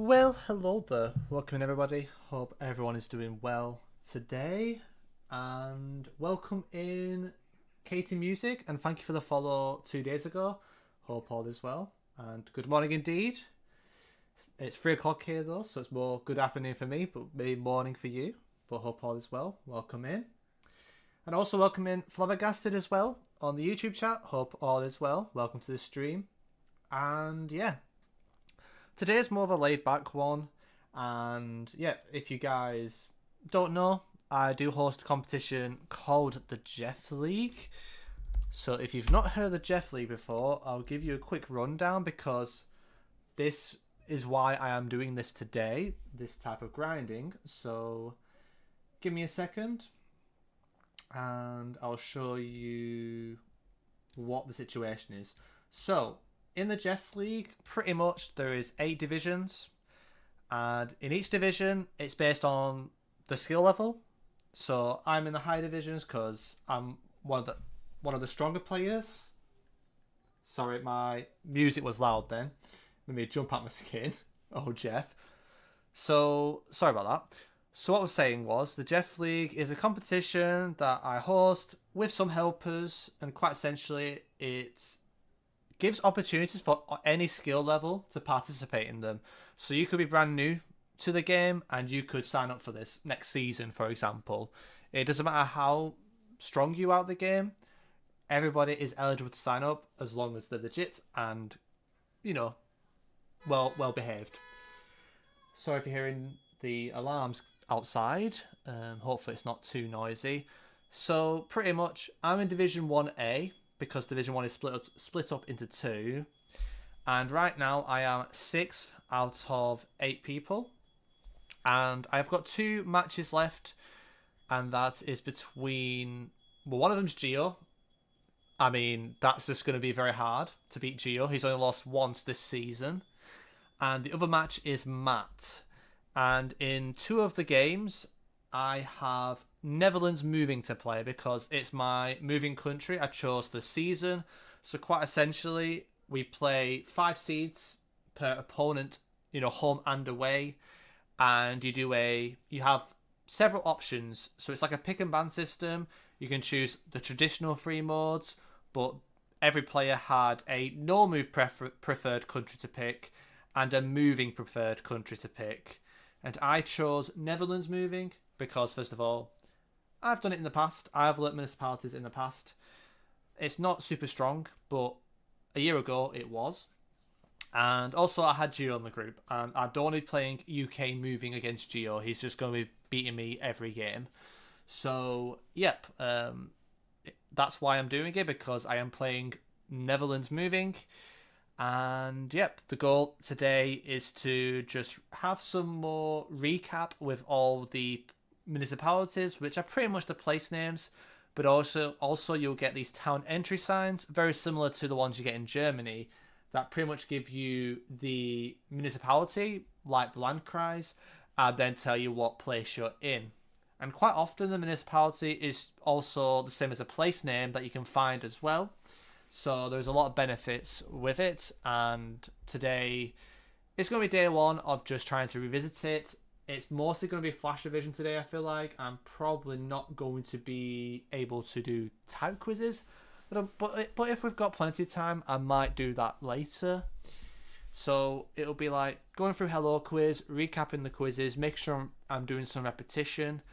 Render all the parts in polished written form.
Well, hello there. Welcome in, everybody. Hope everyone is doing well today. And welcome in Katie Music. And thank you for the follow 2 days ago. Hope all is well. And good morning indeed. It's 3 o'clock here though, so it's more good afternoon for me, but maybe morning for you. But hope all is well. Welcome in. And also welcome in Flabbergasted as well on the YouTube chat. Hope all is well. Welcome to the stream. And yeah, today's more of a laid back one. And yeah, if you guys don't know, I do host a competition called the Jeff League. So if you've not heard of the Jeff League before, I'll give you a quick rundown because this is why I am doing this today, this type of grinding. So give me a second and I'll show you what the situation is. So in the Jeff League, pretty much there is 8 divisions, and in each division, it's based on the skill level. So I'm in the high divisions because I'm one of the stronger players. Sorry, my music was loud then. Made me jump out my skin. Oh, Jeff. So sorry about that. So what I was saying was the Jeff League is a competition that I host with some helpers, and quite essentially it's gives opportunities for any skill level to participate in them. So you could be brand new to the game and you could sign up for this next season, for example. It doesn't matter how strong you are at the game. Everybody is eligible to sign up as long as they're legit and, you know, well behaved. Sorry if you're hearing the alarms outside. Hopefully it's not too noisy. So pretty much I'm in Division 1A, because Division 1 is split up into 2. And right now I am 6th out of 8 people. And I've got 2 matches left. And that is between... Well, one of them's Geo. I mean, that's just going to be very hard to beat Geo. He's only lost once this season. And the other match is Matt. And in 2 of the games, I have Netherlands moving to play because it's my moving country I chose for the season. So quite essentially, we play 5 seeds per opponent, home and away, and you have several options. So it's like a pick and ban system. You can choose the traditional 3 modes, but every player had a no move preferred country to pick and a moving preferred country to pick. And I chose Netherlands moving because, first of all, I've done it in the past. I've learnt municipalities in the past. It's not super strong, but a year ago it was. And also I had Geo in the group, and I don't want to be playing UK moving against Geo. He's just going to be beating me every game. So, yep, that's why I'm doing it, because I am playing Netherlands moving. And yep, the goal today is to just have some more recap with all the municipalities, which are pretty much the place names, but also you'll get these town entry signs, very similar to the ones you get in Germany, that pretty much give you the municipality, like the Landkreis, and then tell you what place you're in. And quite often the municipality is also the same as a place name that you can find as well. So there's a lot of benefits with it, and today it's going to be day 1 of just trying to revisit it. It's mostly going to be flash revision today, I feel like. I'm probably not going to be able to do type quizzes, but if we've got plenty of time, I might do that later. So it'll be like going through Hello Quiz, recapping the quizzes, make sure I'm doing some repetition,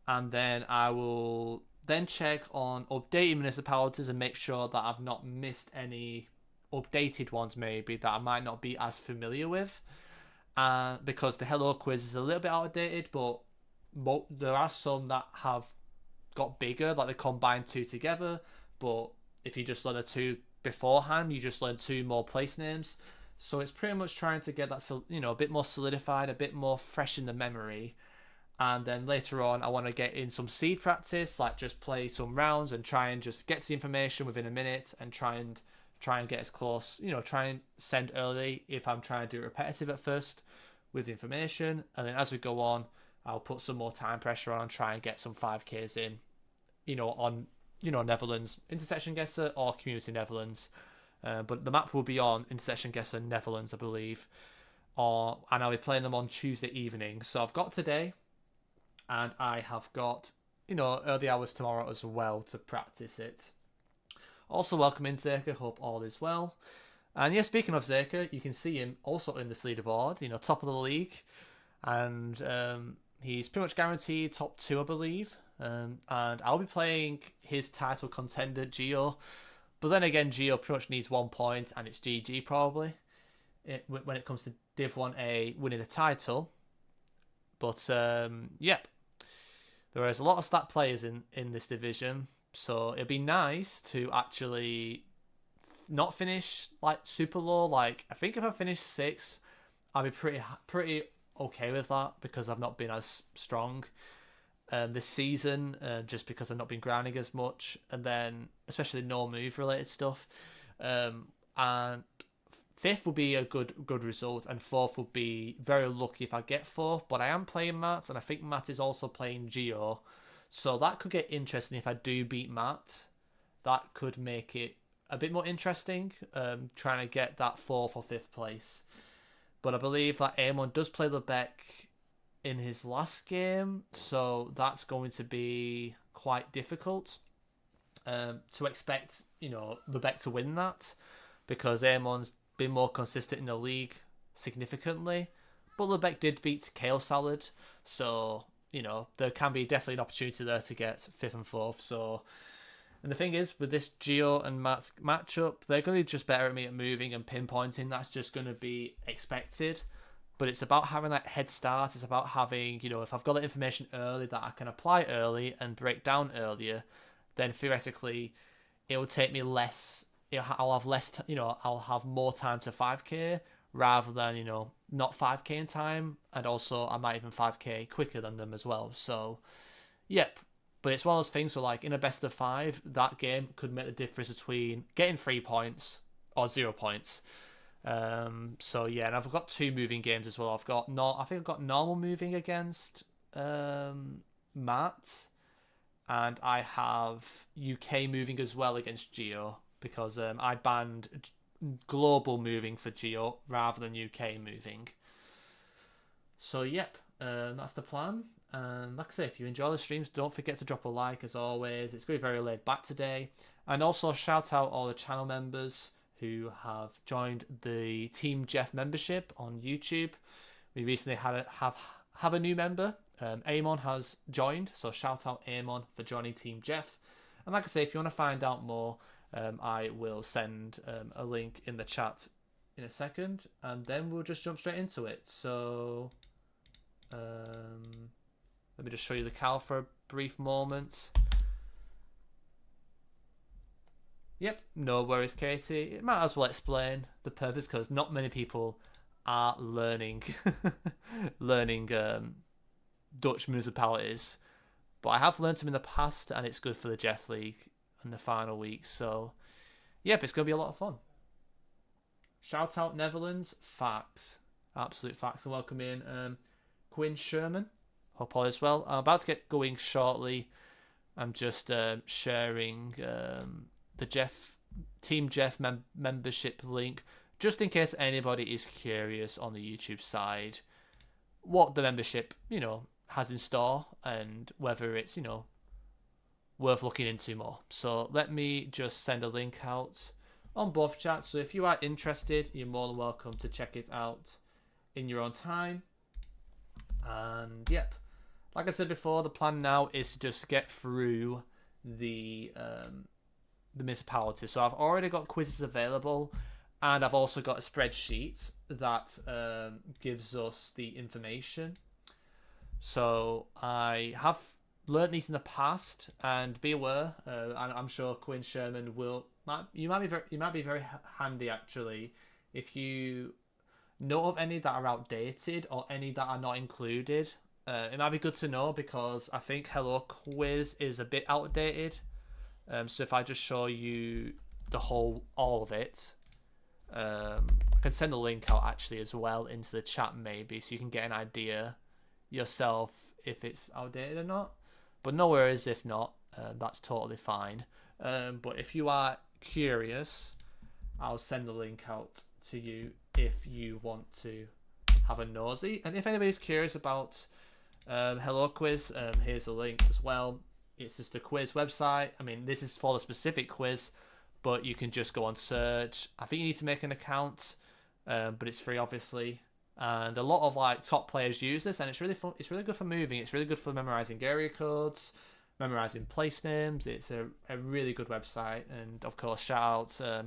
and then I will then check on updated municipalities and make sure that I've not missed any updated ones maybe that I might not be as familiar with. Because the Hello Quiz is a little bit outdated, but there are some that have got bigger, like they combined 2 together. But if you just learn the 2 beforehand, you just learn 2 more place names. So it's pretty much trying to get that, a bit more solidified, a bit more fresh in the memory. And then later on, I want to get in some seed practice, like just play some rounds and try and just get the information within a minute and try and get as close, try and send early if I'm trying to do it repetitive at first with the information. And then as we go on, I'll put some more time pressure on and try and get some 5Ks in, on, Netherlands, Intersection Guesser or Community Netherlands. But the map will be on Intersection Guesser Netherlands, I believe, and I'll be playing them on Tuesday evening. So I've got today, and I have got, early hours tomorrow as well to practice it. Also, welcome in, Zerka. Hope all is well. And yeah, speaking of Zerka, you can see him also in this leaderboard, top of the league. And he's pretty much guaranteed top 2, I believe. And I'll be playing his title contender, Geo. But then again, Geo pretty much needs 1 point, and it's GG probably when it comes to Div 1A winning the title. But yep, there is a lot of stat players in this division, so it'd be nice to actually not finish like super low. Like, I think if I finish 6th, I'll be pretty okay with that, because I've not been as strong this season, just because I've not been grinding as much, and then especially no move related stuff. And 5th would be a good result, and 4th would be very lucky if I get 4th. But I am playing Matt, and I think Matt is also playing Geo, so that could get interesting if I do beat Matt. That could make it a bit more interesting, trying to get that 4th or 5th place. But I believe that Amon does play Lebec in his last game, so that's going to be quite difficult to expect, Lebec to win that, because Amon's been more consistent in the league significantly. But Lebec did beat Kale Salad, so, there can be definitely an opportunity there to get 5th and 4th. So, and the thing is, with this Geo and Matt matchup, they're going to be just better at me at moving and pinpointing. That's just going to be expected. But it's about having that head start. It's about having, if I've got that information early that I can apply early and break down earlier, then theoretically it will take me less. I'll have less. I'll have more time to 5k rather than not 5k in time, and also I might even 5k quicker than them as well. So, yep. But it's one of those things where, like, in a best of 5, that game could make the difference between getting 3 points or 0 points. So yeah, and I've got 2 moving games as well. I think I've got normal moving against Matt, and I have UK moving as well against Geo, because I banned global moving for Geo rather than UK moving. So yep, that's the plan. And like I say, if you enjoy the streams, don't forget to drop a like as always. It's going to be very laid back today. And also shout out all the channel members who have joined the Team Jeff membership on YouTube. We recently have a new member. Amon has joined, so shout out Amon for joining Team Jeff. And like I say, if you want to find out more, I will send a link in the chat in a second, and then we'll just jump straight into it. So let me just show you the cal for a brief moment. Yep, no worries, Katie. It might as well explain the purpose, because not many people are learning Dutch municipalities, but I have learned them in the past, and it's good for the Jeff League in the final weeks. So, yep, it's gonna be a lot of fun. Shout out Netherlands, facts, absolute facts, and welcome in Quinn Sherman. Hope all is well. I'm about to get going shortly. I'm just sharing the Team Jeff membership link, just in case anybody is curious on the YouTube side what the membership, has in store, and whether it's, worth looking into more. So let me just send a link out on both chats. So if you are interested, you're more than welcome to check it out in your own time. And yep, like I said before, the plan now is to just get through the municipality. So I've already got quizzes available, and I've also got a spreadsheet that gives us the information. So I have learnt these in the past, and be aware, I'm sure Quinn Sherman you might be very handy actually if you know of any that are outdated or any that are not included. It might be good to know, because I think Hello Quiz is a bit outdated. So if I just show you all of it, I can send a link out actually as well into the chat maybe, so you can get an idea yourself if it's outdated or not. But no worries if not, that's totally fine. But if you are curious, I'll send the link out to you if you want to have a nosy. And if anybody's curious about Hello Quiz, here's a link as well. It's just a quiz website. I mean, this is for the specific quiz, but you can just go on search. I think you need to make an account, but it's free, obviously. And a lot of like top players use this, and it's really fun. It's really good for moving. It's really good for memorizing area codes, memorizing place names. It's a really good website. And of course, shout out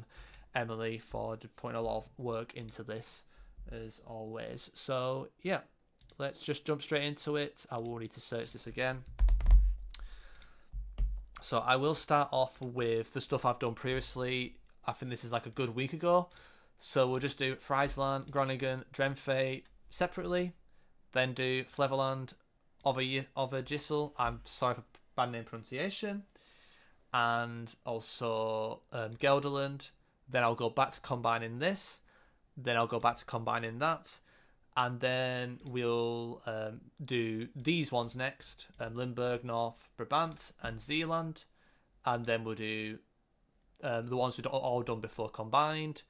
Emily for putting a lot of work into this, as always. So yeah, let's just jump straight into it. I will need to search this again. So I will start off with the stuff I've done previously. I think this is like a good week ago. So we'll just do Friesland, Groningen, Drenfe separately. Then do Flevoland, Overijssel. I'm sorry for bad name pronunciation. And also Gelderland. Then I'll go back to combining this. Then I'll go back to combining that. And then we'll do these ones next. Limburg, North Brabant, and Zeeland. And then we'll do the ones we've all done before combined.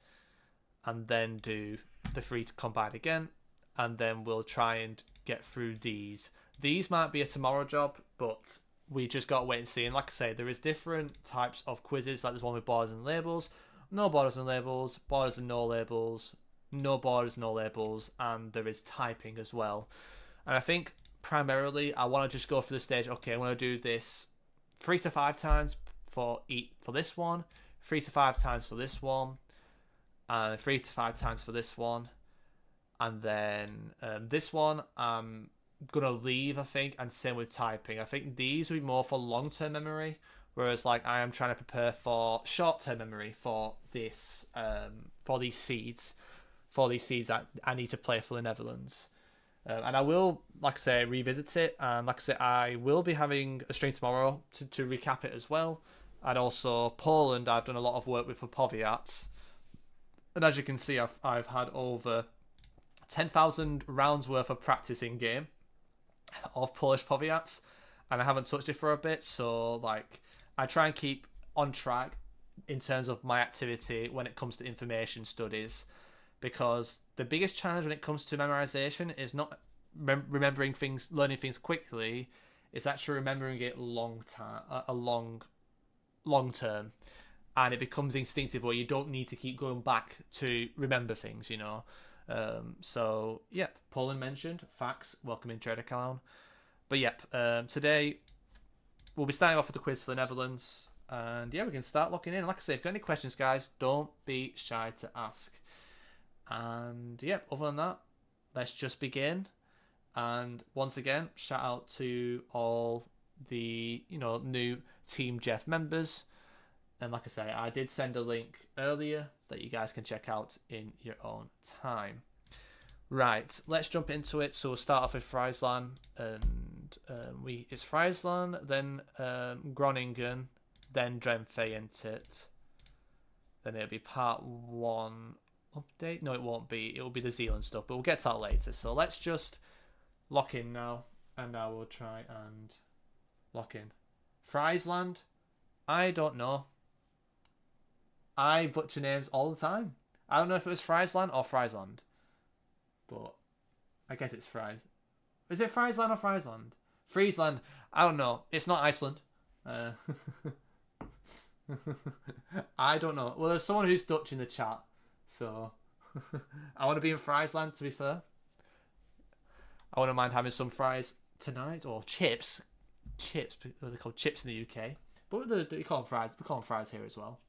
And then do the 3 to combine again. And then we'll try and get through these. These might be a tomorrow job, but we just got to wait and see. And like I say, there is different types of quizzes. Like there's one with borders and labels. No borders and labels. Borders and no labels. No borders, no labels, and there is typing as well. And I think primarily I want to just go through the stage. Okay, I want to do this 3 to 5 times for this one, 3 to 5 times for this one, and 3 to 5 times for this one, and then this one I'm gonna leave, I think, and same with typing. I think these will be more for long-term memory, whereas like I am trying to prepare for short-term memory for this for these seeds. For these seeds I need to play for the Netherlands. And I will, like I say, revisit it. And like I say, I will be having a stream tomorrow to recap it as well. And also Poland, I've done a lot of work with for Powiats. And as you can see, I've had over 10,000 rounds worth of practice in game of Polish Powiats. And I haven't touched it for a bit. So like I try and keep on track in terms of my activity when it comes to information studies. Because the biggest challenge when it comes to memorization is not remembering things, learning things quickly. It's actually remembering it long term, and it becomes instinctive where you don't need to keep going back to remember things. You know. So yep, Poland mentioned facts. Welcome in, Trader Clown. But yep, today we'll be starting off with the quiz for the Netherlands, and yeah, we can start locking in. Like I say, if you've got any questions, guys, don't be shy to ask. And yeah, other than that, let's just begin. And once again, shout out to all the new Team Jeff members. And like I say, I did send a link earlier that you guys can check out in your own time. Right, let's jump into it. So we'll start off with Friesland, and it's Friesland, then Groningen, then Drenfe into it. Then it'll be part 1. Update? No, it won't be. It will be the Zealand stuff, but we'll get to that later. So let's just lock in now, and now we'll try and lock in. Friesland? I don't know. I butcher names all the time. I don't know if it was Friesland or Friesland, but I guess it's Fries. Is it Friesland or Friesland? Friesland. I don't know. It's not Iceland. I don't know. Well, there's someone who's Dutch in the chat. So, I want to be in Friesland, to be fair. I wouldn't mind having some fries tonight, or chips. Chips, they're called chips in the UK. But they call them fries. We call them fries here as well.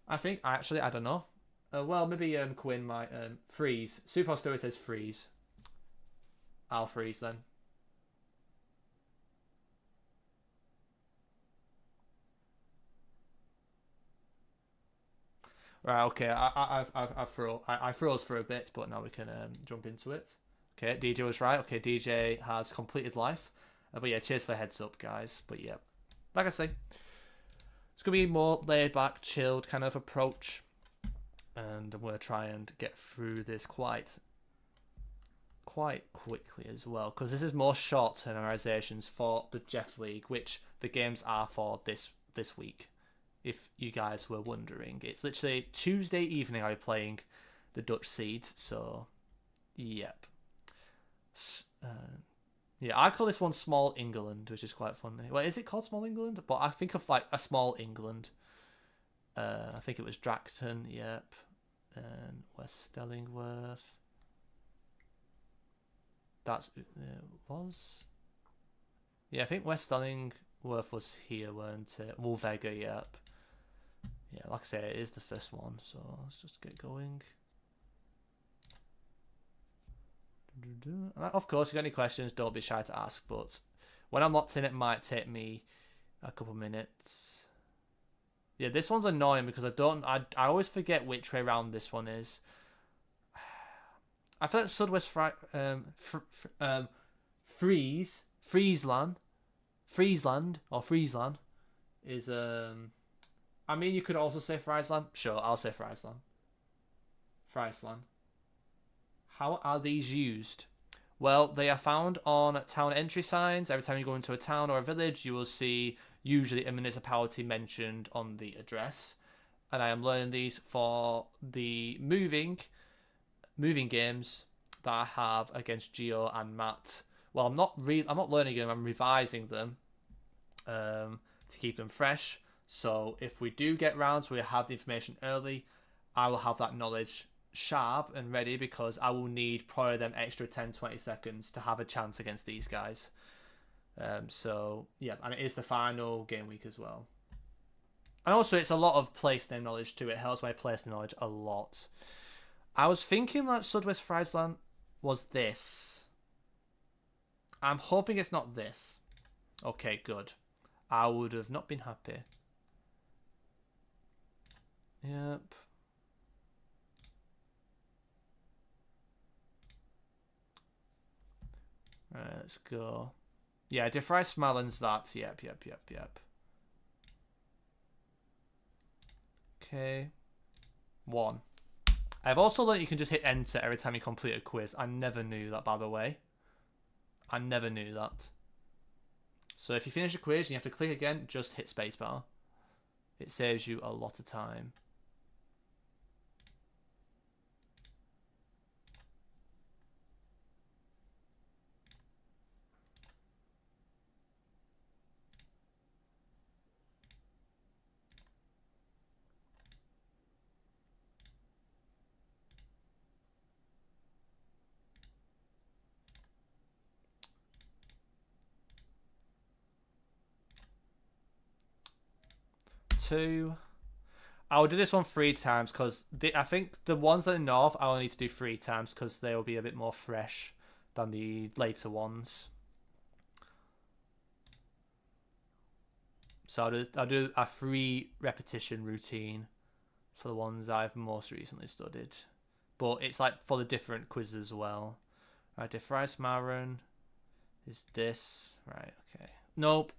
I think, I don't know. Well, maybe Quinn might freeze. Super Story says freeze. I'll freeze then. Right, okay, I froze for a bit, but now we can jump into it. Okay, DJ was right. Okay, DJ has completed life. But yeah, cheers for the heads up, guys. But yeah, like I say, it's going to be more laid back, chilled kind of approach. And I'm going to try and get through this quite quickly as well. Because this is more short-term memorizations for the Jeff League, which the games are for this week. If you guys were wondering, it's literally Tuesday evening I'll be playing the Dutch Seeds, so Yep. Yeah, I call this one Small England, which is quite funny. Well, is it called Small England? But I think of like a Small England. I think it was Dracton, yep. And West Stellingworth. That's was. Yeah, I think West Stellingworth was here, weren't it? Wolvega, yep. Yeah, like I say, it is the first one, so let's just get going. And of course, if you got any questions, don't be shy to ask, but when I'm locked in, it might take me a couple minutes. Yeah, this one's annoying because I always forget which way around this one is. I feel like Friesland is I mean, you could also say Friesland. Sure, I'll say Friesland. Friesland. How are these used? Well, they are found on town entry signs. Every time you go into a town or a village, you will see usually a municipality mentioned on the address. And I am learning these for the moving games that I have against Geo and Matt. Well, I'm not learning them. I'm revising them to keep them fresh. So if we do get rounds where we have the information early, I will have that knowledge sharp and ready because I will need probably them extra 10-20 seconds to have a chance against these guys. So yeah, and it is the final game week as well. And also it's a lot of place name knowledge too. It helps my place name knowledge a lot. I was thinking that Sudwest Friesland was this. I'm hoping it's not this. Okay, good. I would have not been happy. Yep. Right, let's go. Yeah, DeFry Smalin's that. Yep. Okay. 1. I've also learned you can just hit enter every time you complete a quiz. I never knew that, by the way. I never knew that. So if you finish a quiz and you have to click again, just hit spacebar. It saves you a lot of time. I'll do this one 3 times because I think the ones that are north I'll need to do 3 times because they'll be a bit more fresh than the later ones. So I'll do a 3 repetition routine for the ones I've most recently studied, but it's like for the different quizzes as well. Right, DeFries Maron is this. Right, okay. Nope,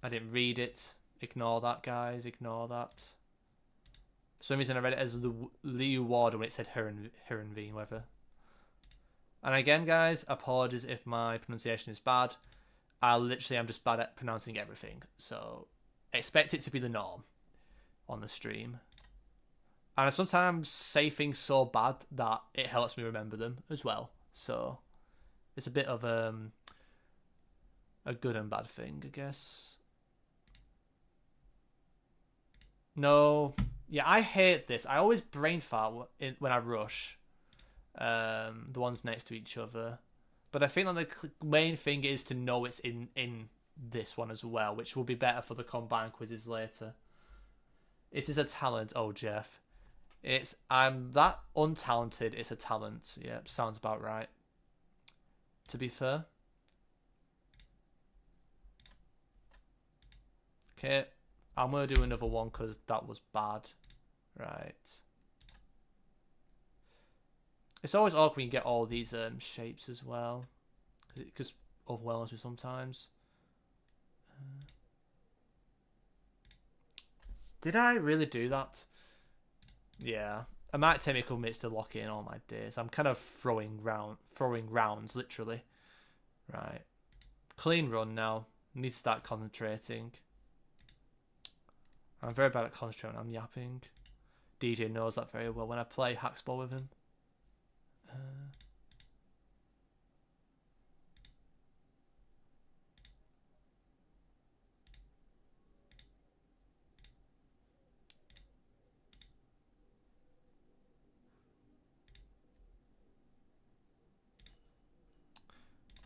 I didn't read it. Ignore that, guys. Ignore that. For some reason, I read it as the Liu Warder when it said Hurenveen, whatever. And again, guys, apologies if my pronunciation is bad. I literally am just bad at pronouncing everything. So, expect it to be the norm on the stream. And I sometimes say things so bad that it helps me remember them as well. So, it's a bit of a good and bad thing, I guess. No. Yeah, I hate this. I always brain fart when I rush. The ones next to each other. But I think that the main thing is to know it's in this one as well, which will be better for the combined quizzes later. It is a talent. Oh, Jeff. I'm that untalented. It's a talent. Yep, sounds about right. To be fair. Okay. I'm going to do another one because that was bad. Right. It's always awkward when you get all these shapes as well. Because it overwhelms me sometimes. Did I really do that? Yeah. It might take me a couple minutes to lock in all my days. I'm kind of throwing rounds, literally. Right. Clean run now. Need to start concentrating. I'm very bad at concentrating when I'm yapping. DJ knows that very well when I play Hackspall with him.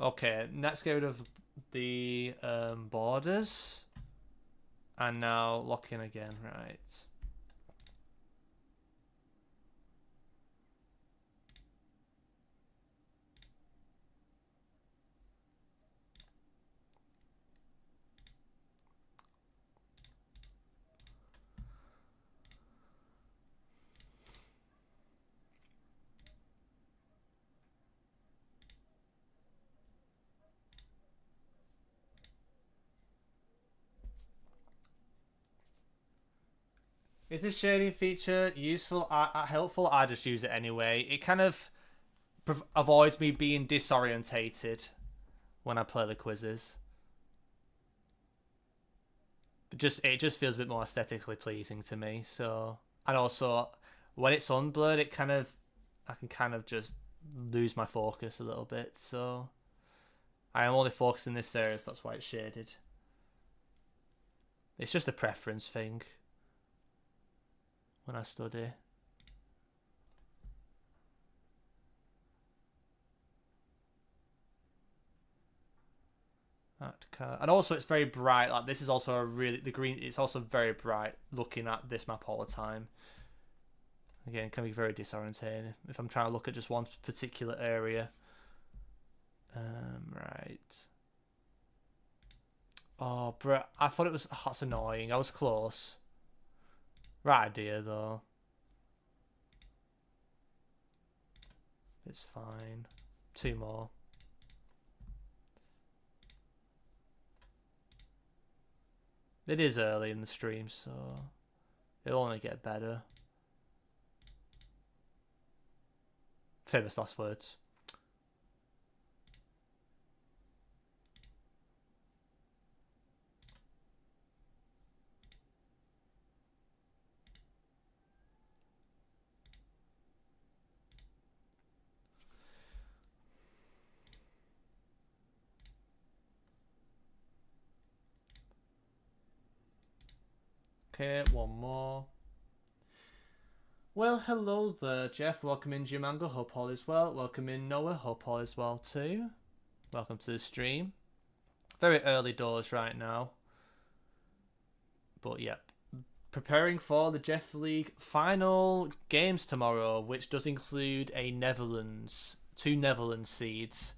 Okay, let's get rid of the borders. And now lock in again, right. Is this shading feature useful, helpful? I just use it anyway. It kind of avoids me being disorientated when I play the quizzes. It just feels a bit more aesthetically pleasing to me. So, and also when it's unblurred, I can kind of just lose my focus a little bit. So I am only focusing this area, so that's why it's shaded. It's just a preference thing when I study. And also it's very bright. Like this is also the green. It's also very bright looking at this map all the time. Again, it can be very disorientating if I'm trying to look at just one particular area. Right. Oh, bro, I thought it was. Oh, that's annoying. I was close. Right idea though. It's fine. 2 more. It is early in the stream, so it'll only get better. Famous last words. Okay, one more. Well, hello there, Jeff. Welcome in, Jumango. Hope all is well. Welcome in, Noah. Hope all is well too. Welcome to the stream. Very early doors right now. But yep. Preparing for the Jeff League final games tomorrow, which does include a Netherlands, 2 Netherlands seeds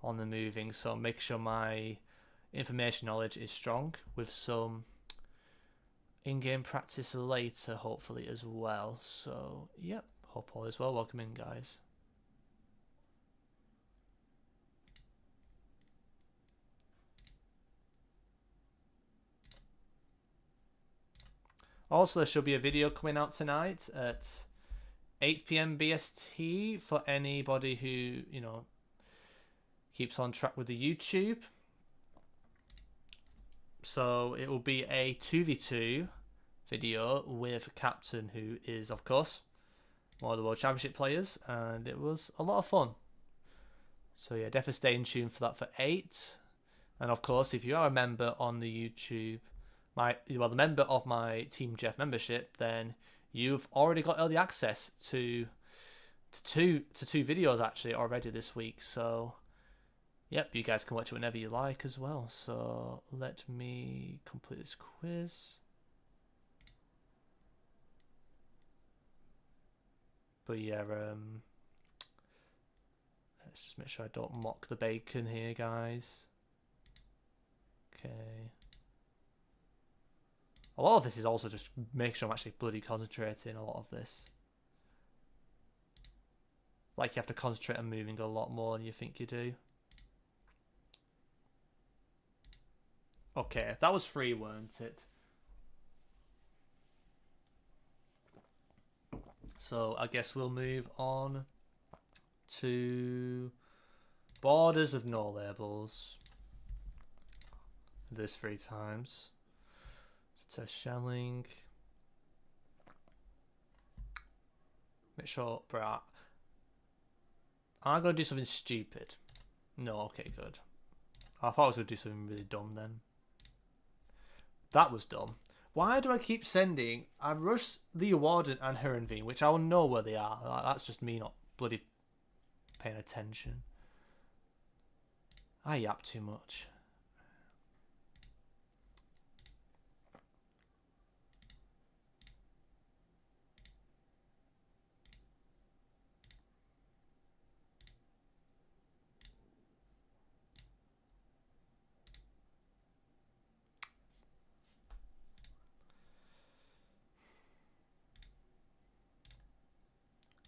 on the moving. So make sure my information knowledge is strong with some in-game practice later, hopefully, as well. So, yep, hope all is well. Welcome in, guys. Also, there should be a video coming out tonight at 8 PM BST for anybody who, you know, keeps on track with the YouTube. So it will be a 2v2 video with Captain, who is, of course, one of the World Championship players, and it was a lot of fun. So yeah, definitely stay in tune for that for 8. And of course, if you are a member on the YouTube, the member of my Team Jeff membership, then you've already got early access to two videos actually already this week. So yep, you guys can watch it whenever you like as well. So let me complete this quiz. But yeah, let's just make sure I don't mock the bacon here, guys. Okay. A lot of this is also just make sure I'm actually bloody concentrating a lot of this. Like you have to concentrate on moving a lot more than you think you do. Okay, that was free, weren't it? So I guess we'll move on to borders with no labels. This 3 times. Test shelling. Make sure, bro. I'm gonna do something stupid. No, okay, good. I thought I was gonna do something really dumb then. That was dumb. Why do I keep sending? I rushed the Warden and Hurenveen, which I will know where they are. That's just me not bloody paying attention. I yap too much.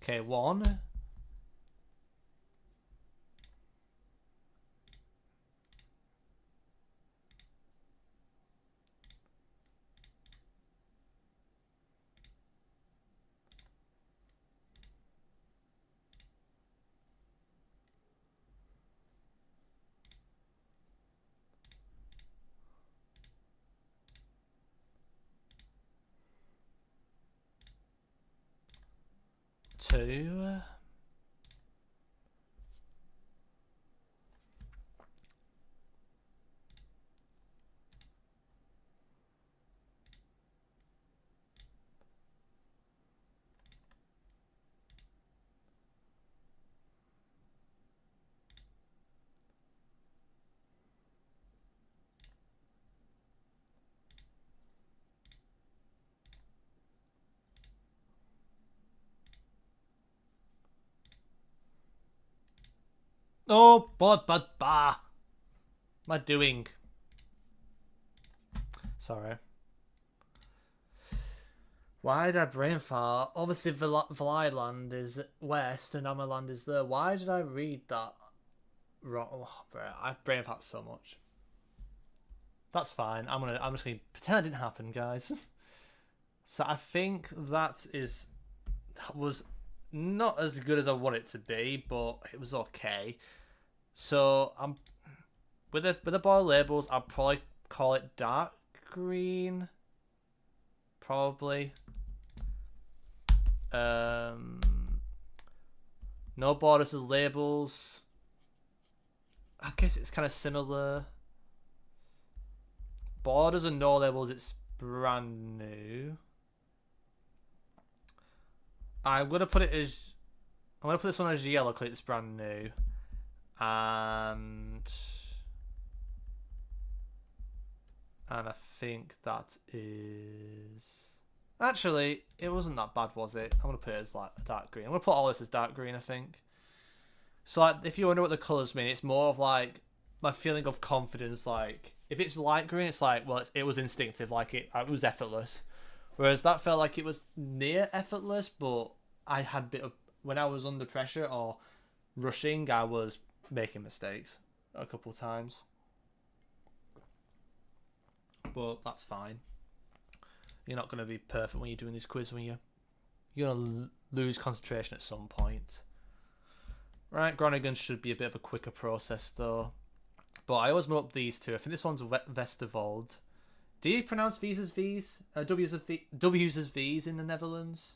Okay, 1. 2. 哦，what am I doing? Sorry. Why did I brain fart? Obviously, Land is west and Amaland is there. Why did I read that wrong? Oh, bro, I brain fart so much. That's fine. I'm just gonna pretend it didn't happen, guys. So I think that was not as good as I want it to be, but it was okay. So I'm with the boil labels. I'll probably call it dark green. Probably. No borders as labels. I guess it's kind of similar. Borders and no labels. It's brand new. I'm gonna put this one as yellow because it's brand new, and I think that is actually it wasn't that bad, was it? I'm gonna put it as like dark green. I'm gonna put all this as dark green, I think. So like, if you wonder what the colours mean, it's more of like my feeling of confidence. Like if it's light green, it's like it was instinctive, like it was effortless. Whereas that felt like it was near effortless, but I had a bit of when I was under pressure or rushing, I was making mistakes a couple of times. But that's fine. You're not going to be perfect when you're doing this quiz, when you're going to lose concentration at some point. Right, Groningen should be a bit of a quicker process though. But I always move up these two. I think this one's Westervold. Do you pronounce V's as V's? W's as V's in the Netherlands?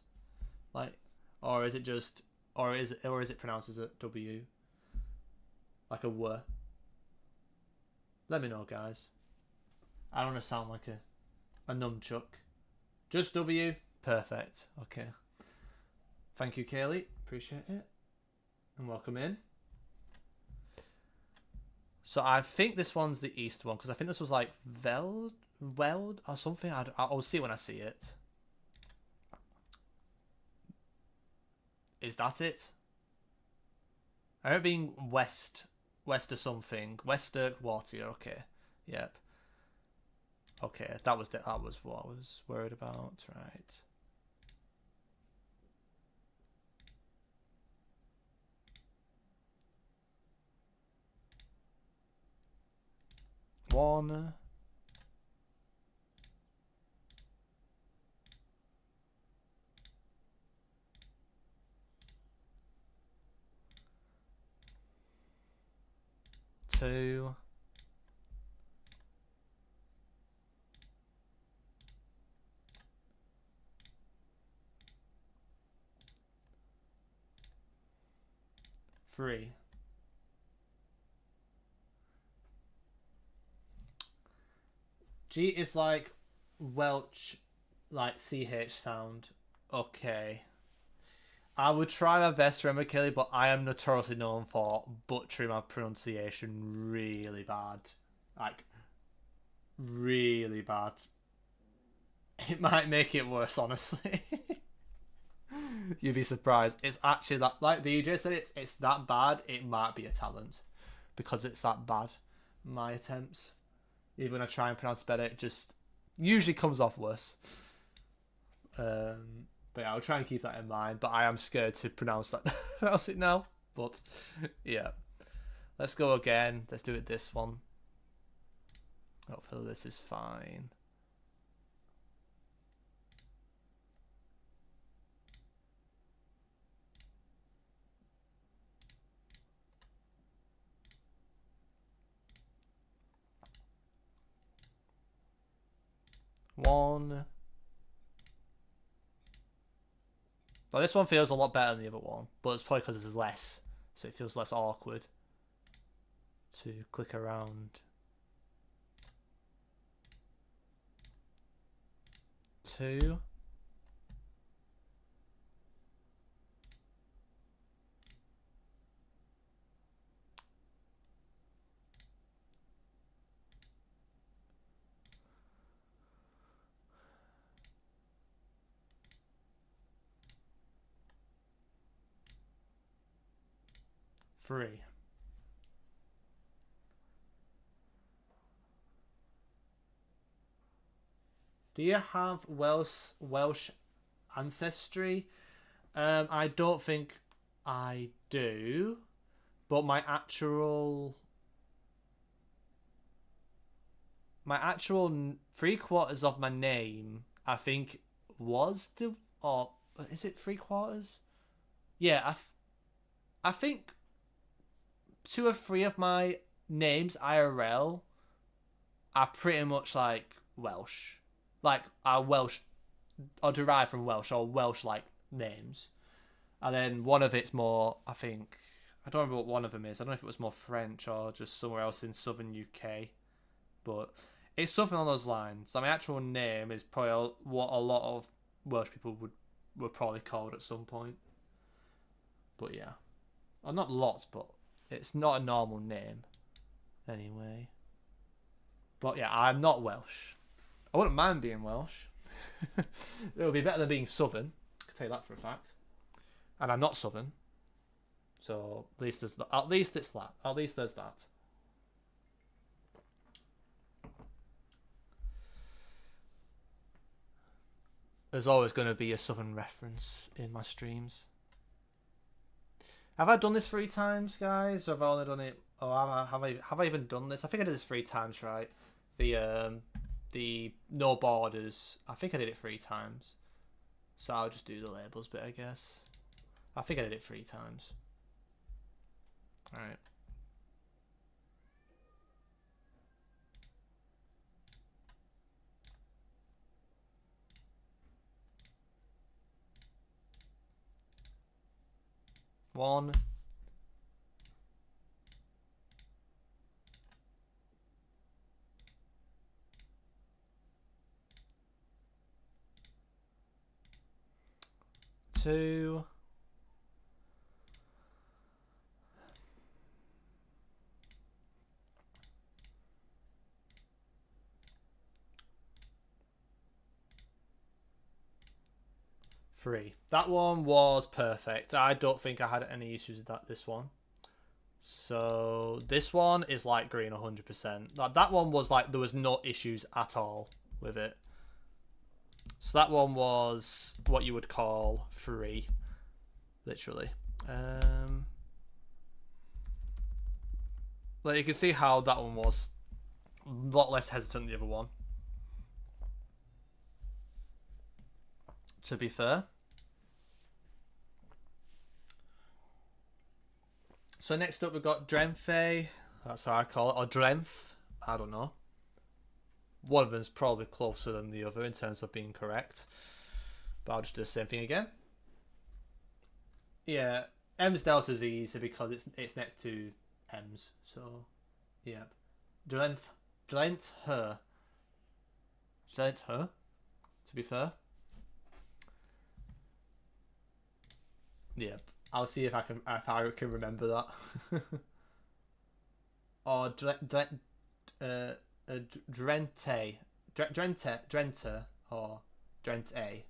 Like, or is it just, or is it pronounced as a W? Like a W? Let me know, guys. I don't want to sound like a nunchuck. Just W? Perfect. Okay. Thank you, Kaylee. Appreciate it. And welcome in. So I think this one's the east one, because I think this was like Weld or something. I'll see when I see it. Is that it? I remember being west or something. Wester Water. Okay. Yep. Okay, that was what I was worried about. Right. One. Two. Three. G is like Welsh, like CH sound. Okay. I would try my best to remember Kelly, but I am notoriously known for butchering my pronunciation really bad. Like, really bad. It might make it worse, honestly. You'd be surprised. It's actually that, like the DJ said, it's that bad. It might be a talent because it's that bad. My attempts, even when I try and pronounce better, it just usually comes off worse. But yeah, I'll try and keep that in mind. But I am scared to pronounce it now. But yeah, let's go again. Let's do it this one. Hopefully this is fine. One. Well, this one feels a lot better than the other one, but it's probably because there's less, so it feels less awkward to click around. 2. Three. Do you have Welsh ancestry? I don't think I do, but my actual 3/4 of my name, I think, was the, or is it 3/4? Yeah, I think 2 or 3 of my names IRL are pretty much like Welsh, like are Welsh or derived from Welsh or Welsh like names, and then one of it's more, I think, I don't remember what one of them is. I don't know if it was more French or just somewhere else in southern UK, but it's something on those lines. So my actual name is probably what a lot of Welsh people were probably called at some point. But yeah, well, not lots, but it's not a normal name anyway. But yeah, I'm not Welsh. I wouldn't mind being Welsh. It would be better than being Southern. I can tell you that for a fact. And I'm not Southern, so at least there's that. At least it's that. At least there's that. There's always going to be a Southern reference in my streams. Have I done this 3 times, guys? Or have I only done it? Or have I even done this? I think I did this 3 times, right? The no borders. I think I did it 3 times. So I'll just do the labels bit, I guess. I think I did it 3 times. All right. One. Two. 3. That one was perfect. I don't think I had any issues with this one. So this one is like green 100%. That one was like, there was no issues at all with it. So that one was what you would call 3, literally. Like you can see how that one was a lot less hesitant than the other one, to be fair. So next up we've got Drenfe. That's how I call it. Or Drenth. I don't know. One of them's probably closer than the other in terms of being correct. But I'll just do the same thing again. Yeah, M's Delta is easy because it's next to M's. So, yeah. Drenth her. Drenth her, to be fair. Yeah, I'll see if I can remember that. Or Drente, Drenta, or Drente.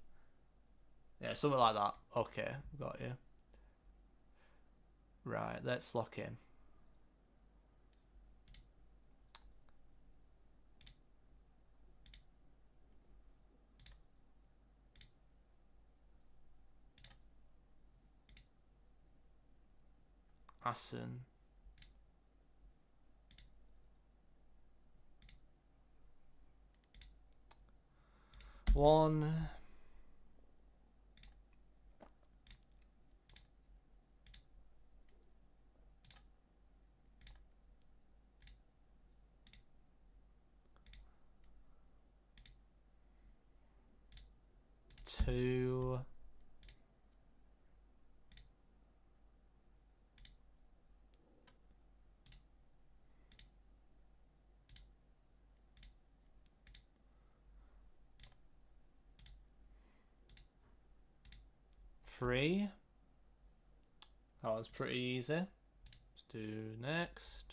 Yeah, something like that. Okay, got you. Right, let's lock in. Assen. One. Two. Three. That was pretty easy. Let's do next.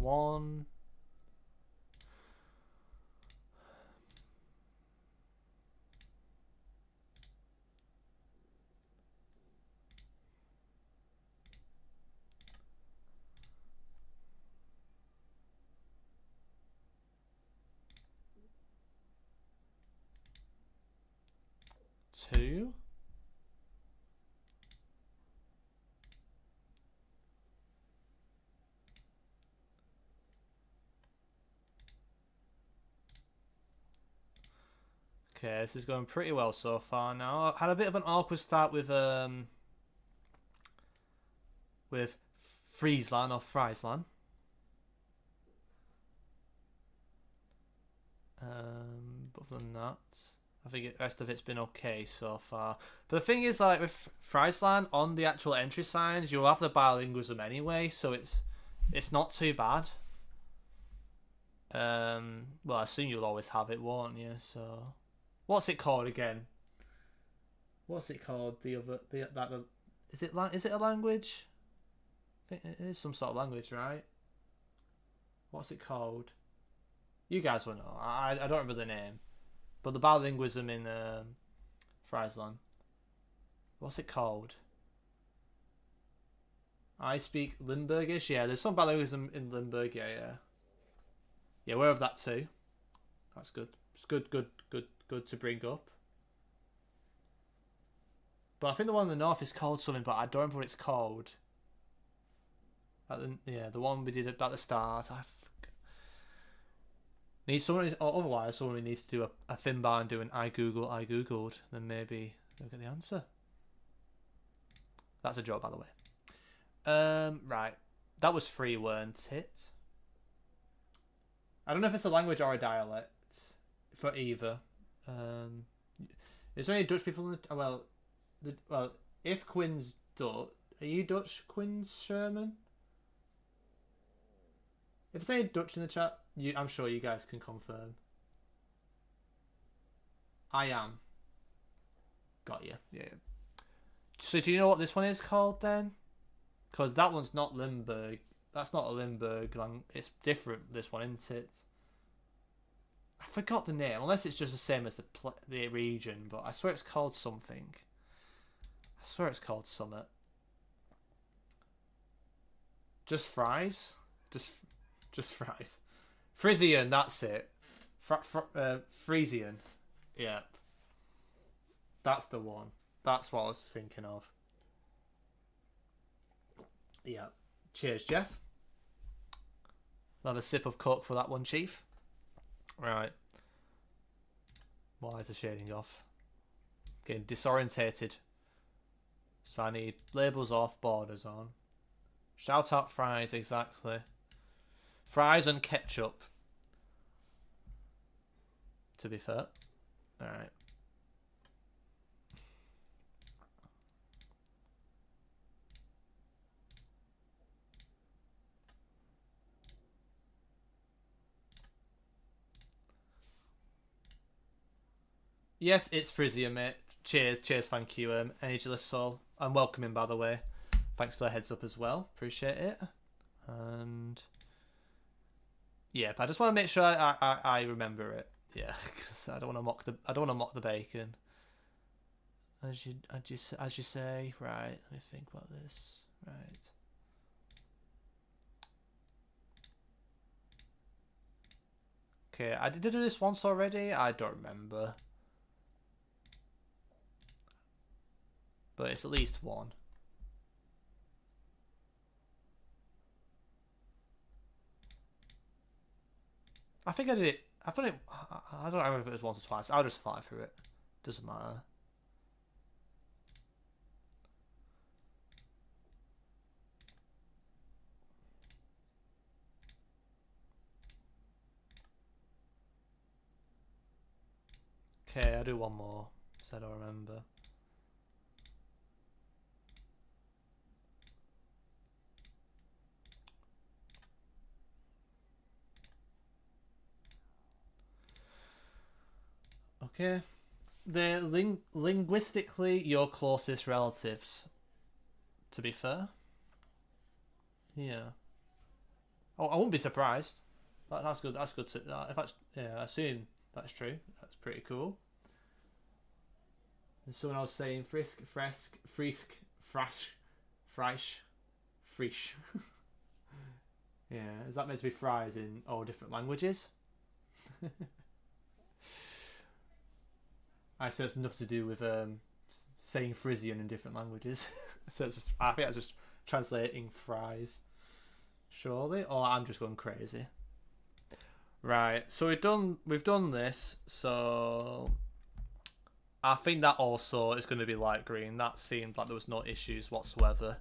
One. Two. Okay, this is going pretty well so far now. I had a bit of an awkward start with Friesland or Friesland. But other than that, I think the rest of it's been okay so far. But the thing is, like with Friesland, on the actual entry signs, you'll have the bilingualism anyway, so it's not too bad. Well, I assume you'll always have it, won't you? So, what's it called again? What's it called? Is it a language? I think it is some sort of language, right? What's it called? You guys will know. I don't remember the name. But the bilingualism in Friesland. What's it called? I speak Limburgish. Yeah, there's some bilingualism in Limburg. Yeah. Yeah, we're of that too. That's good. It's good to bring up. But I think the one in the north is called something, but I don't remember what it's called. The one we did at the start. Need someone, or otherwise someone needs to do a thin bar and do an I googled, then maybe they'll get the answer. That's a joke, by the way. Right, that was free, weren't it? I don't know if it's a language or a dialect for either. Is there any Dutch people in the if Quinn's Dutch, are you Dutch, Quinn's Sherman? If there's any Dutch in the chat, I'm sure you guys can confirm. I am. Got you. Yeah. So do you know what this one is called then? Because that one's not Limburg. That's not a Limburg language. It's different, this one, isn't it? I forgot the name, unless it's just the same as the region, but I swear it's called something. I swear it's called Summit. Just fries? Just fries. Frisian, that's it. Frisian. Yeah. That's the one. That's what I was thinking of. Yeah. Cheers, Jeff. I'll have a sip of Coke for that one, Chief. Right. Why is the shading off? Getting disorientated. So I need labels off, borders on. Shout out fries, exactly. Fries and ketchup. To be fair. Alright. Yes, it's Frisian, mate. Cheers, cheers, thank you, Ageless Soul. And welcome in, by the way. Thanks for the heads up as well. Appreciate it. And yeah, but I just want to make sure I remember it. Yeah, because I don't want to mock the bacon. As you say, right? Let me think about this. Right. Okay, I did do this once already. I don't remember, but it's at least one. I think I did it. I've done it. I don't remember if it was once or twice. I'll just fly through it. Doesn't matter. Okay, I'll do one more. So I don't remember. Okay. They're linguistically your closest relatives. To be fair. Yeah. Oh, I wouldn't be surprised. That's good. That's good. If that's I assume that's true. That's pretty cool. And someone else saying frisk, fresk, frisk, frash, frish, frish. Yeah, is that meant to be fries in all different languages? I say it's nothing to do with saying Frisian in different languages. So it's just, I think that's just translating fries. Surely, or I'm just going crazy. Right, so we've done this. So I think that also is going to be light green. That seemed like there was no issues whatsoever.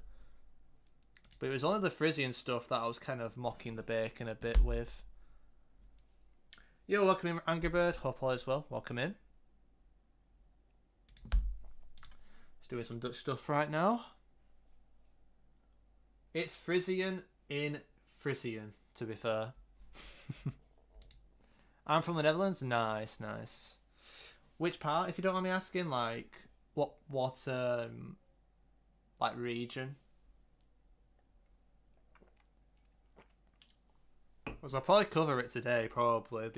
But it was only the Frisian stuff that I was kind of mocking the bacon a bit with. Yo, welcome in, Angry Bird. Hope all is well. Welcome in. Just doing some Dutch stuff right now. It's Frisian in Frisian, to be fair. I'm from the Netherlands. Nice, nice. Which part, if you don't mind me asking? Like, what like region? Because I'll probably cover it today. Probably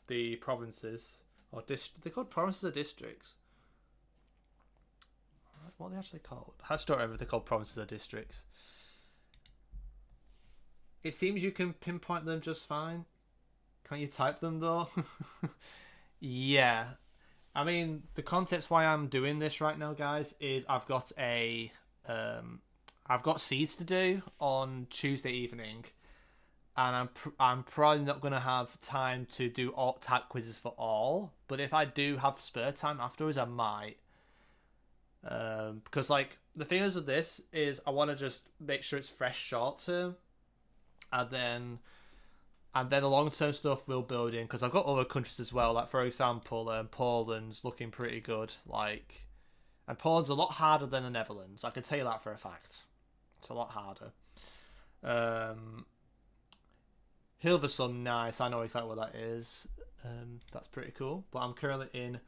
the provinces or they're called provinces or districts. What are they actually called? I just don't remember if they're called provinces or districts. It seems you can pinpoint them just fine. Can't you type them though? Yeah. I mean, the context why I'm doing this right now, guys, is I've got seeds to do on Tuesday evening, and I'm probably not gonna have time to do all type quizzes for all. But if I do have spare time afterwards, I might. Because like the thing is with this is I want to just make sure it's fresh short term, and then the long term stuff will build in because I've got other countries as well. Like for example, Poland's looking pretty good. Like, and Poland's a lot harder than the Netherlands. I can tell you that for a fact. It's a lot harder. Hilversum, nice. I know exactly what that is. That's pretty cool. But I'm currently in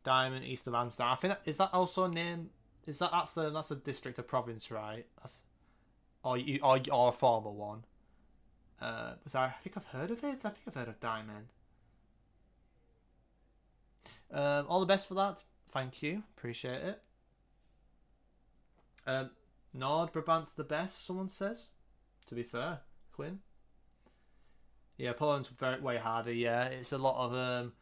Diamond, east of Amsterdam. I think is that also a name? Is that's a district or province, right? That's or a former one. I think I've heard of it. I think I've heard of Diamond. All the best for that. Thank you. Appreciate it. Nord Brabant's the best. Someone says. To be fair, Quinn. Yeah, Poland's way harder. Yeah, it's a lot of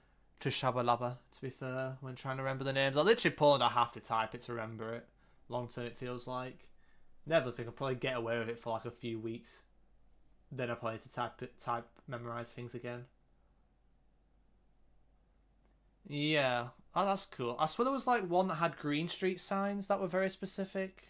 Trishabalaba, to be fair, when trying to remember the names. Like, literally, Poland, I have to type it to remember it. Long term, it feels like. Netherlands, I could probably get away with it for like a few weeks. Then I probably need to memorize things again. Yeah, oh, that's cool. I swear there was like one that had green street signs that were very specific.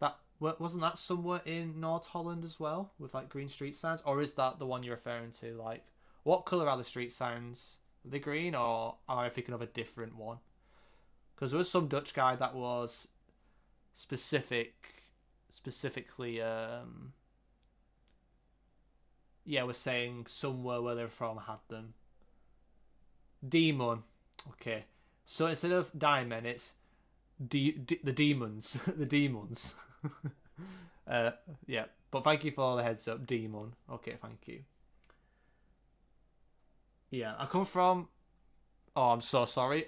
That wasn't that somewhere in North Holland as well, with like green street signs, or is that the one you're referring to? Like, what color are the street signs? Are they green, or am I thinking of a different one? Because there was some Dutch guy that was specifically, yeah, was saying somewhere where they're from had them. Demon. Okay. So instead of diamond, it's the demons. The demons. Yeah. But thank you for the heads up, demon. Okay, thank you. Yeah, I come from. Oh, I'm so sorry.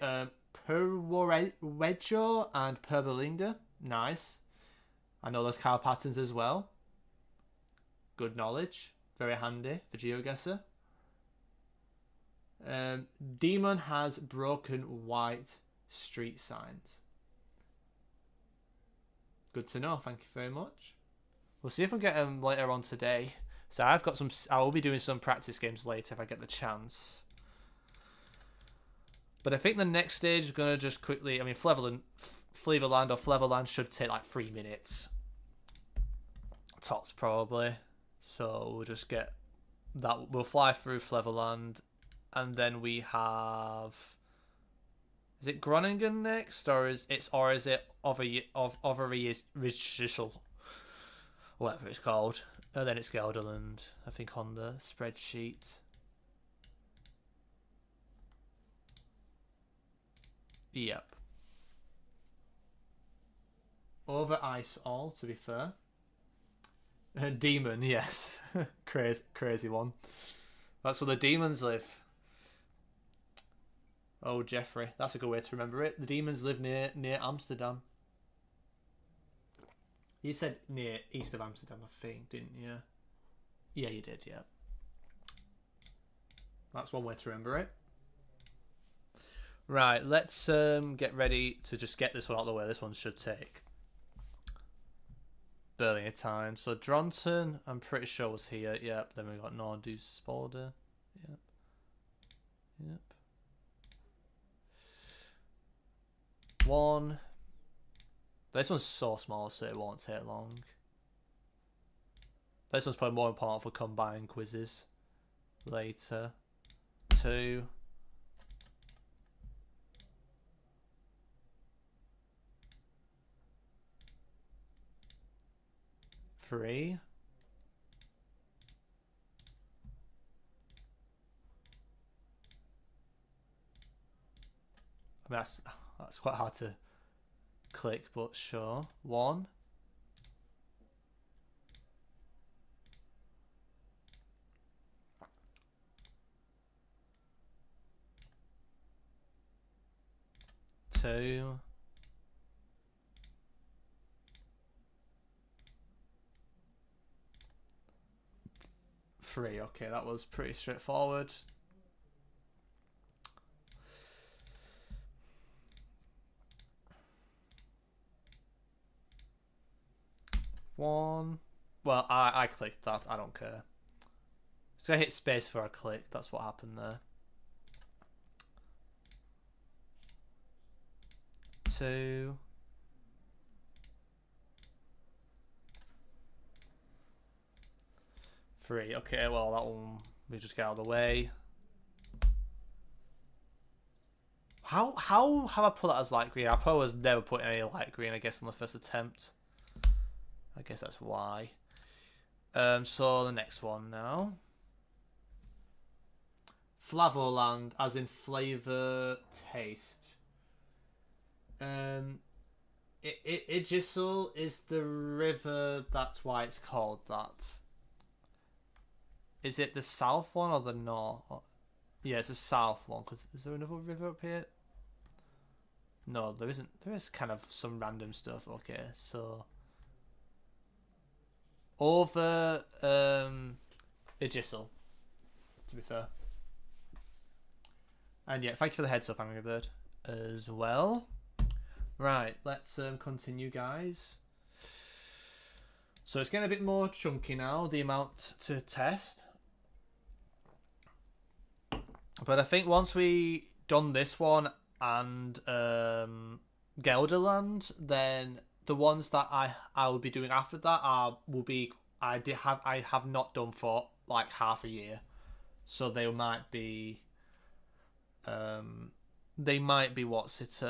Perworeggio and Perbelinga. Nice. I know those cow patterns as well. Good knowledge. Very handy for GeoGuessr. Demon has broken white street signs. Good to know. Thank you very much. We'll see if we get them later on today. So I've got some. I will be doing some practice games later if I get the chance. But I think the next stage is going to just quickly. I mean, Flevoland or Flevoland should take like 3 minutes. Tops probably. So we'll just get that. We'll fly through Flevoland, and then we have. Is it Groningen next, or is it Overijssel, whatever it's called, and then it's Gelderland. I think on the spreadsheet. Yep. Over ice all, to be fair. Demon, yes. crazy one. That's where the demons live. Oh, Jeffrey. That's a good way to remember it. The demons live near Amsterdam. You said near east of Amsterdam, I think, didn't you? Yeah, you did, yeah. That's one way to remember it. Right, let's get ready to just get this one out of the way. This one should take barely any time. So Dronten, I'm pretty sure was here. Yep. Then we got Nordus Spalder. Yep. Yep. One. This one's so small, so it won't take long. This one's probably more important for combined quizzes later. 2. 3. I mean, that's quite hard to click, but sure. 1. 2. 3. Okay, that was pretty straightforward. One. Well, I clicked that. I don't care. So I hit space for a click. That's what happened there. 2. 3. Okay, well, that one we just get out of the way. How have I put that as light green? I probably was never put any light green, I guess, on the first attempt. I guess that's why. So the next one now. Flavoland, as in flavor, taste. Idjissel is the river. That's why it's called that. Is it the south one or the north? Yeah, it's the south one. Cause is there another river up here? No, there isn't. There is kind of some random stuff. Okay, so over Idjissel, to be fair. And yeah, thank you for the heads up, Angry Bird, as well. Right, let's continue, guys. So it's getting a bit more chunky now, the amount to test. But I think once we done this one and Gelderland, then the ones that I will be doing after that I have not done for like half a year, so they might be what's it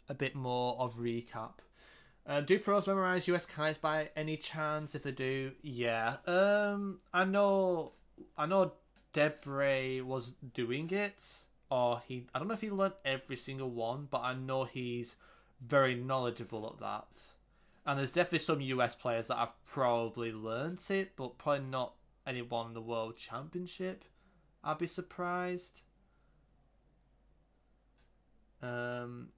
a bit more of recap. Do pros memorize US kites by any chance? If they do, yeah. I know Debray was doing it. or I don't know if he learned every single one, but I know he's very knowledgeable at that. And there's definitely some US players that have probably learnt it, but probably not anyone in the World Championship. I'd be surprised. And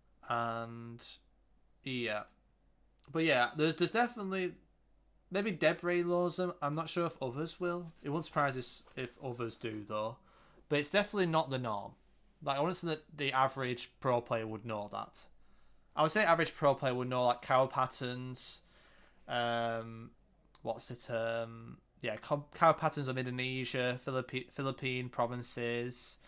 yeah, but yeah, there's definitely maybe Debray knows them. I'm not sure if others will. It won't surprise us if others do though. But it's definitely not the norm. Like I wouldn't say that the average pro player would know that. I would say average pro player would know like cow patterns. What's it? Yeah, cow patterns of Indonesia, Philippine provinces.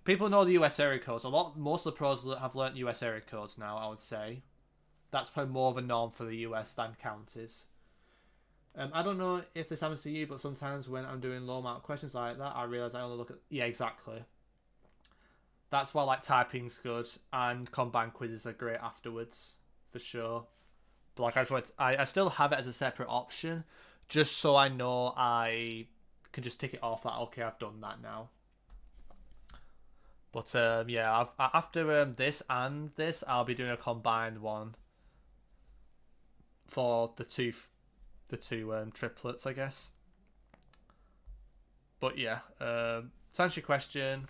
People know the US area codes. Most of the pros have learnt US area codes now. I would say that's probably more of a norm for the US than counties. I don't know if this happens to you, but sometimes when I'm doing low amount questions like that, I realise I only look at exactly. That's why like typing's good and combined quizzes are great afterwards for sure. But like I still have it as a separate option, just so I know I can just tick it off that okay I've done that now. But yeah, after this and this, I'll be doing a combined one for the two triplets, I guess. But yeah, to answer your question,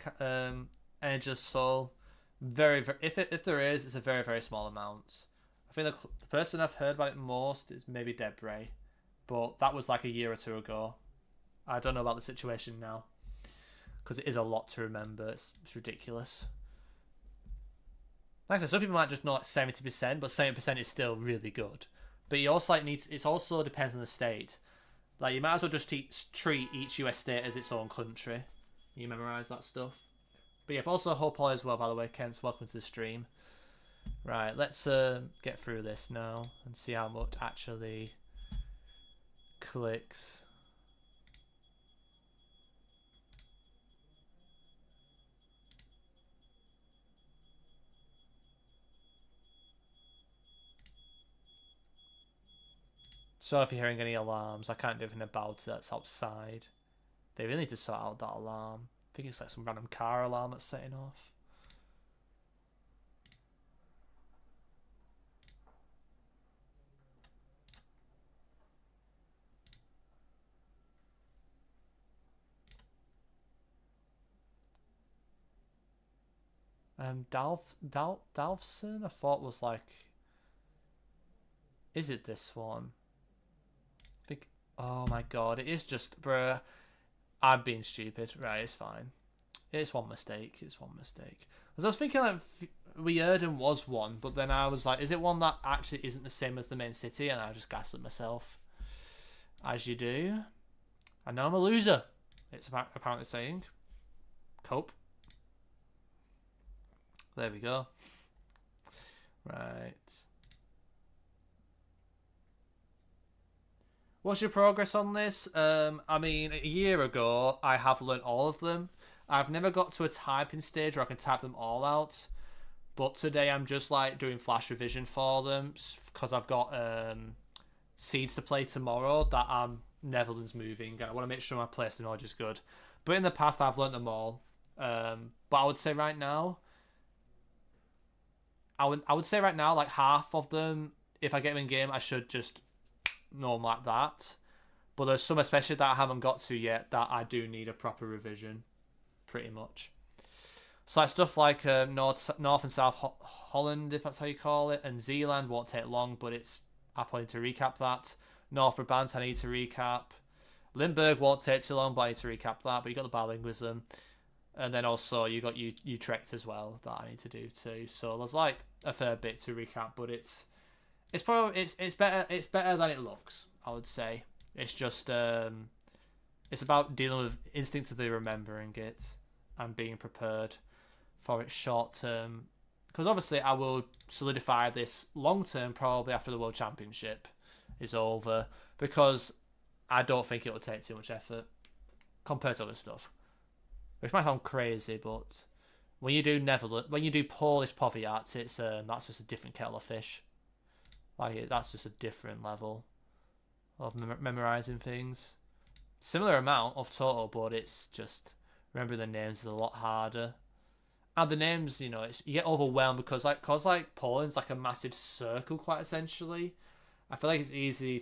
Energy of Soul, very if there is, it's a very very small amount. I think the person I've heard about it most is maybe Debray, but that was like a year or two ago. I don't know about the situation now because it is a lot to remember. It's ridiculous. Like I said, some people might just know like 70%, but 70% is still really good. But you also like needs. It also depends on the state. Like you might as well just treat each US state as its own country. You memorize that stuff. But yeah, also hope all is well. By the way, Kent, welcome to the stream. Right, let's get through this now and see how much actually clicks. So if you're hearing any alarms, I can't do anything about it. That's outside. They really need to sort out that alarm. I think it's like some random car alarm that's setting off. Dalfson, I thought was like. Is it this one? I think. Oh my god, it is just, bruh. I'm being stupid. Right, it's fine. It's one mistake. It's one mistake. Because I was thinking like Weirden was one, but then I was like, is it one that actually isn't the same as the main city? And I just gaslit myself, as you do. And now I'm a loser. It's apparently saying. Cope. There we go. Right. What's your progress on this? I mean, a year ago, I have learned all of them. I've never got to a typing stage where I can type them all out. But today I'm just like doing flash revision for them because I've got seeds to play tomorrow that I'm Netherlands moving. And I want to make sure my place knowledge is good. But in the past, I've learned them all. But I would say right now, I would say right now, like half of them, if I get them in game, I should just know them like that. But there's some especially that I haven't got to yet that I do need a proper revision, pretty much. So like stuff like North and South Holland, if that's how you call it, and Zealand won't take long, but I probably need to recap that. North Brabant I need to recap. Limburg won't take too long, but I need to recap that. But you got the bilingualism, and then also you got Utrecht as well that I need to do too. So there's like a fair bit to recap, but it's probably it's better than it looks, I would say. It's just it's about dealing with instinctively remembering it and being prepared for it short term, because obviously I will solidify this long term probably after the World Championship is over, because I don't think it will take too much effort compared to other stuff, which might sound crazy, but when you do Polish Powiat, it's that's just a different kettle of fish. Like that's just a different level of memorizing things. Similar amount of total, but it's just remembering the names is a lot harder. And the names, you get overwhelmed because Poland's like a massive circle, quite essentially. I feel like it's easy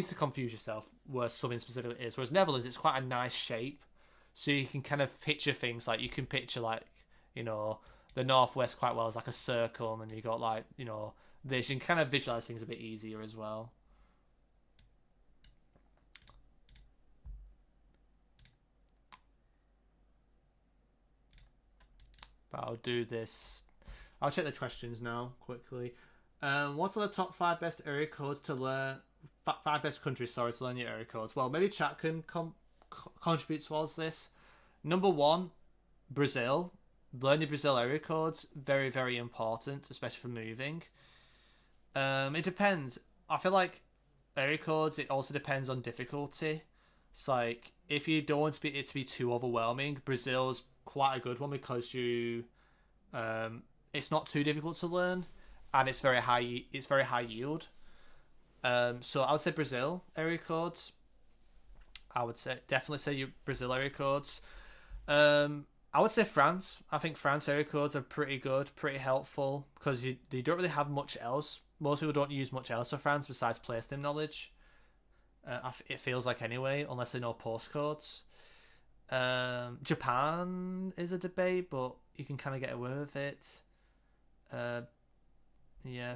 to confuse yourself where something specifically is. Whereas Netherlands, it's quite a nice shape, so you can kind of picture things like you can picture the northwest quite well as like a circle, and then you got this. You can kind of visualize things a bit easier as well. But I'll do this. I'll check the questions now quickly. What are the top 5 best area codes to learn? 5 best countries, sorry, to learn your area codes. Well, maybe chat can contribute towards this. Number 1, Brazil. Learn your Brazil area codes. Very, very important, especially for moving. It depends. I feel like area codes, it also depends on difficulty. It's like, if you don't want it to be too overwhelming, Brazil's quite a good one because it's not too difficult to learn, and it's very high yield. So I would say Brazil area codes. I would definitely say your Brazil area codes. I would say France. I think France area codes are pretty good, pretty helpful, because you don't really have much else. Most people don't use much else for France besides place name knowledge. It feels like anyway, unless they know postcodes. Japan is a debate, but you can kind of get away with it. Yeah,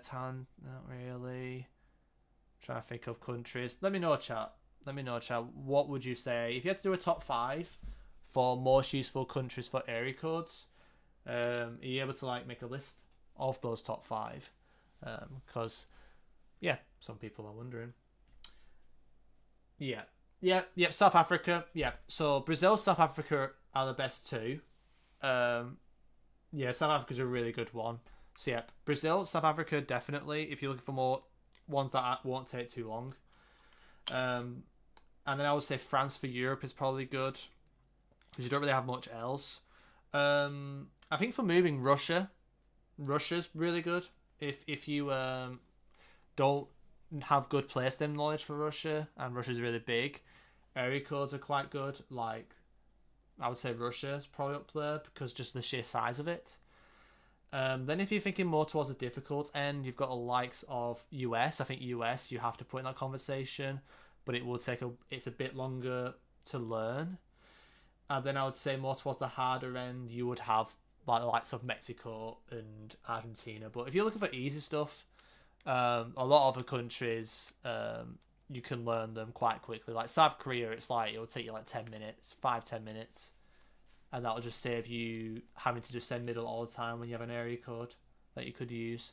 Thailand, not really. Trying to think of countries. Let me know, chat. What would you say if you had to do a top 5 for most useful countries for area codes? Are you able to make a list of those top 5? Because some people are wondering. Yeah, South Africa. Yeah, so Brazil, South Africa are the best 2. South Africa's a really good one. So Brazil, South Africa, definitely. If you're looking for more ones that won't take too long. And then I would say France for Europe is probably good, because you don't really have much else. I think for moving, Russia's really good. If you don't have good place name knowledge for Russia, and Russia's really big, area codes are quite good. Like, I would say Russia's probably up there because just the sheer size of it. Then if you're thinking more towards the difficult end, you've got the likes of US. I think US you have to put in that conversation, but it will it's a bit longer to learn. And then I would say more towards the harder end, you would have like the likes of Mexico and Argentina. But if you're looking for easy stuff, a lot of the countries, you can learn them quite quickly. Like South Korea, it'll take you 10 minutes, 5-10 minutes. And that'll just save you having to just send middle all the time when you have an area code that you could use.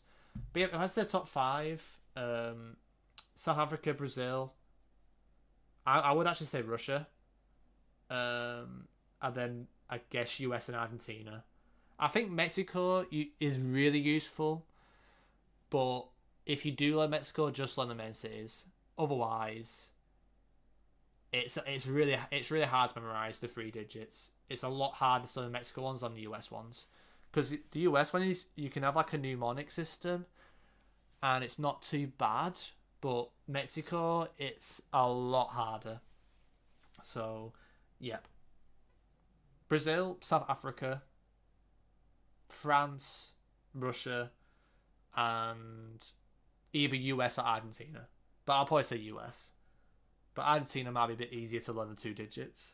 But if I'd say top 5, South Africa, Brazil. I would actually say Russia. And then I guess US and Argentina. I think Mexico is really useful, but if you do learn Mexico, just learn the main cities. Otherwise, it's really hard to memorize the 3 digits. It's a lot harder to learn the Mexico ones than the US ones, because the US one is you can have a mnemonic system, and it's not too bad. But Mexico, it's a lot harder. So, Brazil, South Africa, France, Russia, and either US or Argentina. But I'll probably say US. But Argentina might be a bit easier to learn the 2 digits.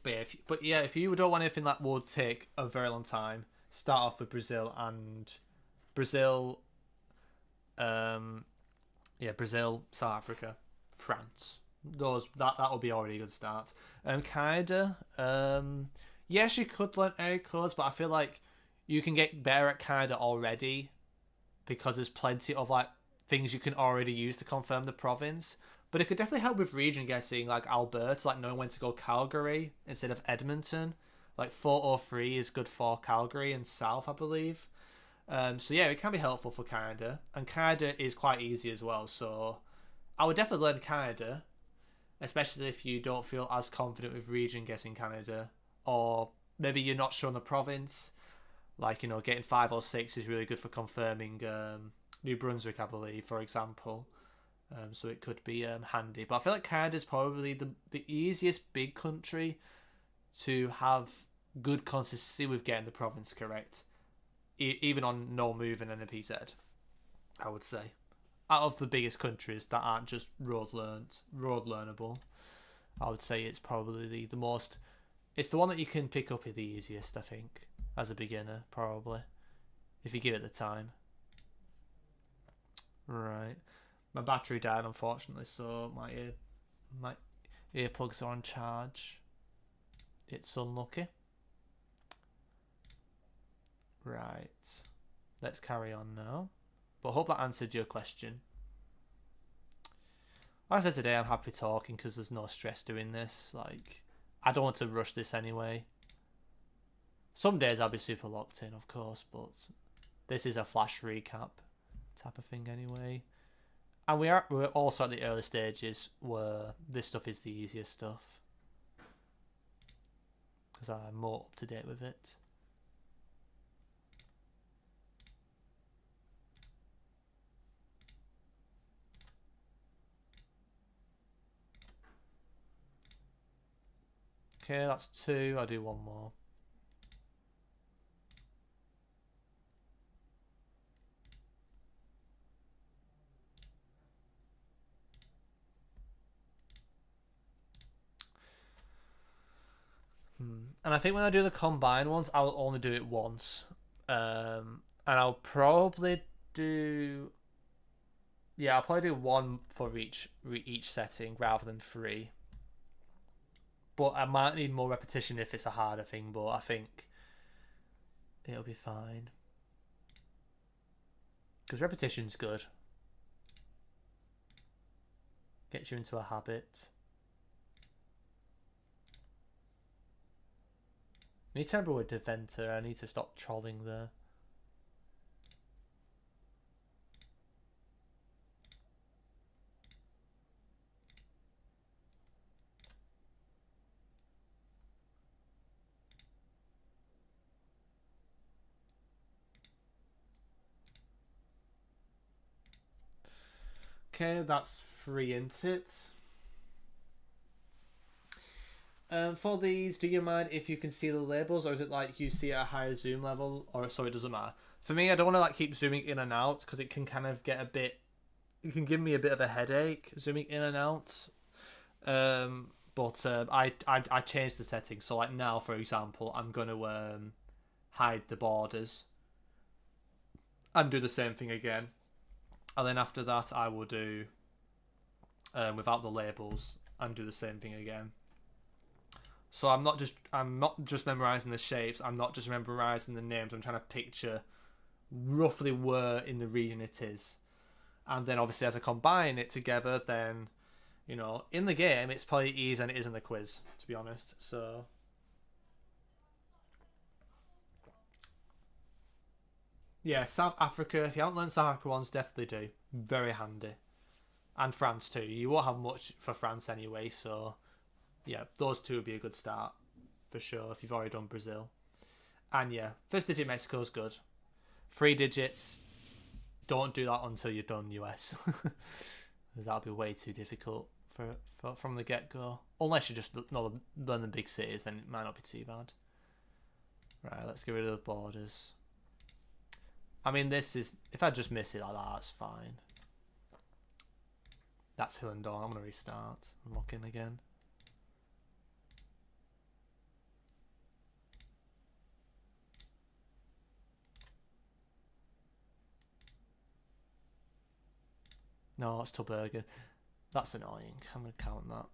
But if you don't want anything that will take a very long time, start off with Brazil, Brazil, South Africa, France. That will be already a good start. Canada, yes, you could learn area codes, but I feel like you can get better at Canada already, because there's plenty of things you can already use to confirm the province. But it could definitely help with region guessing, like Alberta, knowing when to go Calgary instead of Edmonton. 403 is good for Calgary and South, I believe. It can be helpful for Canada. And Canada is quite easy as well, so I would definitely learn Canada, especially if you don't feel as confident with region guessing Canada, or maybe you're not sure on the province. Getting 5 or 6 is really good for confirming New Brunswick, I believe, for example. So it could be handy. But I feel like Canada's probably the easiest big country to have good consistency with getting the province correct, even on no move and NPZ. I would say, out of the biggest countries that aren't just road learnable, I would say it's probably the most. It's the one that you can pick up the easiest, I think, as a beginner, probably, if you give it the time. Right, my battery died unfortunately, so my earplugs are on charge. It's unlucky. Right, let's carry on now. But I hope that answered your question. Like I said, today I'm happy talking because there's no stress doing this. Like, I don't want to rush this anyway. Some days I'll be super locked in, of course, but this is a flash recap type of thing anyway. And we're also at the early stages where this stuff is the easiest stuff, because I'm more up to date with it. Okay, that's 2. I'll do 1 more. And I think when I do the combined ones, I'll only do it once. And I'll probably do... Yeah, I'll probably do 1 for each setting rather than 3. But I might need more repetition if it's a harder thing, but I think it'll be fine. Because repetition's good. Gets you into a habit. I need to remember with Deventer. I need to stop trolling there. Okay, that's 3 into it. For these, do you mind if you can see the labels, or is it like you see at a higher zoom level, or so it doesn't matter? For me, I don't want to like keep zooming in and out because it can kind of get a bit. It can give me a bit of a headache zooming in and out. But I changed the settings. So like now, for example, I'm gonna hide the borders and do the same thing again, and then after that I will do without the labels and do the same thing again. So I'm not just memorizing the shapes. I'm not just memorizing the names. I'm trying to picture roughly where in the region it is, and then obviously as I combine it together, then you know in the game it's probably easier than it is in the quiz, to be honest. So yeah, South Africa. If you haven't learned South Africa ones, definitely do. Very handy, and France too. You won't have much for France anyway, so yeah, those 2 would be a good start for sure if you've already done Brazil. And yeah, first digit Mexico's good. 3 digits, don't do that until you've done US. That'll be way too difficult for from the get-go. Unless you just learn the big cities, then it might not be too bad. Right, let's get rid of the borders. I mean, this is... If I just miss it like that, that's fine. That's Hill and Dawn. I'm going to restart and lock in again. No, it's Tubergen. That's annoying. I'm going to count that.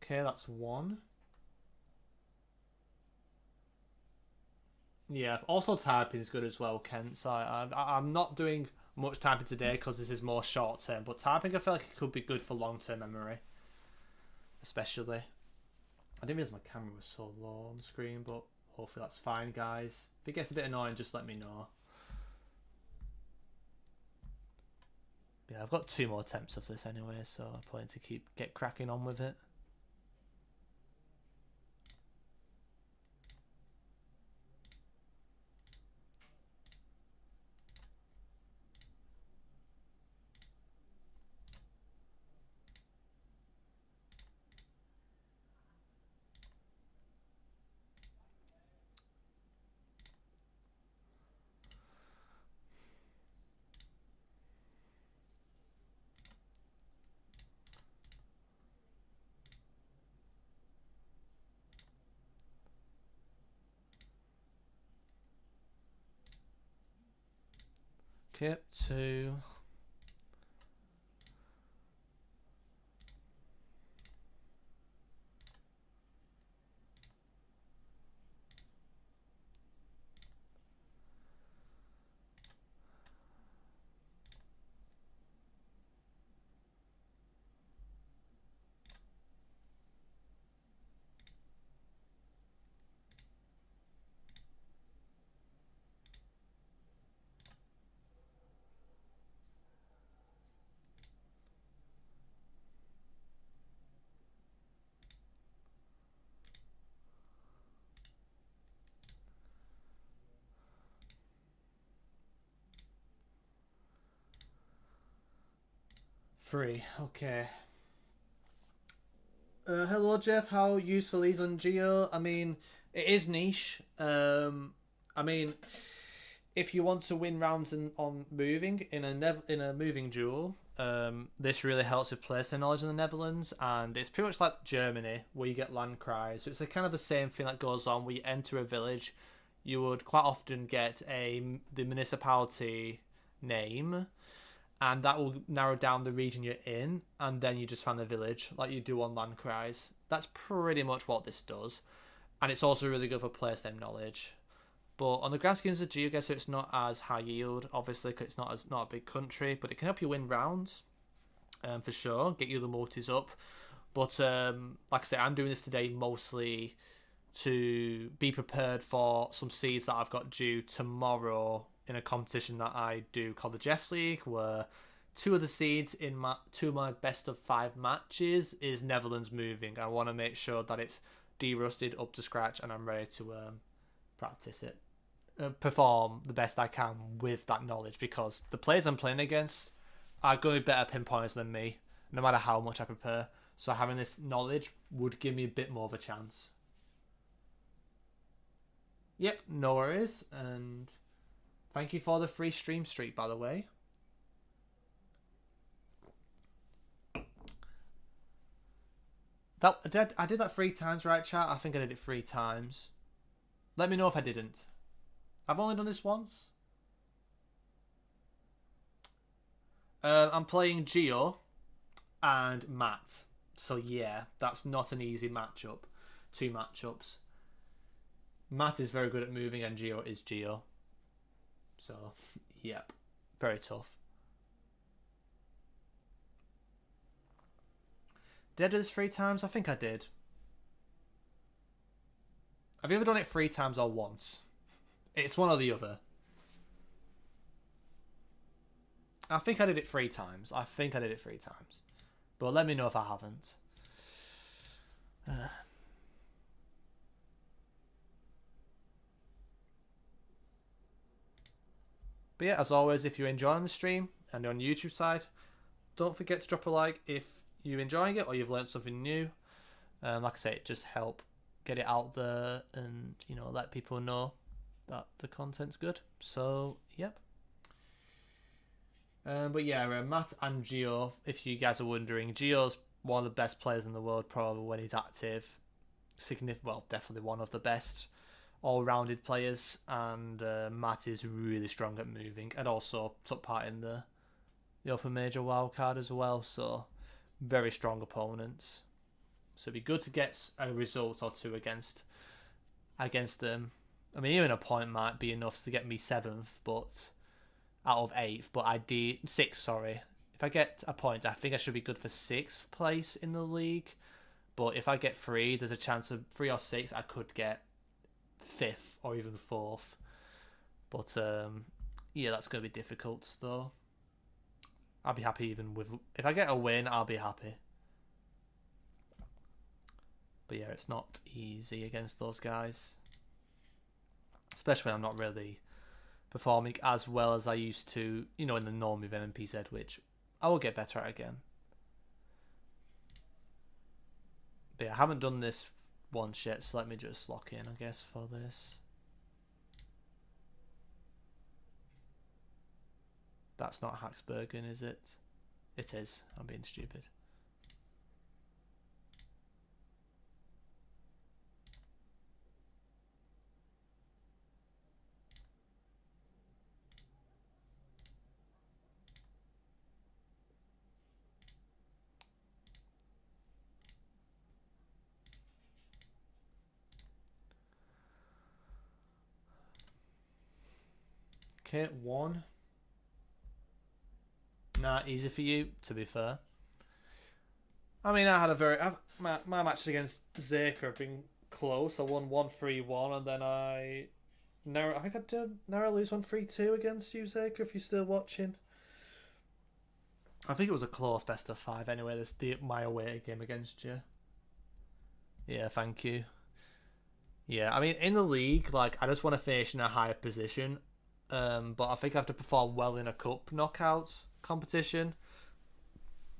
Okay, that's 1. Yeah, also typing is good as well, Kent. So I'm not doing much typing today because this is more short term. But typing, I feel like it could be good for long term memory, especially. I didn't realize my camera was so low on the screen, but hopefully that's fine, guys. If it gets a bit annoying, just let me know. Yeah, I've got 2 more attempts of this anyway, so I'm planning to get cracking on with it. Okay, 2. Three. Okay. Hello, Jeff. How useful is on Geo? I mean, it is niche. I mean, if you want to win rounds on moving in a moving duel, this really helps with place knowledge in the Netherlands, and it's pretty much like Germany where you get land cries. So it's a kind of the same thing that goes on where you enter a village. You would quite often get the municipality name, and that will narrow down the region you're in, and then you just find the village like you do on land cries. That's pretty much what this does, and it's also really good for place name knowledge. But on the grand schemes of GeoGuessr, it's not as high yield, obviously, because it's not a big country, but it can help you win rounds, for sure, get you the multis up. But like I say, I'm doing this today mostly to be prepared for some seeds that I've got due tomorrow in a competition that I do called the Jeff League, where 2 of the seeds in 2 of my best of 5 matches is Netherlands moving. I want to make sure that it's de-rusted up to scratch and I'm ready to practice it, perform the best I can with that knowledge, because the players I'm playing against are going to be better pinpointers than me, no matter how much I prepare. So having this knowledge would give me a bit more of a chance. Yep, no worries, and thank you for the free stream streak, by the way. I did that 3 times, right, chat? I think I did it 3 times. Let me know if I didn't. I've only done this once. I'm playing Geo and Matt. So yeah, that's not an easy matchup. 2 matchups. Matt is very good at moving and Geo is Geo. So, yep. Very tough. Did I do this 3 times? I think I did. Have you ever done it 3 times or once? It's one or the other. I think I did it 3 times. But let me know if I haven't. But yeah, as always, if you're enjoying the stream and you're on the YouTube side, don't forget to drop a like if you're enjoying it or you've learned something new. Like I say, it just help get it out there and, you know, let people know that the content's good. So, yep. But yeah, Matt and Geo, if you guys are wondering, Geo's one of the best players in the world probably when he's active. Well, definitely one of the best all-rounded players, and Matt is really strong at moving and also took part in the Open Major wildcard as well, so very strong opponents. So it'd be good to get a result or 2 against them. I mean, even a point might be enough to get me 7th, but out of 8th, but I did 6th. Sorry, if I get a point, I think I should be good for 6th place in the league. But if I get 3, there's a chance of 3 or 6. I could get 5th or even 4th. But yeah, that's gonna be difficult though. I'll be happy even with if I get a win. I'll be happy. But yeah, it's not easy against those guys, especially when I'm not really performing as well as I used to, you know, in the norm with MMPZ, which I will get better at again. But yeah, I haven't done this once yet, so let me just lock in, I guess, for this. That's not Haxbergen, is it? It is. I'm being stupid. Okay, 1. Nah, easy for you, to be fair. I mean, I had a very... my matches against Zaker have been close. I won 1-3-1, and then I think I did narrow lose 1-3-2 against you, Zaker, if you're still watching. I think it was a close best of 5 anyway, my away game against you. Yeah, thank you. Yeah, I mean, in the league, like, I just want to finish in a higher position. But I think I have to perform well in a cup knockouts competition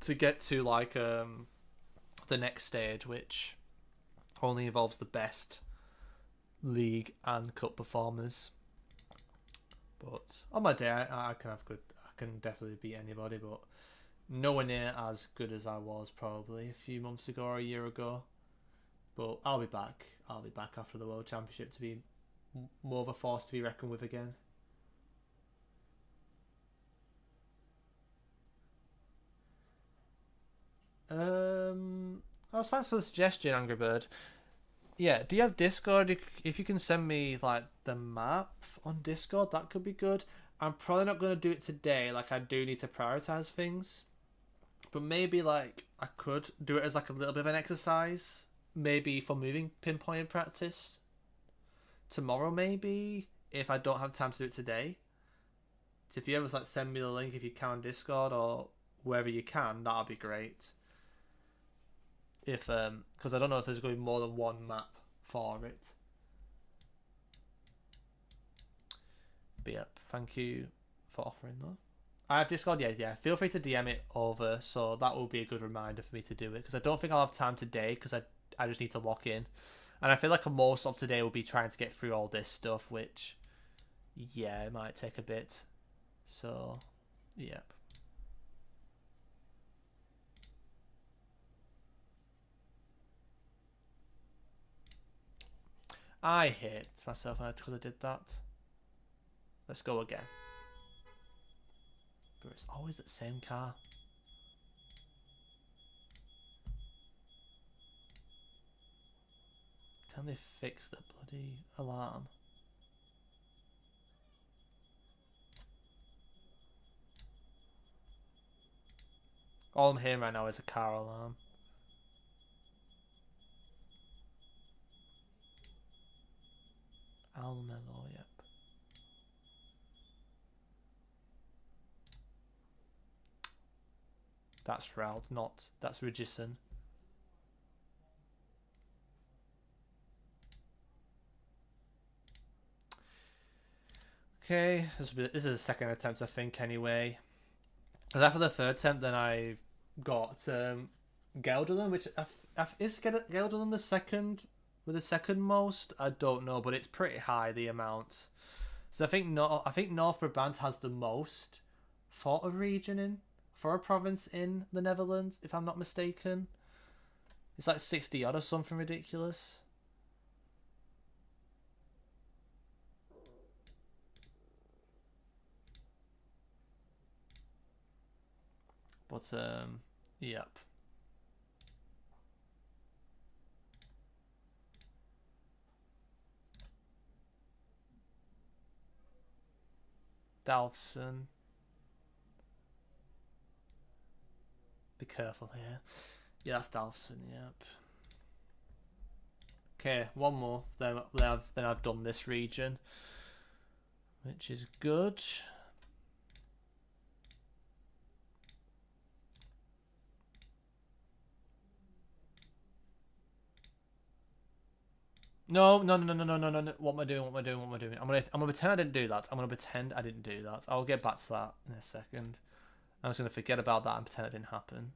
to get to, like, the next stage, which only involves the best league and cup performers. But on my day, I can definitely beat anybody, but nowhere near as good as I was probably a few months ago or a year ago. But I'll be back. I'll be back after the World Championship to be more of a force to be reckoned with again. Thanks for the suggestion, Angry Bird. Yeah, do you have Discord? If you can send me, like, the map on Discord, that could be good. I'm probably not going to do it today. Like, I do need to prioritize things. But maybe, like, I could do it as, like, a little bit of an exercise. Maybe for moving pinpoint practice. Tomorrow, maybe, if I don't have time to do it today. So if you ever, like, send me the link if you can on Discord or wherever you can, that'll be great. If because I don't know if there's going to be more than one map for it. But yep, thank you for offering though. I have Discord, yeah. Feel free to DM it over, so that will be a good reminder for me to do it, because I don't think I'll have time today, because I just need to lock in. And I feel like most of today will be trying to get through all this stuff, which, yeah, it might take a bit. So, yep. I hate myself because I did that. Let's go again. But it's always that same car. Can they fix the bloody alarm? All I'm hearing right now is a car alarm. Almelo, yep. That's Raud, that's Regison. Okay, this is a second attempt, I think, anyway. Because after the third attempt, then I got Gelderland, which is Gelderland the second with the second most? I don't know, but it's pretty high, the amount. So I think North Brabant has the most for a region for a province in the Netherlands, if I'm not mistaken. It's like 60 odd or something ridiculous. But yep. Dalfson. Be careful here. Yeah, that's Dalfson, yep. Okay, one more. Then I've done this region, which is good. No. What am I doing? I'm gonna pretend I didn't do that. I'll get back to that in a second. I'm just gonna forget about that and pretend it didn't happen.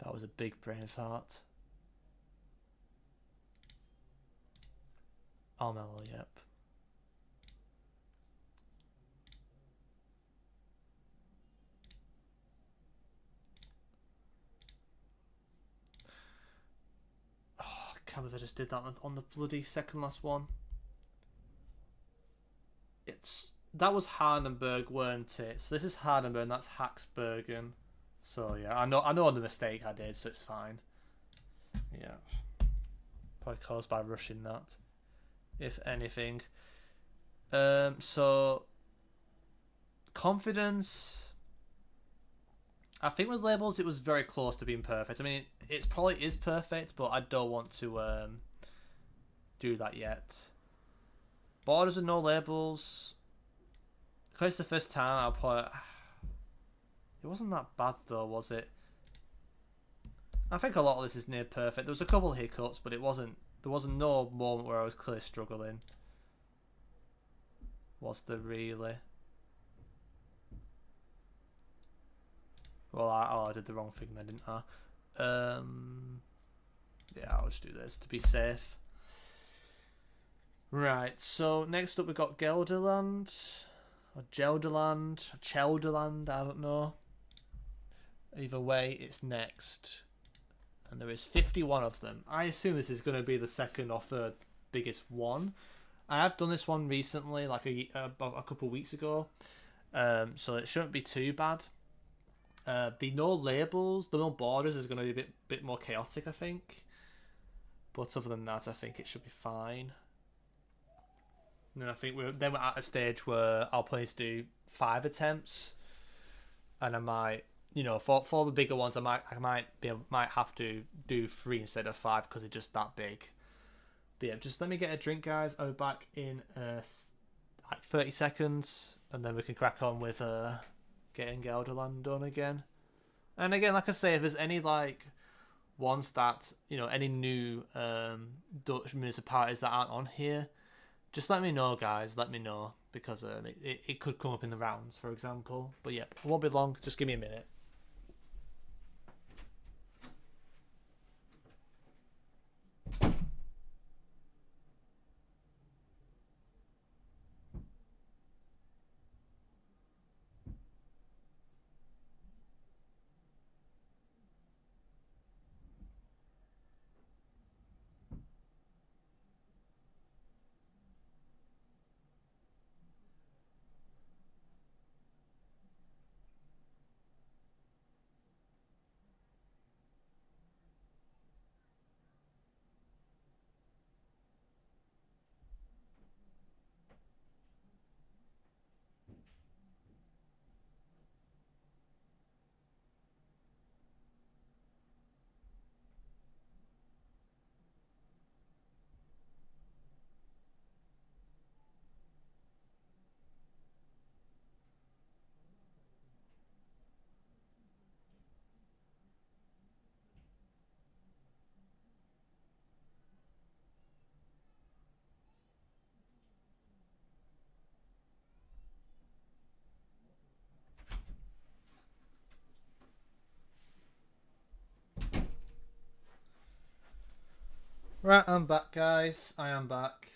That was a big brain fart. Almelo, yep. Oh, I can't believe I just did that on the bloody second last one. That was Hardenberg, weren't it? So this is Hardenberg, and that's Haxbergen. So yeah, I know the mistake I did, so it's fine. Yeah, probably caused by rushing that, if anything. So confidence. I think with labels it was very close to being perfect. I mean, it probably is perfect, but I don't want to do that yet. Borders with no labels. Because it's the first time, I'll put. It wasn't that bad though, was it? I think a lot of this is near perfect. There was a couple of hiccups, but it wasn't. There wasn't no moment where I was clearly struggling. Was there really? Well, I did the wrong thing then, didn't I? Yeah, I'll just do this to be safe. Right, so next up we've got Gelderland. Or Gelderland. Or Chelderland, I don't know. Either way, it's next. And there is 51 of them. I assume this is going to be the second or third biggest one. I have done this one recently, like about a couple of weeks ago. So it shouldn't be too bad. The no labels, the no borders is going to be a bit more chaotic, I think. But other than that, I think it should be fine. And then I think we're at a stage where I'll plan to do 5 attempts, and I might, you know, for the bigger ones, I might have to do 3 instead of 5 because it's just that big. But yeah, just let me get a drink, guys. I'll be back in like 30 seconds, and then we can crack on with getting Gelderland done again. And again, like I say, if there's any like ones that, you know, any new Dutch municipalities that aren't on here, just let me know, guys. Let me know, because it could come up in the rounds, for example. But yeah, it won't be long. Just give me a minute. Right, I'm back, guys. I am back.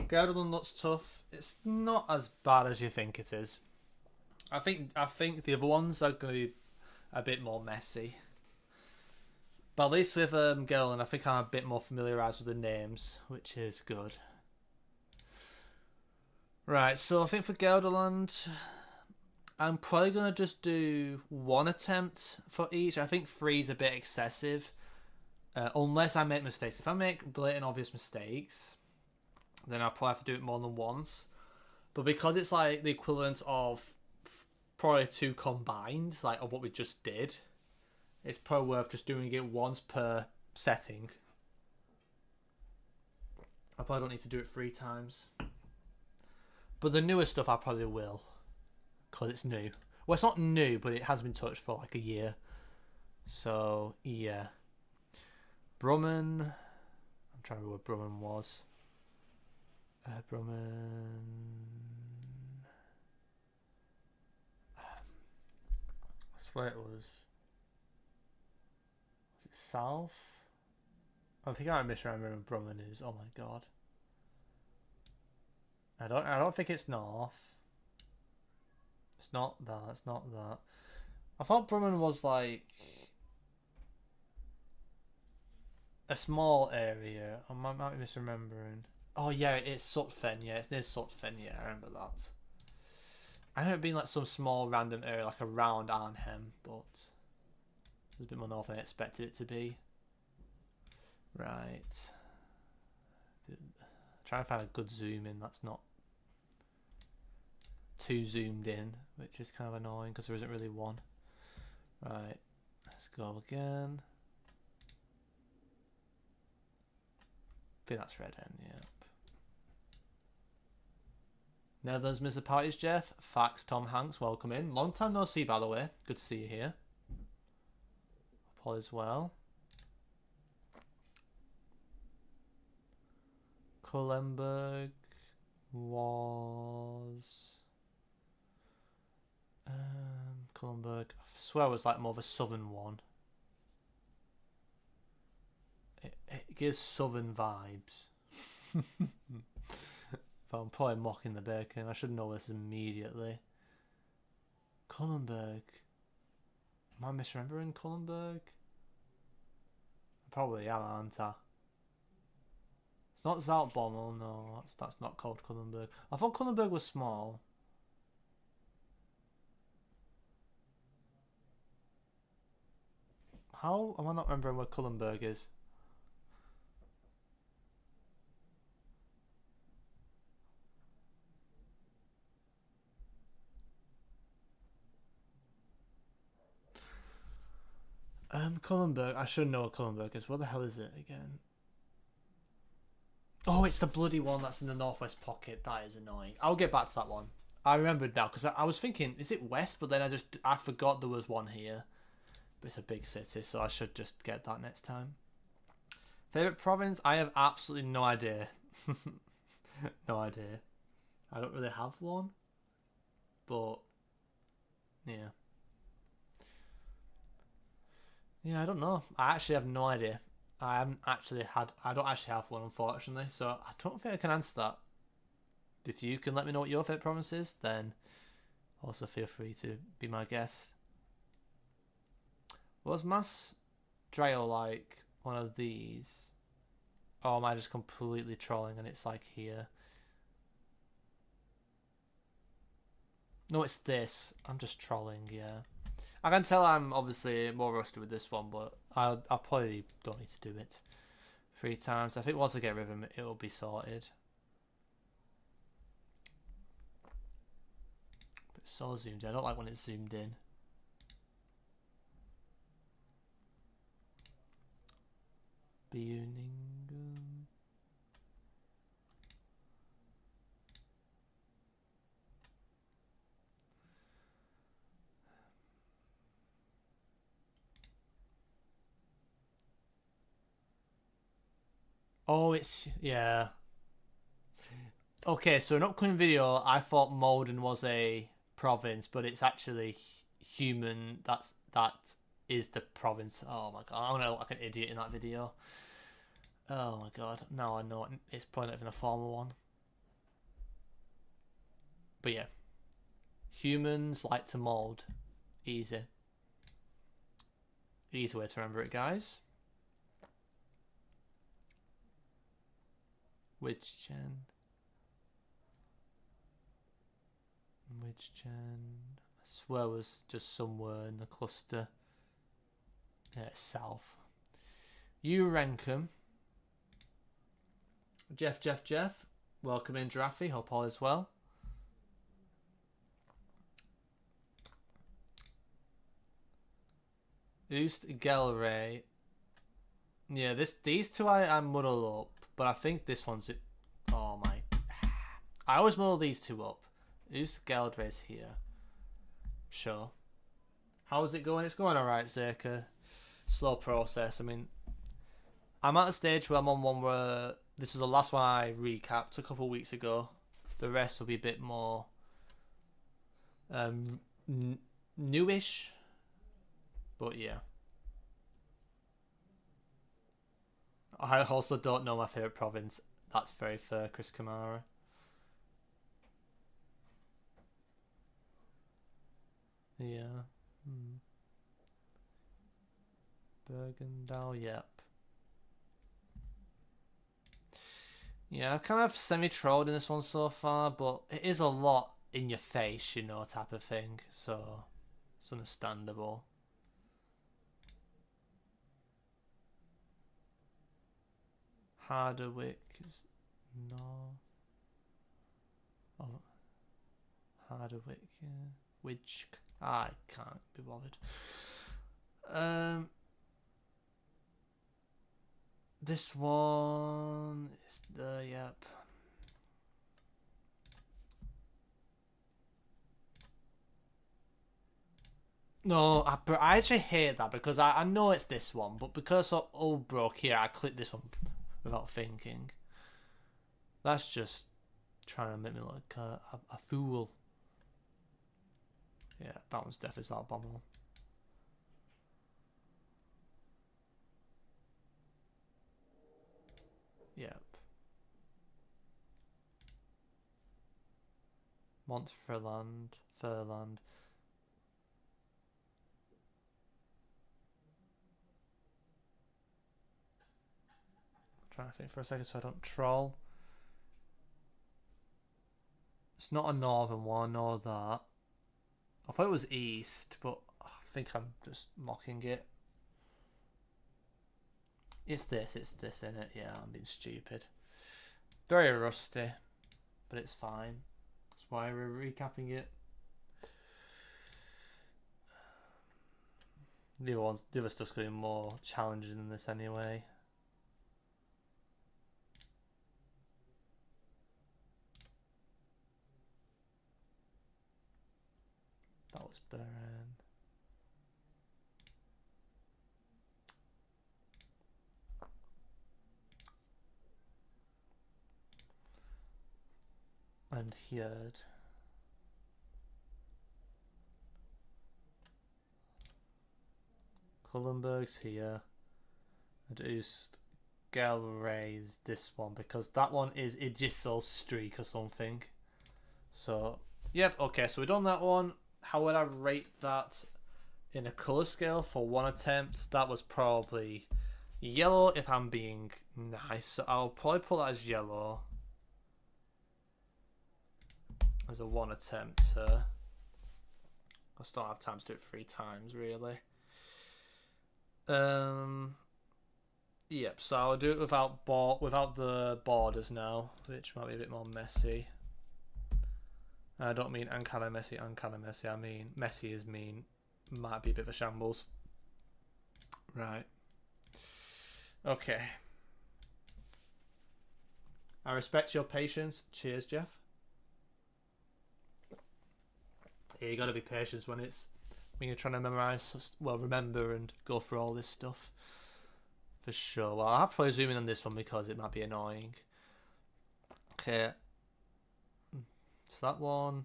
Gelderland looks tough. It's not as bad as you think it is. I think the other ones are going to be a bit more messy. But at least with Gelderland, I think I'm a bit more familiarised with the names, which is good. Right, so I think for Gelderland, I'm probably going to just do 1 attempt for each. I think 3 is a bit excessive. Unless I make mistakes. If I make blatant obvious mistakes, then I'll probably have to do it more than once. But because it's like the equivalent of probably 2 combined, like of what we just did, it's probably worth just doing it once per setting. I probably don't need to do it 3 times. But the newer stuff I probably will, because it's new. Well, it's not new, but it has been touched for like a year. So, yeah. Brumman. I'm trying to remember what Brumman was. Brumman. I swear it was. Was it south? I think I misremember where Brumman is. Oh my god. I don't think it's north. It's not that. It's not that. I thought Brumman was like a small area. I might be misremembering. Oh yeah, it's Sutphen. Yeah, it's near Sutphen. Yeah, I remember that. I know it being like some small random area, like around Arnhem, but it's a bit more north than I expected it to be. Right. Trying to find a good zoom in. That's not too zoomed in, which is kind of annoying because there isn't really one. Right. Let's go again. I think that's Red End, yep. Netherlands municipalities, Jeff. Facts, Tom Hanks, welcome in. Long time no see, by the way. Good to see you here. Paul as well. Kulenburg was... Kulenburg, I swear it was like more of a southern one. It gives southern vibes. But I'm probably mocking the bacon. I should know this immediately. Kulenburg. Am I misremembering Kulenburg? I probably am, aren't I? It's not Zaltbommel, no. That's not called Kulenburg. I thought Kulenburg was small. How am I not remembering where Kulenburg is? Kulenburg. I should know what Kulenburg is. What the hell is it again? Oh, it's the bloody one that's in the northwest pocket. That is annoying. I'll get back to that one. I remembered now because I was thinking, is it west? But then I forgot there was one here. But it's a big city, so I should just get that next time. Favorite province? I have absolutely no idea. No idea. I don't really have one. But yeah. Yeah, I don't know. I actually have no idea. I don't actually have one, unfortunately, so I don't think I can answer that. If you can let me know what your favourite province is, then also feel free to be my guest. Was Mass Drayo like one of these? Or am I just completely trolling and it's like here? No, it's this. I'm just trolling, yeah. I can tell I'm obviously more rusty with this one, but I probably don't need to do it 3 times. I think once I get rhythm, it'll be sorted. But it's so zoomed in. I don't like when it's zoomed in. Buningen. Oh, it's... yeah. Okay, so an upcoming video, I thought Malden was a province, but it's actually human. That is the province. Oh my god, I'm gonna look like an idiot in that video. Oh my god, now I know it's probably not even a formal one. But yeah, humans like to mold. Easy. Easy way to remember it, guys. Which gen? I swear it was just somewhere in the cluster. Yeah, south. You rank 'em. Jeff. Welcome in, Giraffe. Hope all is well. Oost Gelray. Yeah, these two I muddle up, but I think this one's it. Oh my! I always muddle these two up. Oost Gelray's here. Sure. How is it going? It's going alright, Zerka. Slow process. I mean, I'm at a stage where I'm on one where this was the last one I recapped a couple of weeks ago. The rest will be a bit more newish, but yeah. I also don't know my favourite province. That's very fair, Chris Kamara. Yeah. Bergendal, yep. Yeah, I've kind of semi-trolled in this one so far, but it is a lot in your face, you know, type of thing. So, it's understandable. Hardwick is no. Oh, Hardwick, yeah. Which I can't be bothered. This one is the yep. No, I actually hate that because I know it's this one, but because of old broke here, I clicked this one without thinking. That's just trying to make me look like a fool. Yeah, that one's definitely abominable. Yep. Montferland, Furland. I'm trying to think for a second so I don't troll. It's not a northern one, I know that. I thought it was east, but I think I'm just mocking it. It's this, in it. Yeah, I'm being stupid. Very rusty, but it's fine. That's why we're recapping it. The other stuff's going to be more challenging than this anyway. That was Burn. And Hjerd. Kullenberg's here. And Oost Gelray's this one because that one is Igisel Streak or something. So, yep, okay, so we've done that one. How would I rate that in a colour scale for one attempt? That was probably yellow if I'm being nice. So I'll probably put that as yellow. As a one attempt. I just don't have time to do it 3 times, really. Yep, so I'll do it without the borders now, which might be a bit more messy. I don't mean uncanny messy. I mean messy is mean might be a bit of a shambles. Right. Okay. I respect your patience. Cheers, Jeff. Yeah, you gotta be patient when you're trying to remember and go through all this stuff. For sure. Well, I'll have to probably zoom in on this one because it might be annoying. Okay. So that one.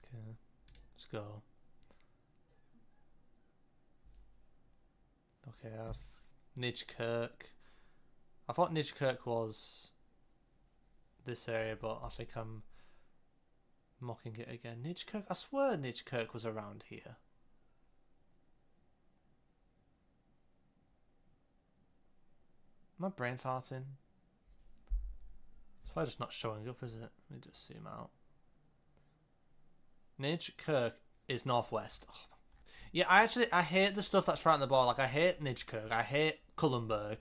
Okay. Let's go. Okay, I have Nijkerk. I thought Nijkerk was this area, but I think I'm mocking it again. Nijkerk? I swear Nijkerk was around here. Am I brain farting? It's probably just not showing up, is it? Let me just zoom out. Nijkerk is northwest. Oh. Yeah, I hate the stuff that's right on the board. Like, I hate Nijkerk. I hate Kullenberg.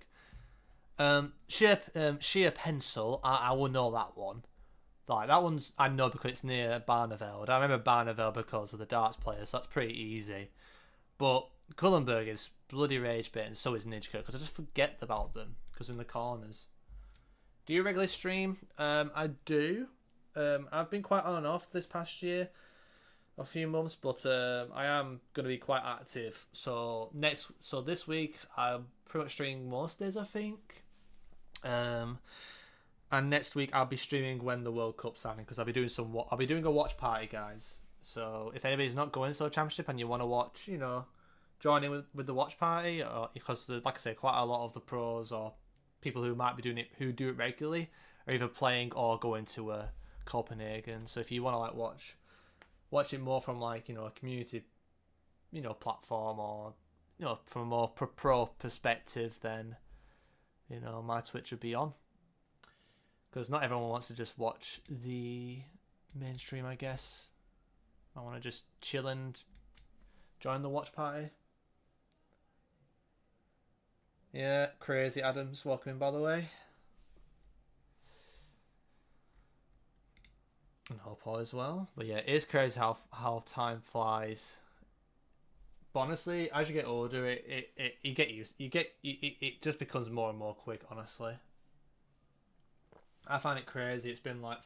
Sheer Pencil. I will know that one. Like that one's I know because it's near Barneveld. I remember Barneveld because of the darts players. So that's pretty easy. But Cullenberg is bloody rage bait, and so is Nidgekirk because I just forget about them because in the corners. Do you regularly stream? I do. I've been quite on and off this past year, a few months, but I am going to be quite active. So this week I'm pretty much streaming most days, I think. And next week I'll be streaming when the World Cup's happening because I'll be doing a watch party, guys. So if anybody's not going to a championship and you want to watch, join in with the watch party, or because like I say, quite a lot of the pros or people who might be doing it who do it regularly are either playing or going to Copenhagen. So if you want to like watch it more from like a community platform or from a more pro perspective, then my Twitch would be on, because not everyone wants to just watch the mainstream, I guess. I want to just chill and join the watch party. Yeah, Crazy Adams, welcome in, by the way. And hope all as well. But yeah, it is crazy how time flies. But honestly, as you get older, it just becomes more and more quick. Honestly, I find it crazy. It's been like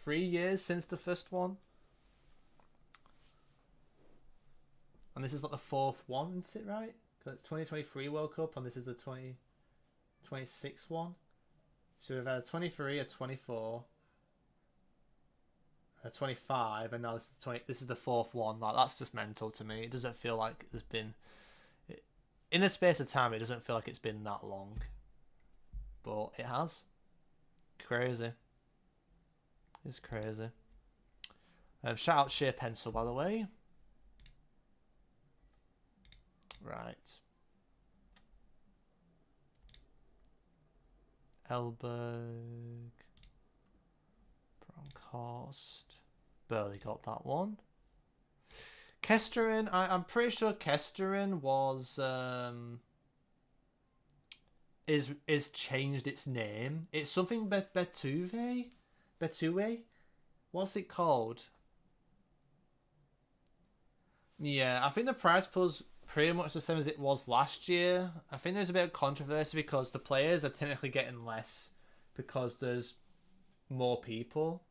3 years since the first one, and this is like the fourth one, isn't it? Right? Because it's 2023 World Cup, and this is the 2026 one. So we've had a 23, a 24. 25, and now this is 20. This is the fourth one. Like that's just mental to me. It doesn't feel like there's been, in the space of time, it doesn't feel like it's been that long, but it has. Crazy. It's crazy. Shout out Sheer Pencil, by the way. Right. Elberg. Bronkhorst. Barely got that one. Kesterin. I'm pretty sure Kesterin was is changed its name. It's something Betuve. What's it called? Yeah, I think the prize pool's pretty much the same as it was last year. I think there's a bit of controversy because the players are technically getting less because there's more people.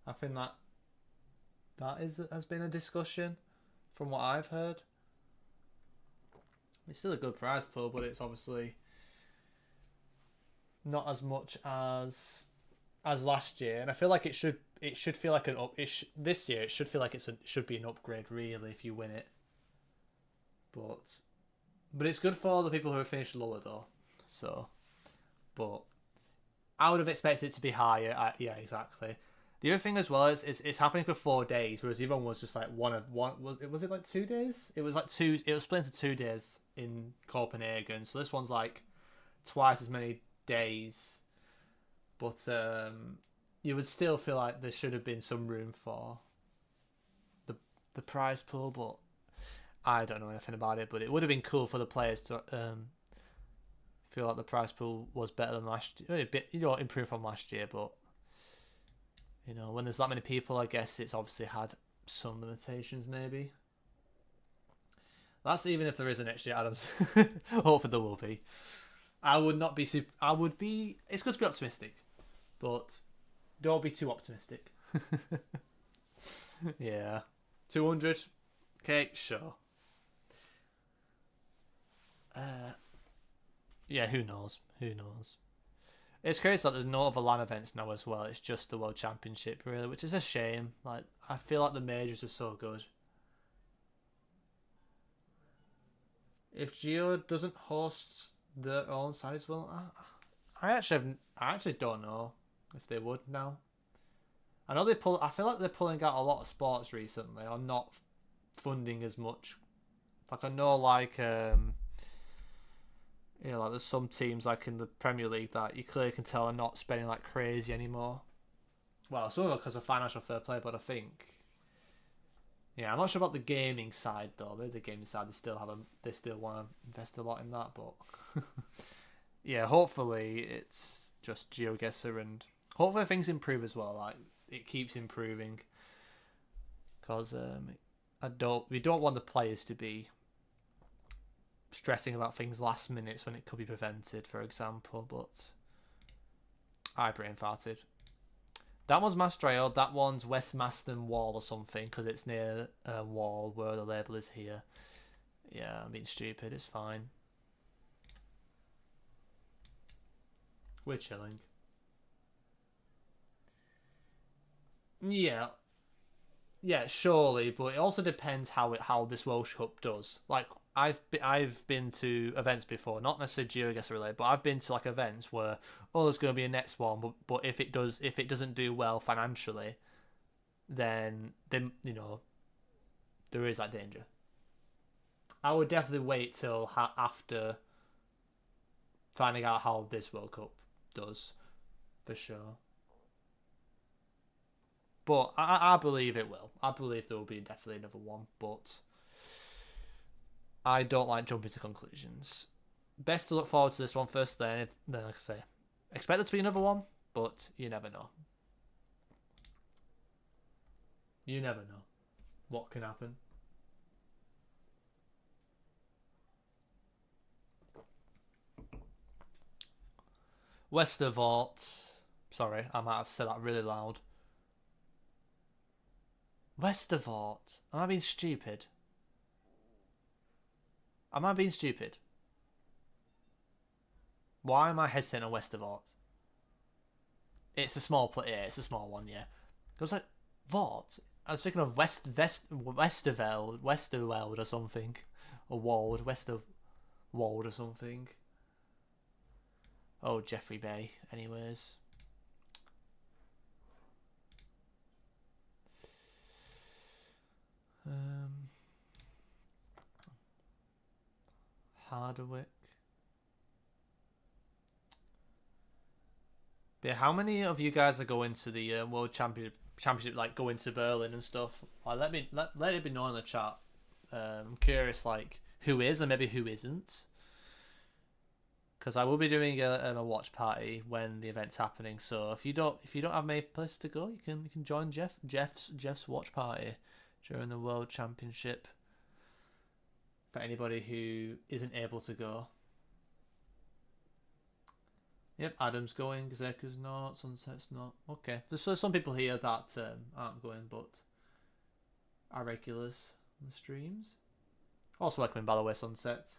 I think that has been a discussion from what I've heard. It's still a good prize pool, but it's obviously not as much as last year, and I feel like it should feel like this year it should feel like it should be an upgrade really if you win it. But it's good for the people who have finished lower though. So, but I would have expected it to be higher. Yeah, exactly. The other thing as well is it's happening for 4 days, whereas the other one was just like one. Was it like 2 days? It was like two. It was split into 2 days in Copenhagen. So this one's like twice as many days, but you would still feel like there should have been some room for the prize pool. But I don't know anything about it. But it would have been cool for the players to feel like the prize pool was better than last year. A bit, improved from last year, but. When there's that many people, I guess it's obviously had some limitations, maybe. That's even if there is an next year, Adams. Hopefully there will be. I would not be super... I would be... It's good to be optimistic, but don't be too optimistic. Yeah. 200? Okay, sure. Yeah, who knows? Who knows? It's crazy that there's no other LAN events now as well. It's just the World Championship, really, which is a shame. Like, I feel like the majors are so good. If Geo doesn't host their own side as well, I actually don't know if they would now. I know I feel like they're pulling out a lot of sports recently, or not funding as much. Like I know, like like there's some teams like in the Premier League that you clearly can tell are not spending like crazy anymore. Well, some of it because of financial fair play, but I think, I'm not sure about the gaming side though. Maybe the gaming side they still want to invest a lot in that, but yeah, hopefully it's just GeoGuessr, and hopefully things improve as well. Like it keeps improving, because we don't want the players to be stressing about things last minutes when it could be prevented, for example. But I brain farted. That one's Mastrail. That one's West Maston Wall or something, because it's near Wall where the label is here. Yeah, I'm being stupid. It's fine. We're chilling. Yeah, yeah, surely, but it also depends how this World Cup does. Like I've been to events before, not necessarily GeoGuessr related, but I've been to like events where there's going to be a next one, but if it doesn't do well financially, then there is that danger. I would definitely wait till after finding out how this World Cup does, for sure. But I believe it will. I believe there will be definitely another one, but I don't like jumping to conclusions. Best to look forward to this one first, then like I say, expect there to be another one, but you never know. You never know what can happen. Westervort. Sorry, I might have said that really loud. Westervort. Am I being stupid? Am I being stupid? Why am I hesitating on Westervort? It's a small play. Yeah, it's a small one. Yeah. It was like Vort. I was thinking of Westerveld or something, or Wald Westerwald or something. Oh, Jeffrey Bay. Anyways, um, Hardwick. But yeah, how many of you guys are going to the World Championship, like going to Berlin and stuff? Like, let it be known in the chat. I'm curious, like who is and maybe who isn't, because I will be doing a watch party when the event's happening. So if you don't have many places to go, you can join Jeff's watch party during the World Championship. For anybody who isn't able to go. Yep, Adam's going, Gazeka's not, Sunset's not. Okay, there's some people here that aren't going, but are regulars on the streams. Also recommend, by the way, Sunset.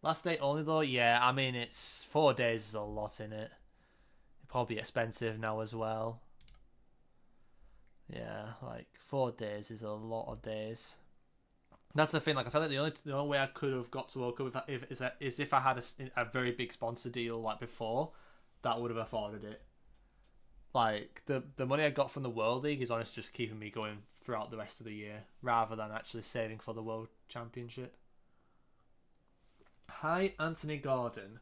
Last day only though, yeah, I mean it's 4 days is a lot in it. It'd probably be expensive now as well. Yeah, like 4 days is a lot of days. That's the thing. Like I feel like the only way I could have got to World Cup is if I had a very big sponsor deal like before, that would have afforded it. Like the money I got from the World League is honestly just keeping me going throughout the rest of the year, rather than actually saving for the World Championship. Hi, Anthony Gordon.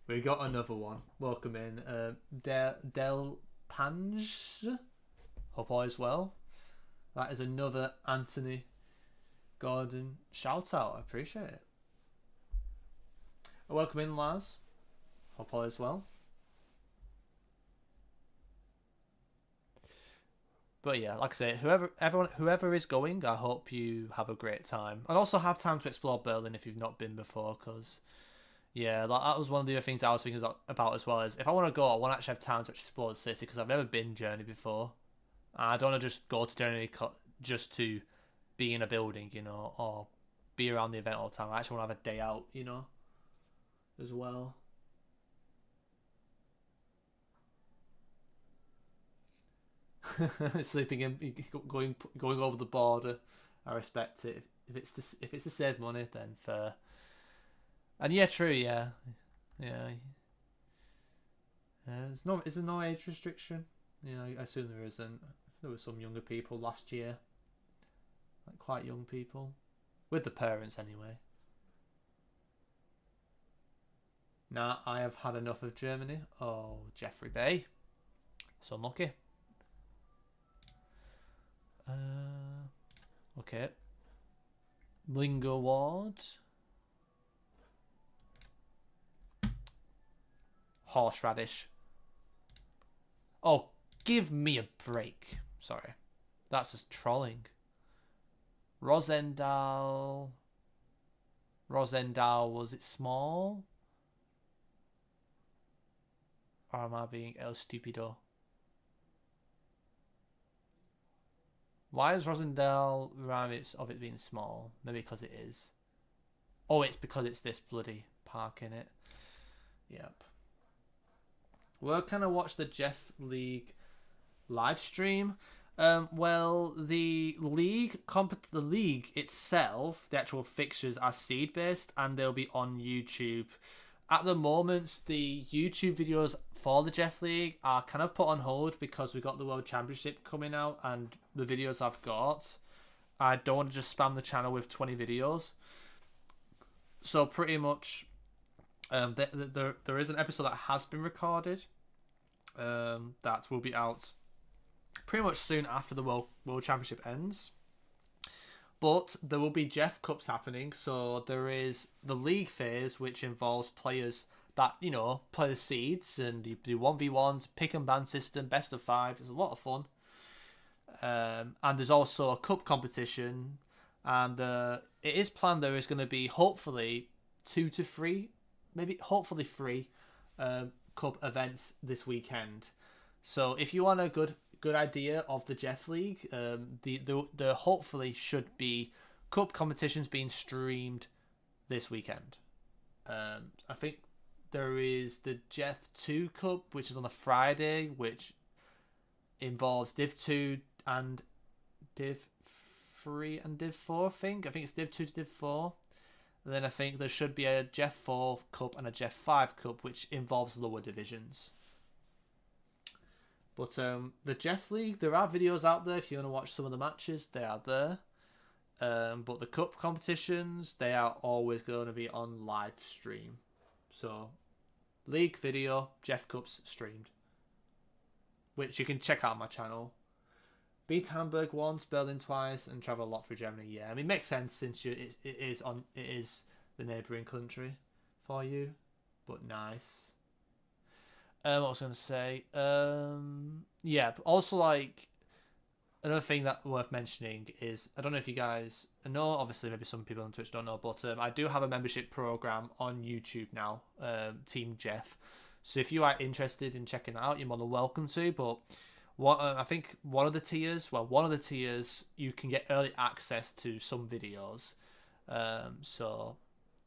We got another one. Welcome in, Del Pange. Hope all is well. That is another Anthony Gordon shout out. I appreciate it. Welcome in, Lars. Hope all is well. But yeah, like I say, whoever is going, I hope you have a great time, and also have time to explore Berlin if you've not been before. Because yeah, that was one of the other things I was thinking about as well. Is if I want to go, I want to actually have time to explore the city, because I've never been Journey before. I don't want to just go to Journey just to be in a building, or be around the event all the time. I actually want to have a day out, as well. Sleeping in, going over the border. I respect it. If it's to save money, then fair. And yeah, true. Yeah, yeah. Is there no age restriction? Yeah, I assume there isn't. There were some younger people last year, like quite young people, with the parents anyway. Nah, I have had enough of Germany. Oh, Jeffrey Bay. So unlucky. Okay. Lingo Ward. horseradish. Oh, give me a break. Sorry. That's just trolling. Rosendal. Rosendal, was it small? Or am I being el stupido? Why does Rosendal rhyme of it being small? Maybe because it is. Oh, it's because it's this bloody park in it. Yep. Where can I watch the Jeff League live stream? Well, the league itself, the actual fixtures are seed based, and they'll be on YouTube. At the moment, the YouTube videos for the Jeff League are kind of put on hold because we got the World Championship coming out, and the videos I've got, I don't want to just spam the channel with 20 videos. So pretty much, there is an episode that has been recorded, that will be out pretty much soon after the World Championship ends. But there will be Jeff Cups happening, so there is the league phase, which involves players that, you know, play the seeds, and you do 1v1s, pick and ban system, best of 5. It's a lot of fun. And there's also a cup competition, and it is planned there is going to be hopefully 2 to 3, maybe hopefully 3 cup events this weekend. So if you want a good idea of the Jeff League, there hopefully should be cup competitions being streamed this weekend. I think there is the Jeff 2 Cup, which is on a Friday, which involves Div 2 and Div 3 and Div 4, I think it's Div 2 to Div 4. And then I think there should be a Jeff 4 Cup and a Jeff 5 Cup, which involves lower divisions. But the Jeff League, there are videos out there if you want to watch some of the matches. They are there. But the cup competitions, they are always going to be on live stream. So, League video, Jeff Cups streamed, which you can check out on my channel. Beat Hamburg once, Berlin twice, and travel a lot through Germany. Yeah, I mean, it makes sense since it is the neighbouring country for you. But nice. What was I going to say? Yeah, but also, like, another thing that worth mentioning is, I don't know if you guys know, obviously maybe some people on Twitch don't know, but I do have a membership program on YouTube now, Team Jeff. So if you are interested in checking that out, you're more than welcome to. But I think one of the tiers, you can get early access to some videos. So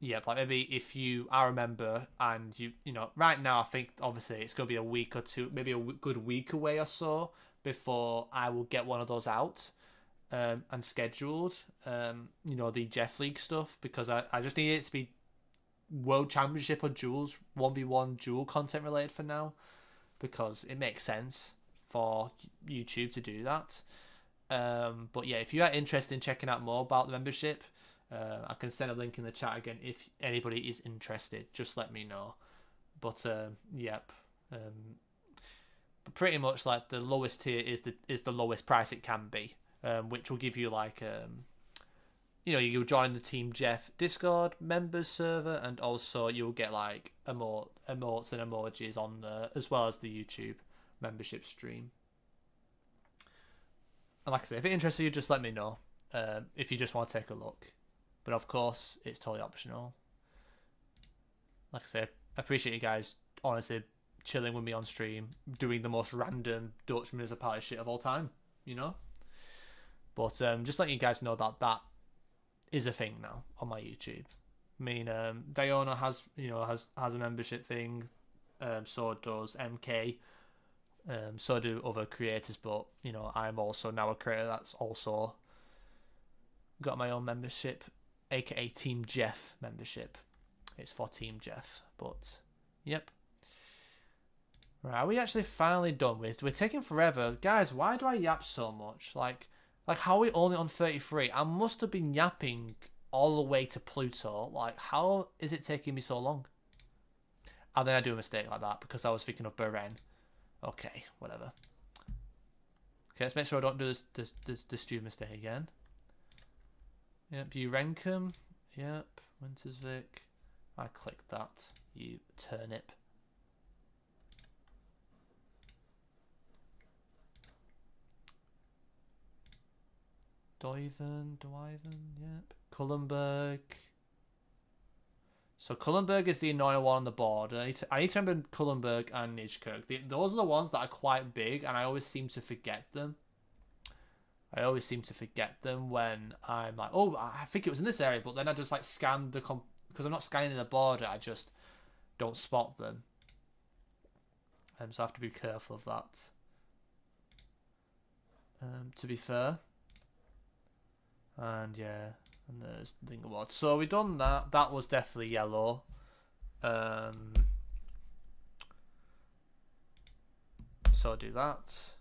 yeah, like maybe if you are a member and you know, right now I think obviously it's going to be a week or two, maybe a good week away or so before I will get one of those out and scheduled, you know, the Jeff League stuff, because I just need it to be World Championship or duels, 1v1 duel content related for now, because it makes sense for YouTube to do that. But yeah, if you are interested in checking out more about the membership, I can send a link in the chat again if anybody is interested. Just let me know. But yep, but pretty much like the lowest tier is the lowest price it can be, which will give you like you know, you'll join the Team Jeff Discord members server, and also you'll get like emotes and emojis on there, as well as the YouTube membership stream. And like I say, if it interests you, just let me know if you just want to take a look. But of course, it's totally optional. Like I say, I appreciate you guys honestly chilling with me on stream, doing the most random Dutchman as a party shit of all time, you know? But just letting you guys know that is a thing now on my YouTube. I mean, Diona has a membership thing, so does MK, so do other creators, but you know, I'm also now a creator that's also got my own membership, aka Team Jeff membership. It's for Team Jeff, but yep. Right, are we actually finally done with? We're taking forever, guys. Why do I yap so much? Like how are we only on 33? I must have been yapping all the way to Pluto. Like, how is it taking me so long? And then I do a mistake like that because I was thinking of Beren. Okay, whatever. Okay, let's make sure I don't do this stupid mistake again. Yep, you rank 'em. Yep, Wintersvik. I clicked that, you turnip. Yep. Cullenberg. So Cullenberg is the annoying one on the board. I need to remember Cullenberg and Nijkerk. Those are the ones that are quite big, and I always seem to forget them. I always seem to forget them when I'm like, oh, I think it was in this area, but then I just like scan the because I'm not scanning the border. I just don't spot them. So I have to be careful of that. To be fair. And yeah, and there's Lingerwald. So we've done that. That was definitely yellow. So I'll do that.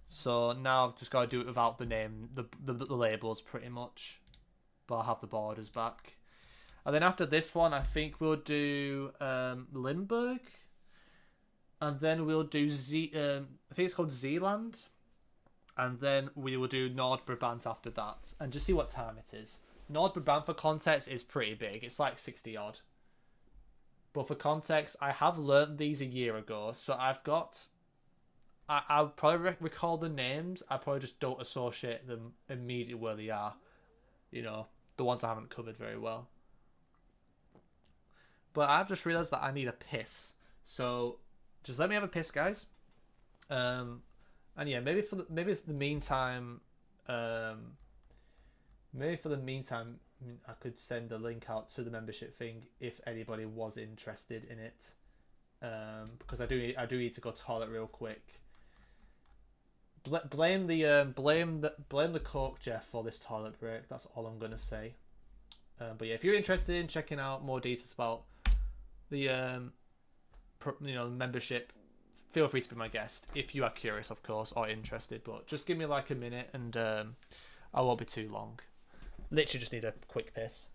So now I've just got to do it without the name, the labels pretty much. But I'll have the borders back. And then after this one, I think we'll do Limburg. And then we'll do I think it's called Zeeland. And then we will do Nord Brabant after that. And just see what time it is. Nord Brabant, for context, is pretty big. It's like 60 odd. But for context, I have learnt these a year ago. So I've got... I'll probably recall the names. I probably just don't associate them immediately where they are. You know, the ones I haven't covered very well. But I've just realised that I need a piss. So just let me have a piss, guys. And yeah, maybe for the meantime, I could send a link out to the membership thing if anybody was interested in it. Because I do need to go toilet real quick. Blame the Coke, Jeff, for this toilet break. That's all I'm gonna say. But yeah, if you're interested in checking out more details about the membership, feel free to be my guest if you are curious, of course, or interested. But just give me like a minute, and I won't be too long. Literally, just need a quick piss.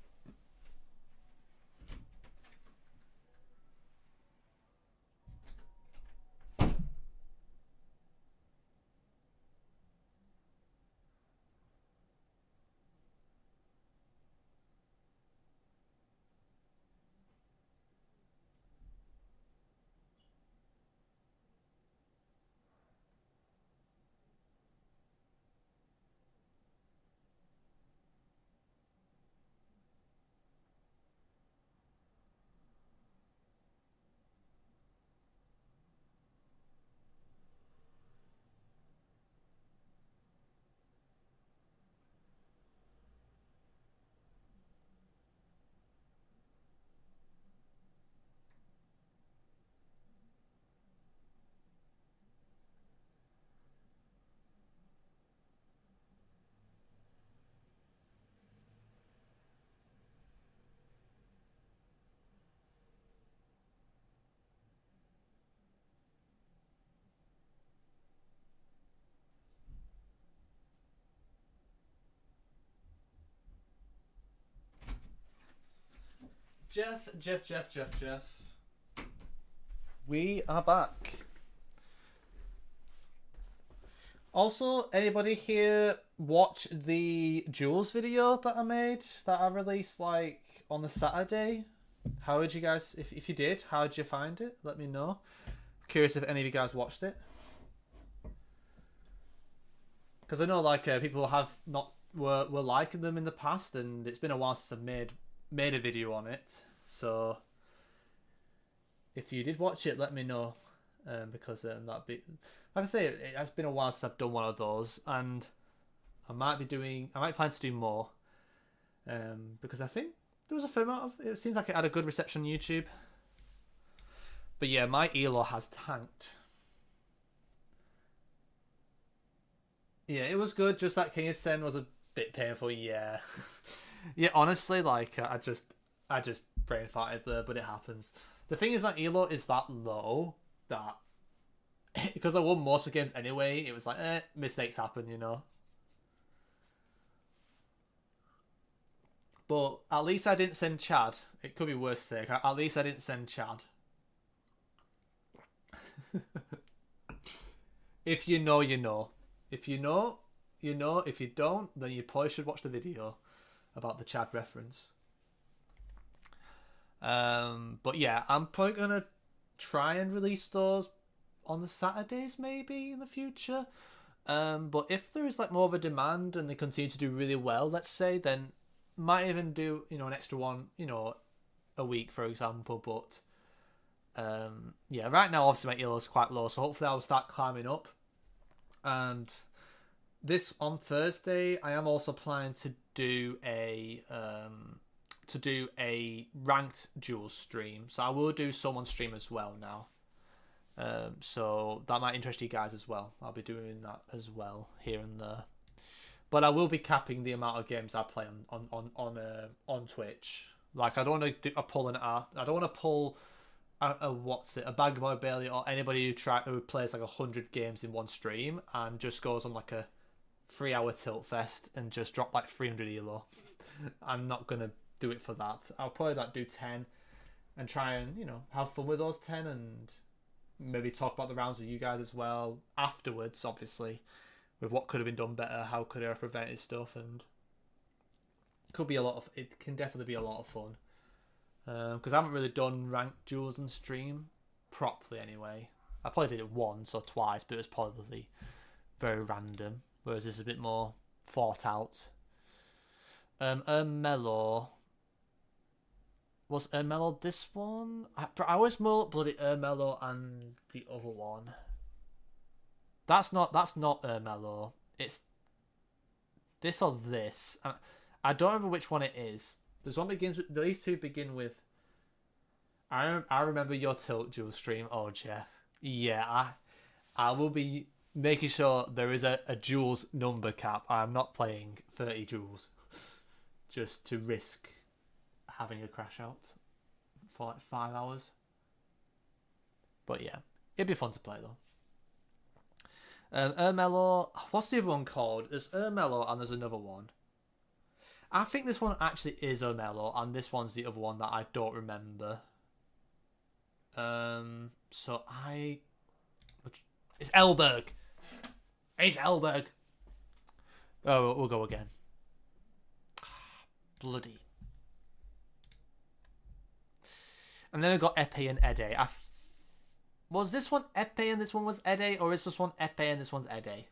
Jeff. We are back. Also, anybody here watch the Jules video that I made, that I released like on the Saturday? How did you guys, if you did, how did you find it? Let me know. Curious if any of you guys watched it. Because I know like people have not were liking them in the past, and it's been a while since I've made a video on it. So if you did watch it, let me know, because that'd be, like I say, it has been a while since I've done one of those, and I might plan to do more, because I think there was a fair amount of, it seems like it had a good reception on YouTube. But yeah, my elo has tanked. Yeah, it was good, just that King of Sen was a bit painful, yeah. Yeah, honestly, like, I just brain farted there, but it happens. The thing is, my elo is that low that because I won most of the games anyway, it was like, mistakes happen, you know. But at least I didn't send Chad. It could be worse sake. At least I didn't send Chad. If you know, you know. If you know, you know. If you don't, then you probably should watch the video about the Chad reference. But yeah, I'm probably gonna try and release those on the Saturdays maybe in the future. But if there is like more of a demand and they continue to do really well, let's say, then might even do an extra one, a week for example. But yeah, right now obviously my elo is quite low, so hopefully I'll start climbing up. And this on Thursday, I am also planning to do a ranked duels stream. So I will do some on stream as well now. So that might interest you guys as well. I'll be doing that as well here and there. But I will be capping the amount of games I play on Twitch. Like I don't want to pull I don't want to pull a Bag Boy Bailey or anybody who plays like 100 games in one stream and just goes on like a 3-hour tilt fest and just drop like 300 elo. I'm not gonna do it for that. I'll probably like do 10 and try and have fun with those 10 and maybe talk about the rounds with you guys as well afterwards, obviously, with what could have been done better, how could I have prevented stuff, and it can definitely be a lot of fun. Because I haven't really done ranked duels on stream properly anyway. I probably did it once or twice, but it was probably very random, whereas this is a bit more thought out. Mellow. Was Mellow this one? I always more bloody Mellow and the other one. That's not Mellow. It's this or this. I don't remember which one it is. There's one begins with these two begin with. I remember your tilt duel stream. Oh Jeff, yeah. I will be making sure there is a duels number cap. I'm not playing 30 duels just to risk having a crash out for like 5 hours. But yeah, it'd be fun to play though. Ermello, what's the other one called? There's Ermello and there's another one. I think this one actually is Ermello and this one's the other one that I don't remember. So it's Elberg. It's Elberg. Oh, we'll go again. Bloody. And then I got Epe and Ede. Was this one Epe and this one was Ede? Or is this one Epe and this one's Ede?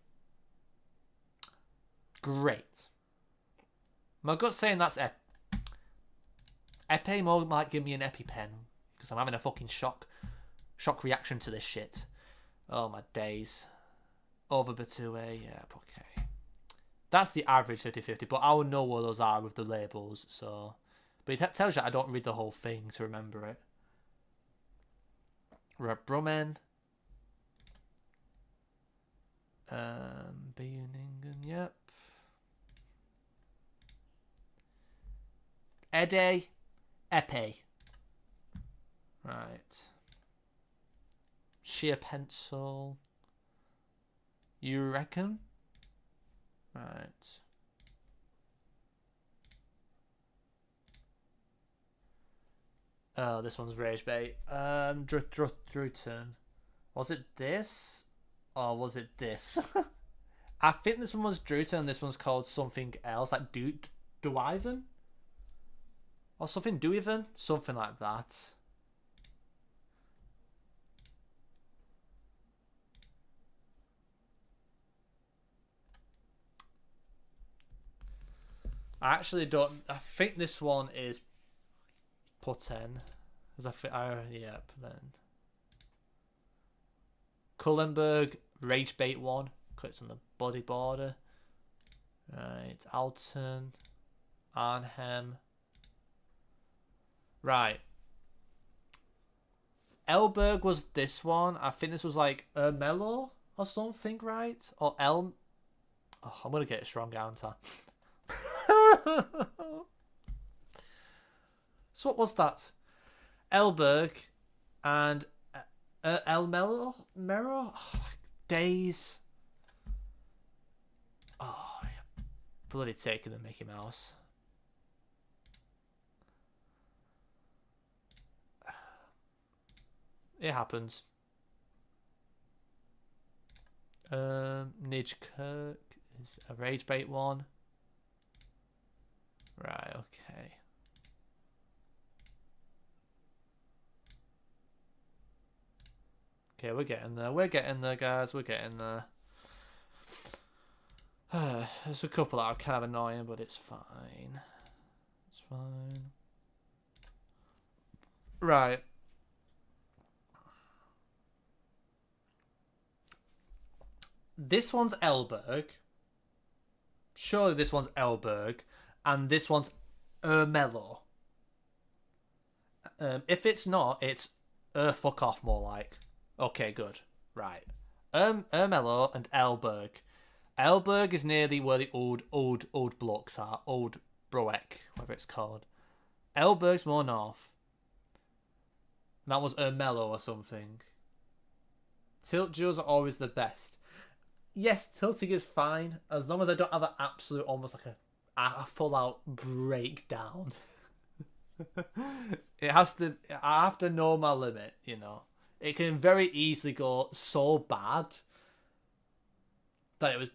Great. My gut's saying that's Epe more might give me an EpiPen. Because I'm having a fucking shock reaction to this shit. Oh my days. Over Batue, yeah, okay. That's the average 50-50, but I will know what those are with the labels, so... But it tells you I don't read the whole thing to remember it. Brummen. Beuningen, yep. Ede. Epe. Right. Sheer pencil. You reckon? Right. Oh, this one's rage bait. Druten. Was it this? Or was it this? I think this one was Druten and this one's called something else. Like Duiven? Or something Duiven? Something like that. I actually don't... I think this one is Putten. Yep, then. Kullenberg, Rage Bait 1. Clicks on the body border. Right, Alton. Arnhem. Right. Elberg was this one. I think this was like Ermello or something, right? Or Oh, I'm going to get it strong, aren't I? So what was that? Elberg and Elmello? Mero? Oh, days. Oh, bloody taking the Mickey Mouse. It happens. Nidge Kirk is a Rage Bait 1. Right, okay. Okay, we're getting there. We're getting there, guys. We're getting there. There's a couple that are kind of annoying, but it's fine. It's fine. Right. This one's Elberg. Surely this one's Elberg. And this one's Ermelo. If it's not, it's fuck off more like. Okay, good. Right. Ermelo and Elberg. Elberg is nearly where the old blocks are. Old Broek, whatever it's called. Elberg's more north. And that was Ermelo or something. Tilt duels are always the best. Yes, tilting is fine as long as I don't have an absolute, almost like a full out breakdown. It has to. I have to know my limit. You know, it can very easily go so bad that it was,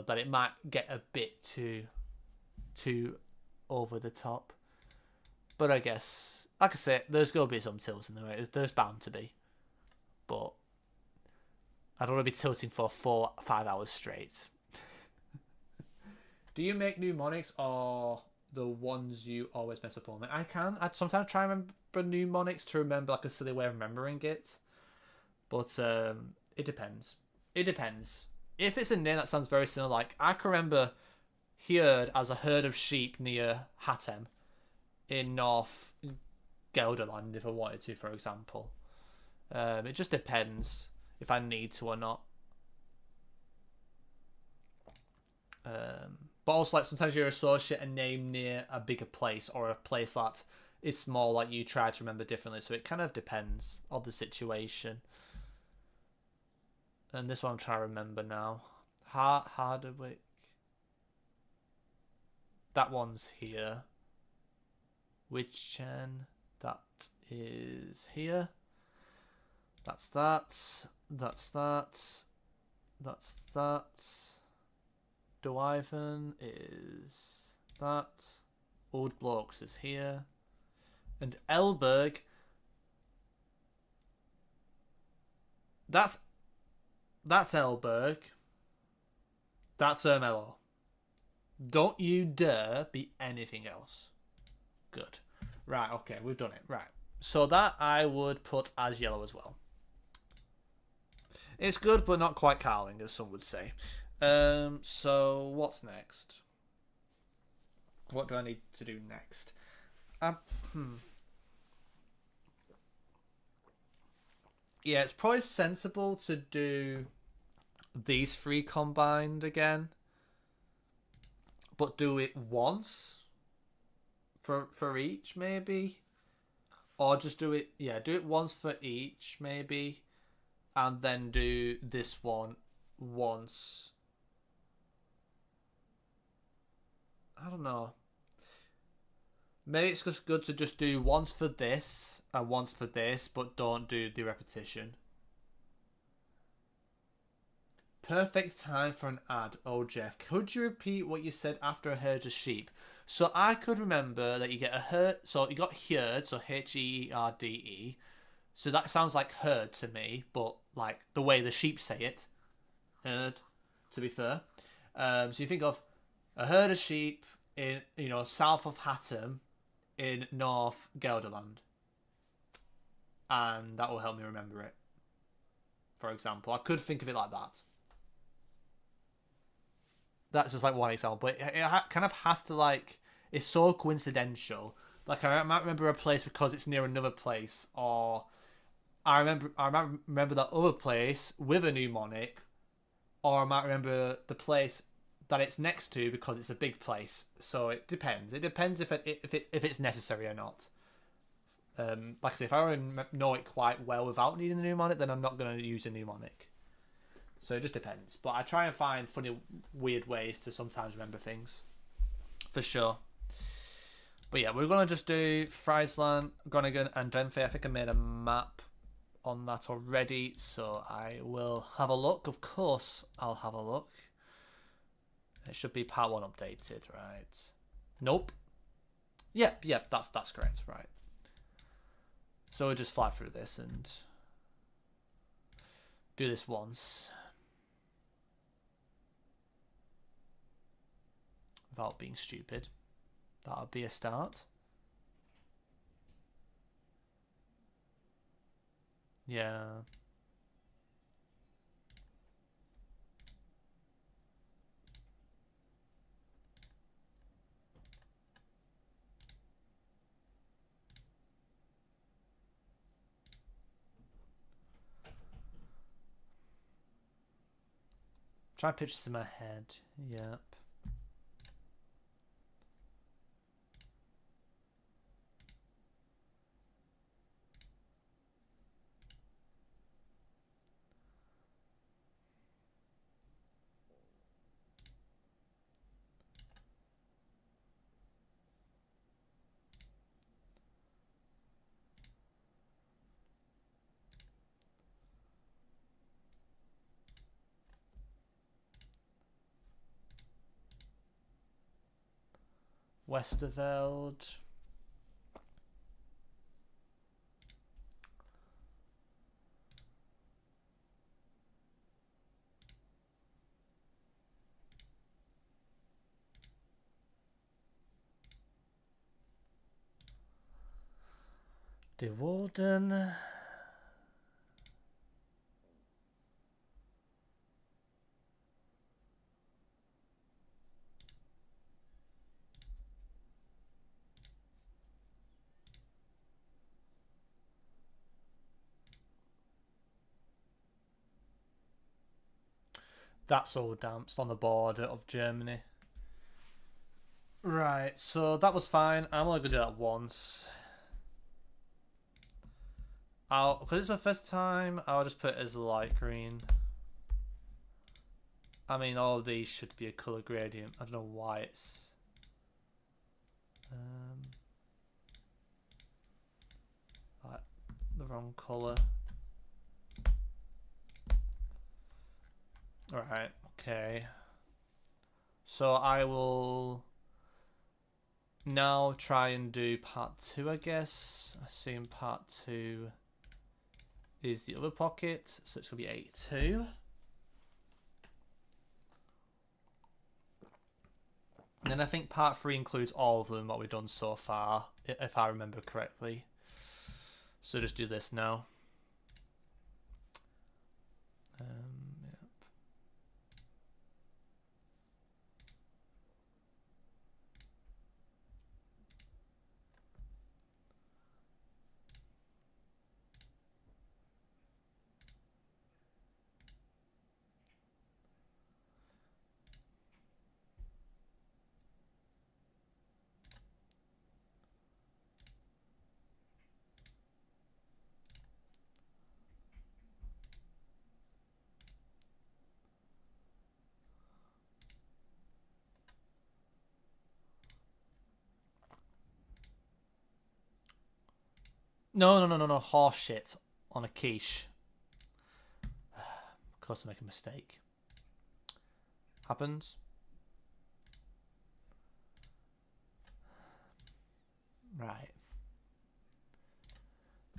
that it might get a bit too over the top. But I guess, like I say, there's gonna be some tilts in the way. There's bound to be, but I don't want to be tilting for 4-5 hours straight. Do you make mnemonics or the ones you always mess up on? I can. I sometimes try and remember mnemonics to remember like a silly way of remembering it. But it depends. It depends. If it's a name that sounds very similar, like I can remember Hjord as a herd of sheep near Hattem in North Gelderland, if I wanted to, for example. It just depends if I need to or not. But also, like, sometimes you associate a name near a bigger place or a place that is small, like you try to remember differently. So it kind of depends on the situation. And this one I'm trying to remember now. Harderwick. That one's here. Witchen. That is here. That's that. That's that. That's that. Duiven is that. Old Blokes is here. And Elberg. That's Elberg. That's Ermelo. Don't you dare be anything else. Good. Right, okay, we've done it. Right. So that I would put as yellow as well. It's good, but not quite Carling, as some would say. So what's next? What do I need to do next? Yeah, it's probably sensible to do these three combined again, but do it once for each, maybe, or just do it. Yeah, do it once for each, maybe, and then do this one once. I don't know. Maybe it's just good to just do once for this and once for this, but don't do the repetition. Perfect time for an ad. Oh, Jeff, could you repeat what you said after a herd of sheep? So I could remember that you get a herd. So you got Hjord, so H-E-R-D-E. So that sounds like herd to me, but like the way the sheep say it. Herd, to be fair. So you think of a herd of sheep in, south of Hattem in North Gelderland. And that will help me remember it. For example, I could think of it like that. That's just like one example, but it kind of has to, like, it's so coincidental. Like, I might remember a place because it's near another place, or I might remember that other place with a mnemonic, or I might remember the place that it's next to because it's a big place. So it depends. It depends if it's necessary or not. Like I say, if I already know it quite well without needing a mnemonic, then I'm not going to use a mnemonic. So it just depends. But I try and find funny, weird ways to sometimes remember things. For sure. But yeah, we're going to just do Friesland, Groningen, and Drenfe. I think I made a map on that already. So I will have a look. Of course, I'll have a look. It should be part 1 updated, right? Nope. Yep, that's correct, right. So we'll just fly through this and do this once. without being stupid. That would be a start. Yeah. Try and picture this in my head. Yep. Westerveld. De Walden. That's Oldamst on the border of Germany. Right, so that was fine. I'm only going to do that once. Because it's my first time, I'll just put it as light green. I mean, all of these should be a colour gradient. I don't know why it's... like the wrong colour. Alright, okay. So I will now try and do part 2, I guess. I assume part 2 is the other pocket, so it's going to be 82. And then I think part 3 includes all of them, what we've done so far, if I remember correctly. So just do this now. Yep. No, horse shit on a quiche. Of course I make a mistake. Happens. Right.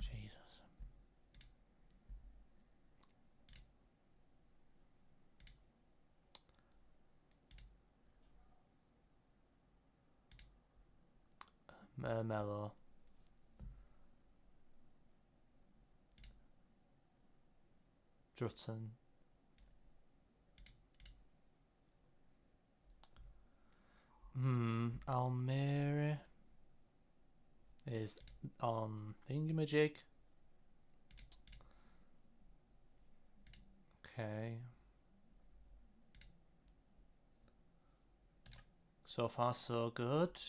Jesus. Mellow. Drutton. Almere is on thingamajig. Okay. So far, so good.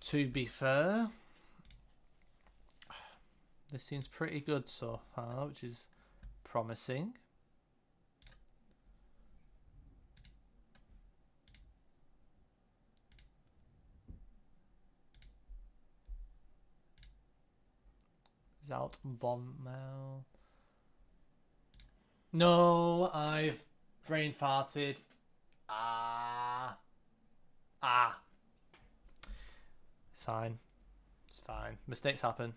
To be fair, this seems pretty good so far, which is promising. Is Zout Bommel. No, I've brain farted. Ah. It's fine. It's fine. Mistakes happen.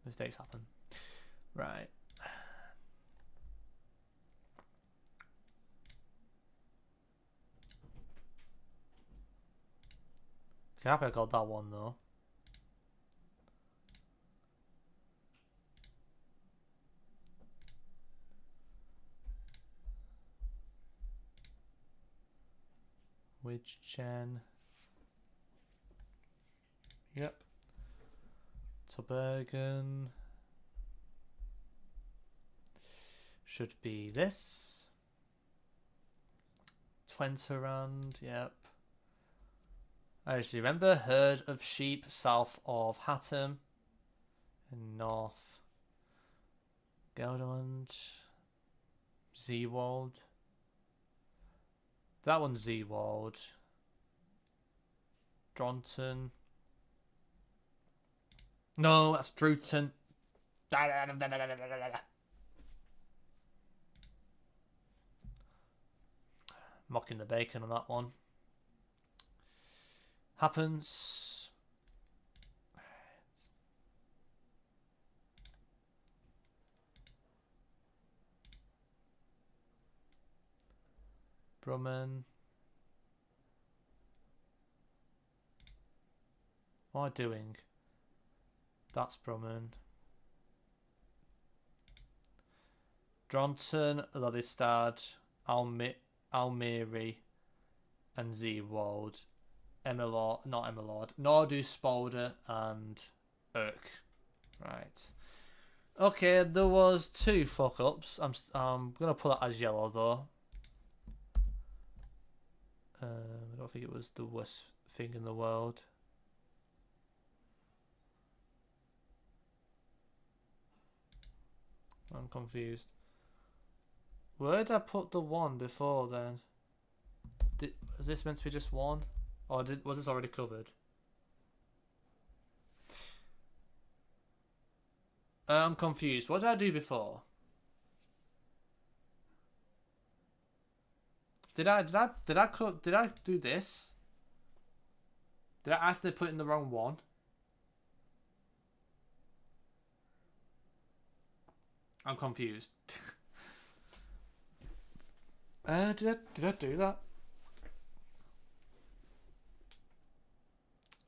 Mistakes happen. Right. Okay, happy I got that one though. Which gen? Yep. Tobergen. Should be this. Twenterand, yep. I actually remember herd of sheep south of Hatton. In north. Gelderland. Zeewald. That one's Zeewald. Dronten. No, that's Druten. Mocking the bacon on that one. Happens. Brummen. What am I doing? That's Brummen. Dronten, Lillistad, Almere, and Zeewald. Emmelord, not Emmelord. Nordu, Spolder, and Urk. Right. Okay, there was 2 fuck ups. I'm gonna put that as yellow though. I don't think it was the worst thing in the world. I'm confused. Where did I put the 1 before then? Was this meant to be just 1? Or was this already covered? I'm confused. What did I do before? Did I do this? Did I accidentally put in the wrong 1? I'm confused. Did I do that?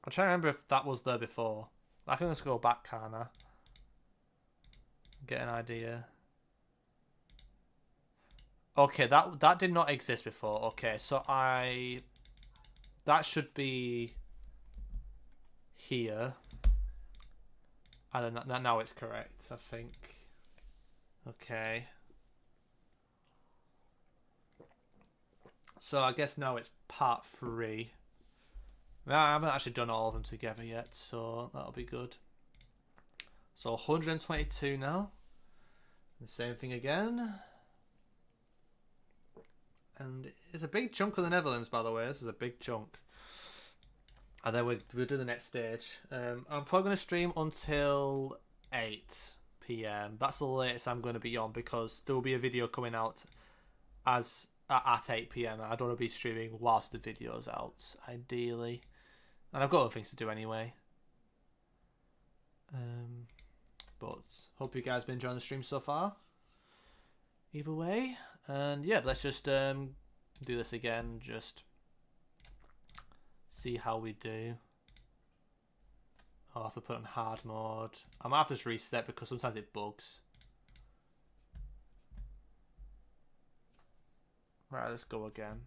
I'm trying to remember if that was there before. I think let's go back, kinda. Get an idea. Okay, that did not exist before. Okay, so that should be here. And then now it's correct, I think. Okay. So I guess now it's part 3. I haven't actually done all of them together yet, so that'll be good. So 122 now. The same thing again. And it's a big chunk of the Netherlands, by the way. This is a big chunk. And then we'll do the next stage. I'm probably going to stream until 8 PM. That's the latest I'm going to be on because there will be a video coming out at 8 PM. I don't want to be streaming whilst the video's out, ideally. And I've got other things to do anyway. But hope you guys have been enjoying the stream so far. Either way. And yeah, let's just do this again. Just see how we do. I'll have to put on hard mode. I might have to just reset because sometimes it bugs. Right, let's go again.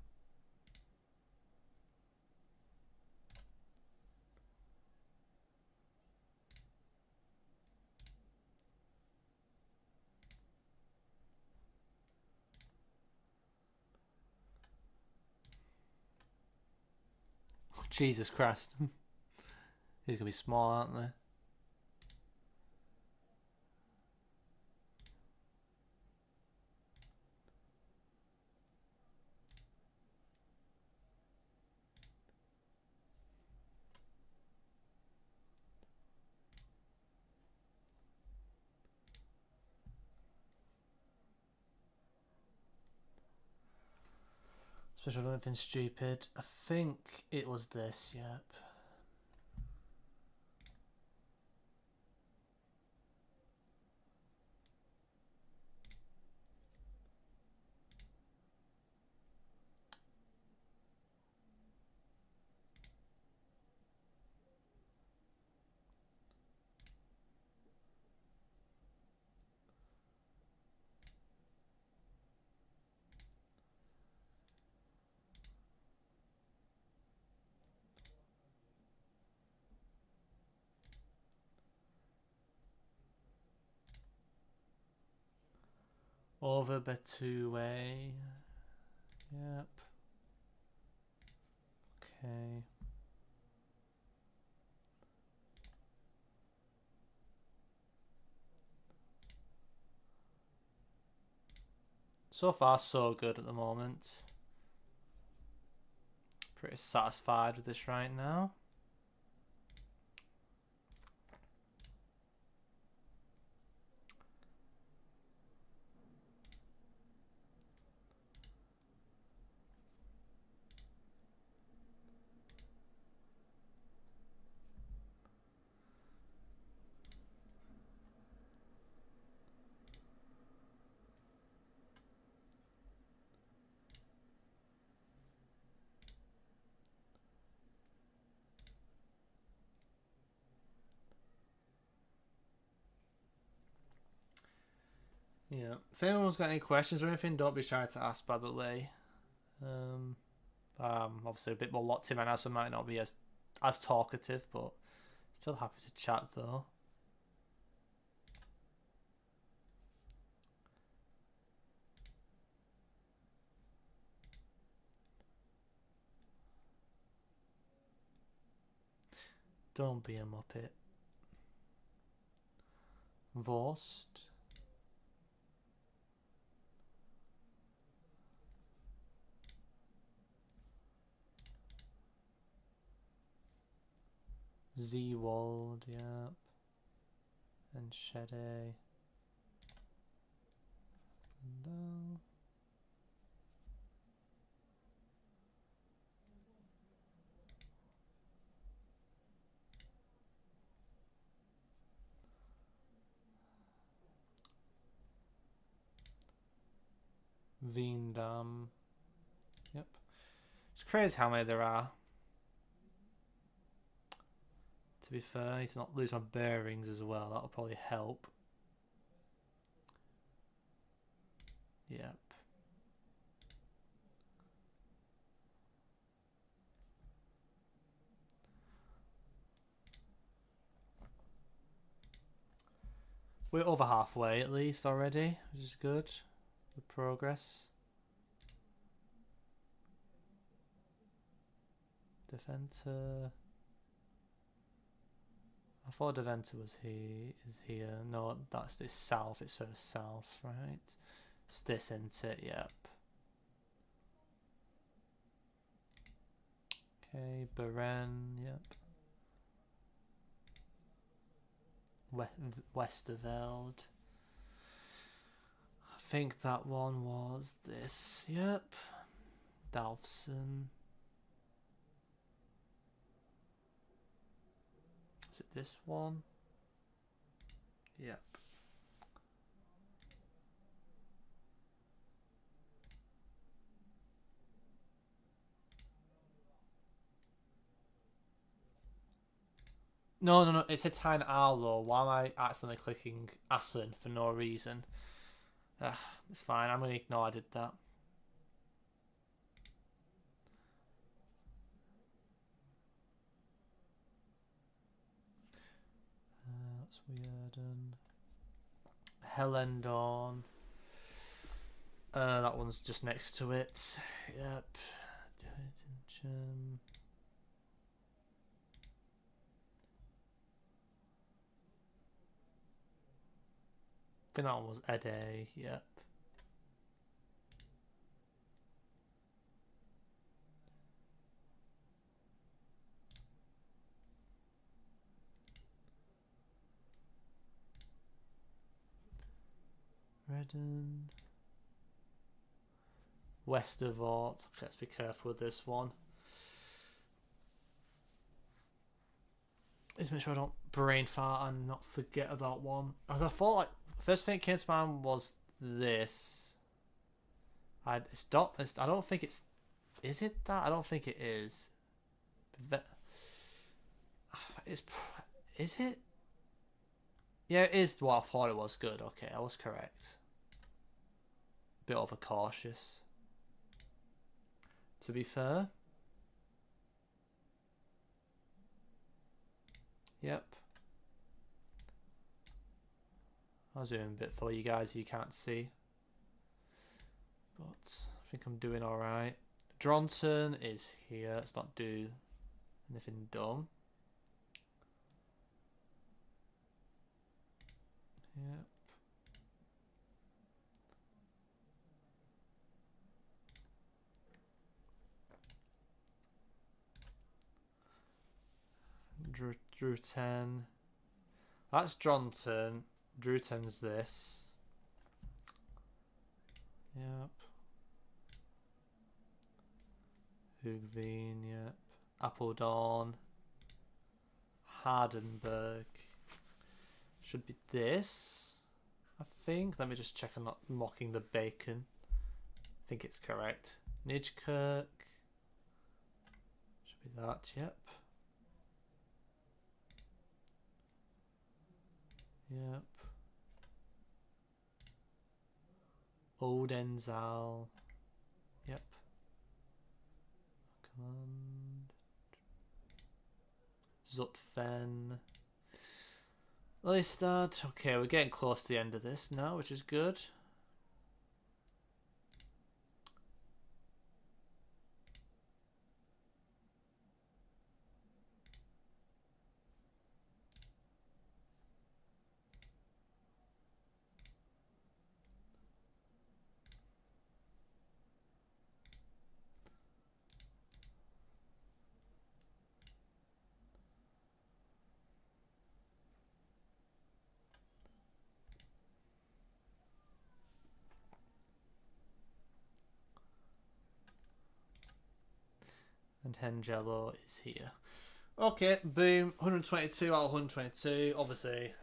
Oh, Jesus Christ. These are going to be small, aren't they? Especially on anything stupid. I think it was this, yep. Over Betway. Yep. Okay. So far, so good at the moment. Pretty satisfied with this right now. Yeah. If anyone's got any questions or anything, don't be shy to ask, by the way. Obviously a bit more locked in right now, so I might not be as talkative, but still happy to chat though. Don't be a muppet. Vorst. Zwald, yep. And Shede. No. Veendam. Yep. It's crazy how many there are. To be fair, I need to not lose my bearings as well. That'll probably help. Yep. We're over halfway at least already, which is good. Good progress. Deventer. I thought Deventer was here. No, that's this south. It's further south, right? It's this, isn't it? Yep. Okay, Beren. Yep. Westerveld. I think that one was this. Yep. Dalfson. Is it this one? Yep. No. It's a Tyne Arlo. Why am I accidentally clicking Assen for no reason? It's fine. I'm going to ignore I did that. That's weird. And Helendon. That one's just next to it. Yep. I think that one was Ede. Yep. Redden. Westervort. Okay, let's be careful with this one. Let's make sure I don't brain fart and not forget about one. I thought like first thing that came to mind was this. I don't think it's. Is it that? I don't think it is. Is it? Yeah, it is what I thought it was. Good. Okay, I was correct. Bit overcautious. To be fair. Yep. I'll zoom in a bit for you guys you can't see. But I think I'm doing alright. Dronton is here. Let's not do anything dumb. Yep. Drew 10. That's Dronton. Drew 10's this. Yep. Hoogveen, yep. Appledorn. Hardenberg. Should be this, I think. Let me just check I'm not mocking the bacon. I think it's correct. Nijkerk. Should be that, yep. Yep. Odenzal. Yep. Zutphen. Listad. Okay, we're getting close to the end of this now, which is good. And Hengello is here. Okay, boom. 122 out of 122. Obviously,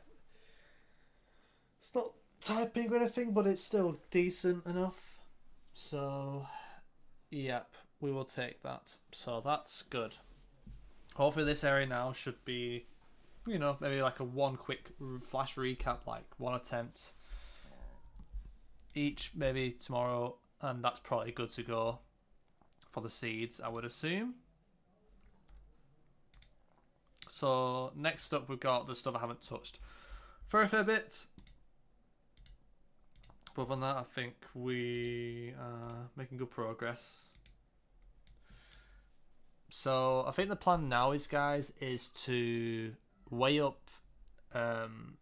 it's not typing or anything, but it's still decent enough. So, yep, we will take that. So that's good. Hopefully this area now should be, you know, maybe like a one quick flash recap, like one attempt each, maybe tomorrow, and that's probably good to go for the seeds, I would assume. So next up we've got the stuff I haven't touched for a fair bit. But other than that, I think we are making good progress. So I think the plan now is, guys, is to weigh up. I'm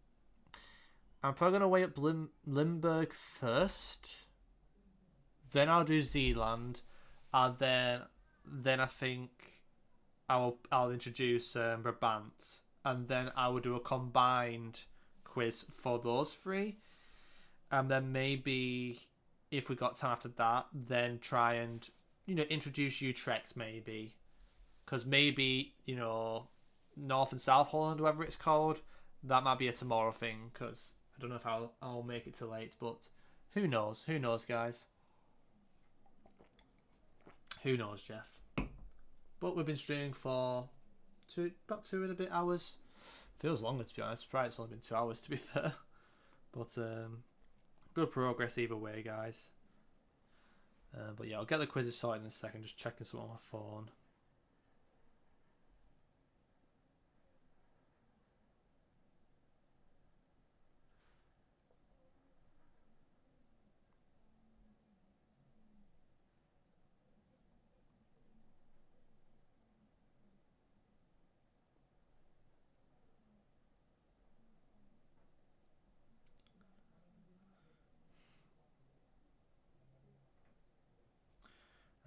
probably going to weigh up Limburg first. Then I'll do Zealand. And then I think I'll introduce Brabant. And then I will do a combined quiz for those three. And then maybe, if we got time after that, then try and, you know, introduce Utrecht maybe. Because maybe, you know, North and South Holland, whatever it's called, that might be a tomorrow thing. Because I don't know if I'll make it too late. But who knows? Who knows, guys? Who knows, Jeff? But we've been streaming for about 2 and a bit hours. Feels longer, to be honest. Probably it's only been 2 hours, to be fair. But good progress either way, guys. But yeah, I'll get the quizzes sorted in a second. Just checking something on my phone.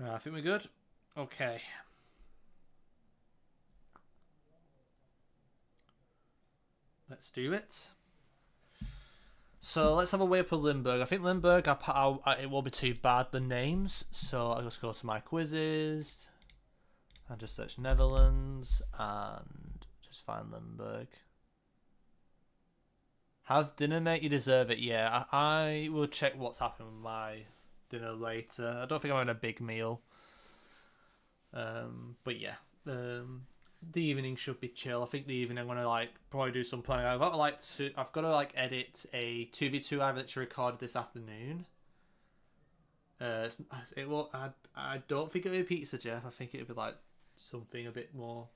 I think we're good. Okay. Let's do it. So let's have a way up of Limburg. I think Limburg, it won't be too bad, the names. So I'll just go to my quizzes and just search Netherlands and just find Limburg. Have dinner, mate. You deserve it. Yeah, I will check what's happening with my dinner later. I don't think I'm having a big meal. But yeah, the evening should be chill. I think the evening I'm gonna like probably do some planning. I've got to like edit a 2v2 I've literally recorded this afternoon. It will. I don't think it'll be pizza, Jeff. I think it'll be like something a bit more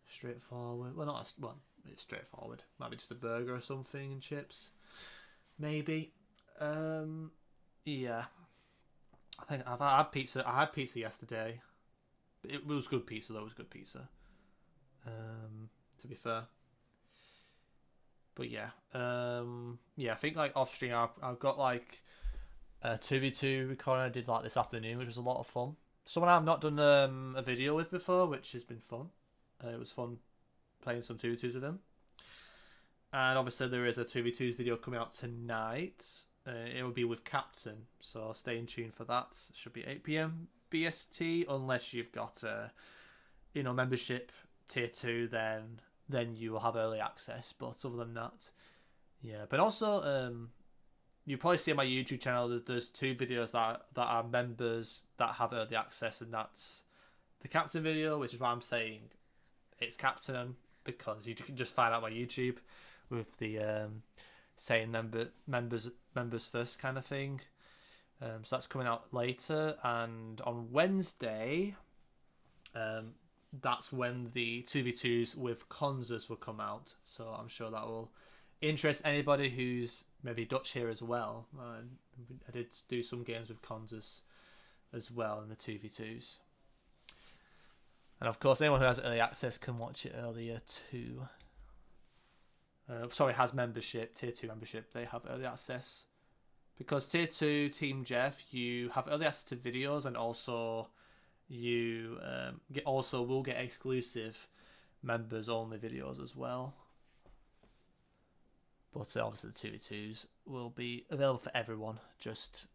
straightforward. Well, not well. It's straightforward. Might be just a burger or something and chips, maybe. Yeah. I think I've had pizza. I had pizza yesterday. It was good pizza though. It was good pizza. To be fair. But yeah. Yeah. I think like off stream, I've got like a 2v2 recording I did like this afternoon, which was a lot of fun. Someone I've not done a video with before, which has been fun. It was fun playing some 2v2s with him. And obviously there is a 2v2s video coming out tonight. It will be with Captain, so stay in tune for that. It should be 8 PM BST, unless you've got a membership tier 2, then you will have early access. But other than that, yeah. But also, you probably see on my YouTube channel there's 2 videos that are members that have early access, and that's the Captain video, which is why I'm saying it's Captain, because you can just find out my YouTube with the saying members first kind of thing. So that's coming out later, and on Wednesday, that's when the 2v2s with Consus will come out. So I'm sure that will interest anybody who's maybe Dutch here as well. I did do some games with Consus as well in the 2v2s. And of course, anyone who has early access can watch it earlier too. Has membership, tier 2 membership, they have early access. Because tier 2 Team Jeff, you have early access to videos, and also you will get exclusive members only videos as well. But obviously the 2v2s will be available for everyone, just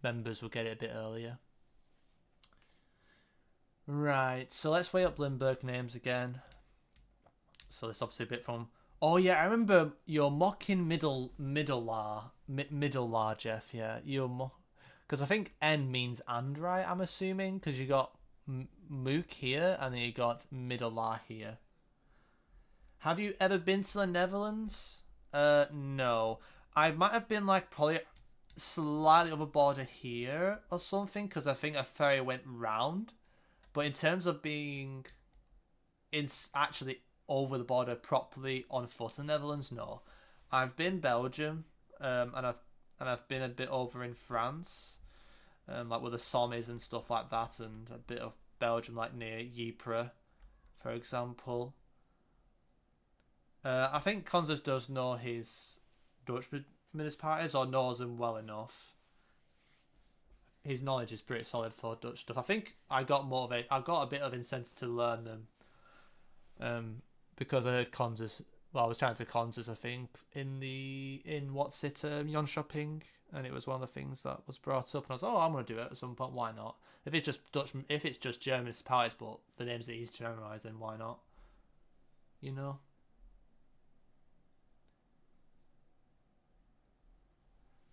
members will get it a bit earlier. Right, so let's weigh up Limburg names again. So this obviously a bit from... Oh yeah, I remember you're mocking Middellaar, Jeff. Yeah, because I think N means and, right? I'm assuming, because you got Mook here and then you got Middellaar here. Have you ever been to the Netherlands? No. I might have been like probably slightly over border here or something, because I think a ferry went round. But in terms of being actually over the border properly on foot in the Netherlands, no. I've been Belgium, and I've been a bit over in France, like with the Sommes and stuff like that, and a bit of Belgium, like near Ypres, for example. I think Consus does know his Dutch municipalities, or knows them well enough. His knowledge is pretty solid for Dutch stuff. I think I got motivated. I got a bit of incentive to learn them, because I heard Consus. Well, I was chatting to Consus, I think, in what's it, Yon Shopping, and it was one of the things that was brought up. And I was like, oh, I'm gonna do it at some point. Why not? If it's just Dutch, if it's just German municipalities, but the names that he's generalised, then why not? You know.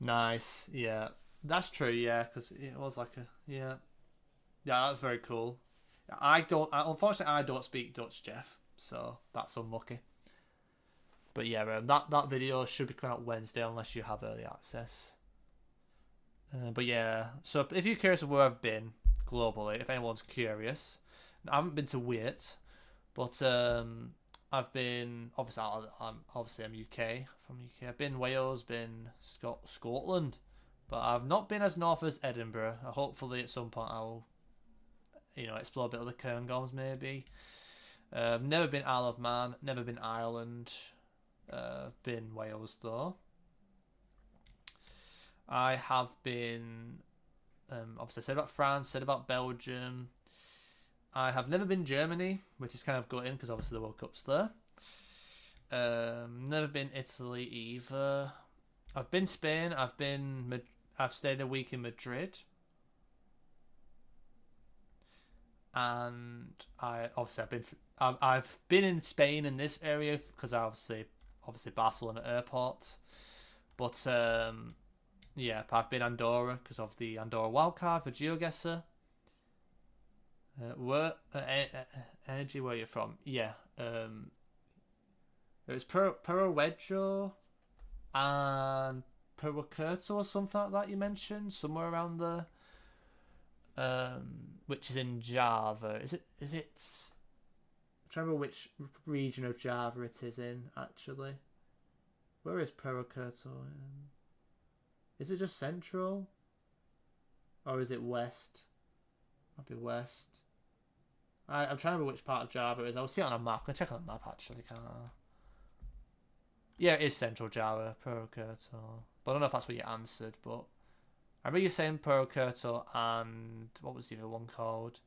Nice. Yeah. That's true, yeah, because it was like a yeah, that's very cool. Unfortunately, I don't speak Dutch, Jeff, so that's unlucky. But yeah, that video should be coming out Wednesday unless you have early access. But yeah, so if you're curious of where I've been globally, if anyone's curious, I haven't been to Wales, but I've been obviously I'm UK, from UK. I've been Wales, been Scotland. But I've not been as north as Edinburgh. Hopefully at some point I'll, explore a bit of the Cairngorms maybe. I've never been Isle of Man, never been Ireland. Been Wales though. I have been, obviously said about France, said about Belgium. I have never been Germany, which is kind of gutting because obviously the World Cup's there. Never been Italy either. I've been Spain. I've stayed a week in Madrid, and I've been in Spain in this area because obviously Barcelona airport. But yeah, I've been Andorra because of the Andorra wildcard for GeoGuessr. Energy, where you're from? Yeah, it was Peruvejo and Peruquerto or something like that. You mentioned somewhere around there, which is in Java. Is it? I'm trying to remember which region of Java it is in. Actually, where is Peruquerto? Is it just central, or is it west? Might be west. I'm trying to remember which part of Java it is. I'll see it on a map. I'm gonna check on the map actually. Can't I? Yeah, it is Central Java, Peruquerto. But I don't know if that's what you answered. But I remember you saying Peruquerto and what was the other one called?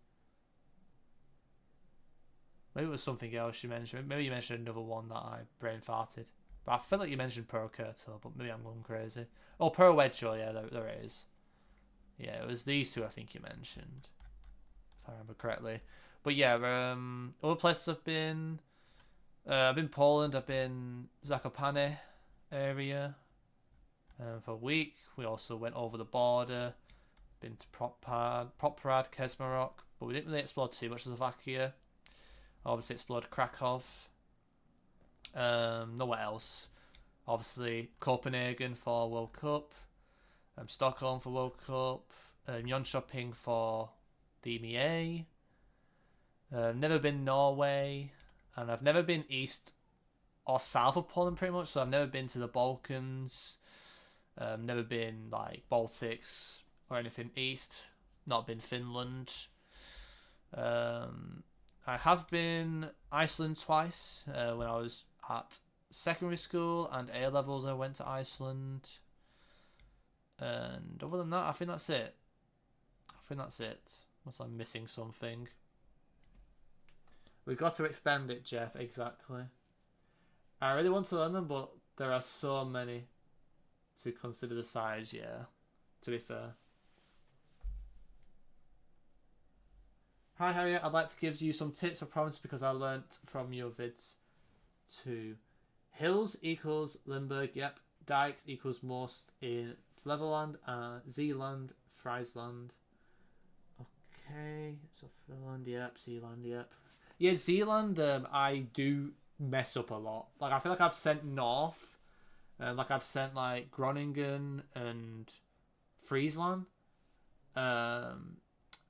Maybe it was something else you mentioned. Maybe you mentioned another one that I brain farted. But I feel like you mentioned Peruquerto, but maybe I'm going crazy. Oh, Peruvejo, yeah, there it is. Yeah, it was these two I think you mentioned, if I remember correctly. But yeah, other places I've been Poland. I've been Zakopane area for a week. We also went over the border. Been to Poprad, Kesmarok, but we didn't really explore too much of Slovakia. Obviously explored Krakow. Nowhere else. Obviously Copenhagen for World Cup. Stockholm for World Cup. Jönköping for the EMEA. Never been Norway, and I've never been east or south of Poland pretty much. So I've never been to the Balkans. Never been like Baltics or anything east. Not been Finland. I have been Iceland twice. When I was at secondary school and A levels, I went to Iceland. And other than that, I think that's it. Unless I'm missing something. We've got to expand it, Jeff. Exactly. I really want to learn them, but there are so many to consider the size. Yeah, to be fair. Hi Harriet, I'd like to give you some tips for province because I learnt from your vids too. Hills equals Limburg, yep. Dikes equals most in Flevoland, Zeeland, Friesland. Okay, so Finland, yep. Zeeland, yep. Yeah, Zeeland, I do mess up a lot. Like, I feel like I've sent north. Like, I've sent, like, Groningen and Friesland. And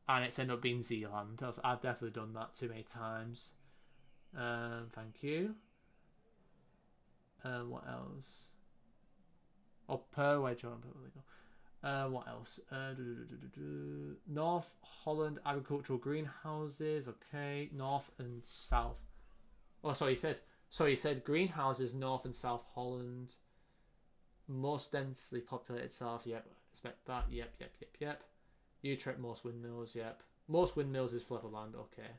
it's ended up being Zeeland. I've definitely done that too many times. Thank you. What else? Oh, Perway, John. What else? North Holland agricultural greenhouses. Okay, north and south. Oh, sorry. He said greenhouses north and south Holland. Most densely populated south. Yep, expect that. Yep. Utrecht most windmills. Yep, most windmills is Flevoland. Okay.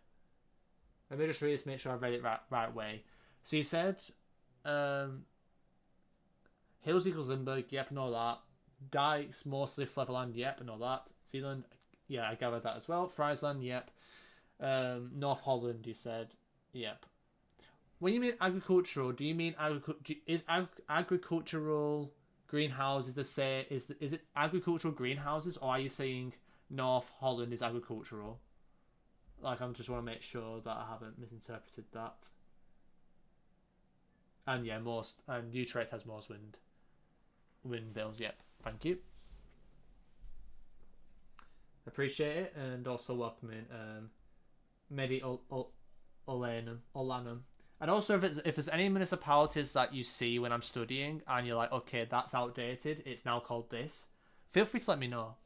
Let me just read this. Make sure I read it right way. So he said, hills equals Limburg. Yep, know that. Dikes, mostly Flevoland, yep, and all that. Zealand, yeah, I gathered that as well. Friesland, yep. North Holland, you said, yep. When you mean agricultural, do you mean agricultural greenhouses the same? Is it agricultural greenhouses, or are you saying North Holland is agricultural? Like, I just want to make sure that I haven't misinterpreted that. And yeah, Utrecht has most windmills, yep. Thank you. Appreciate it, and also welcoming Medi Olanum. And also, if there's any municipalities that you see when I'm studying and you're like, okay, that's outdated, it's now called this, feel free to let me know.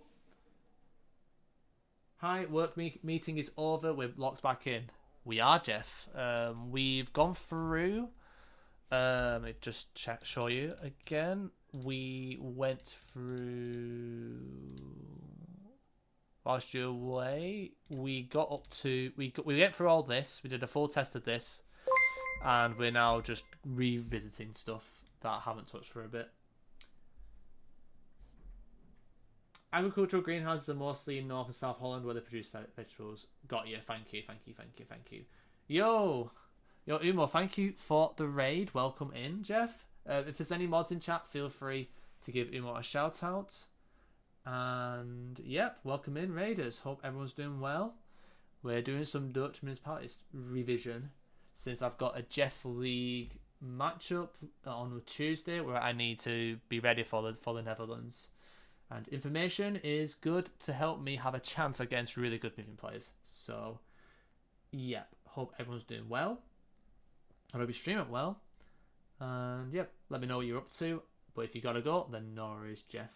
Hi, work meeting is over. We're locked back in. We are, Jeff. We've gone through. Let me just show you again. We went through whilst you're away. We got up to we went through all this. We did a full test of this, and we're now just revisiting stuff that I haven't touched for a bit. Agricultural greenhouses are mostly in North and South Holland where they produce vegetables. Got you. Thank you. Yo, Umo, thank you for the raid. Welcome in, Jeff. If there's any mods in chat, feel free to give Umo a shout out. And yep, welcome in, raiders. Hope everyone's doing well. We're doing some Dutch municipalities revision since I've got a Jeff League matchup on Tuesday where I need to be ready for the Netherlands. And information is good to help me have a chance against really good moving players. So, yep, hope everyone's doing well. I hope you stream it well. And yep, let me know what you're up to. But if you gotta go, then no worries, Jeff.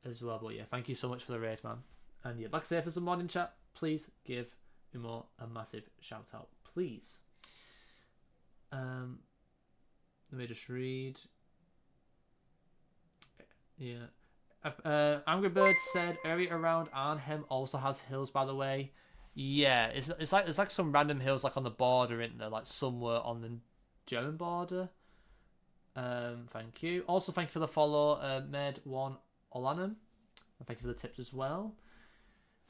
As well, but yeah, thank you so much for the raid, man. And yeah, like I say, if there's a mod in chat, please give Umo a massive shout out, please. Let me just read. Yeah. Angry Bird said area around Arnhem also has hills, by the way. Yeah, it's like some random hills like on the border, isn't there? Like somewhere on the German border. Thank you. Also, thank you for the follow, Med1 Olanen. And thank you for the tips as well.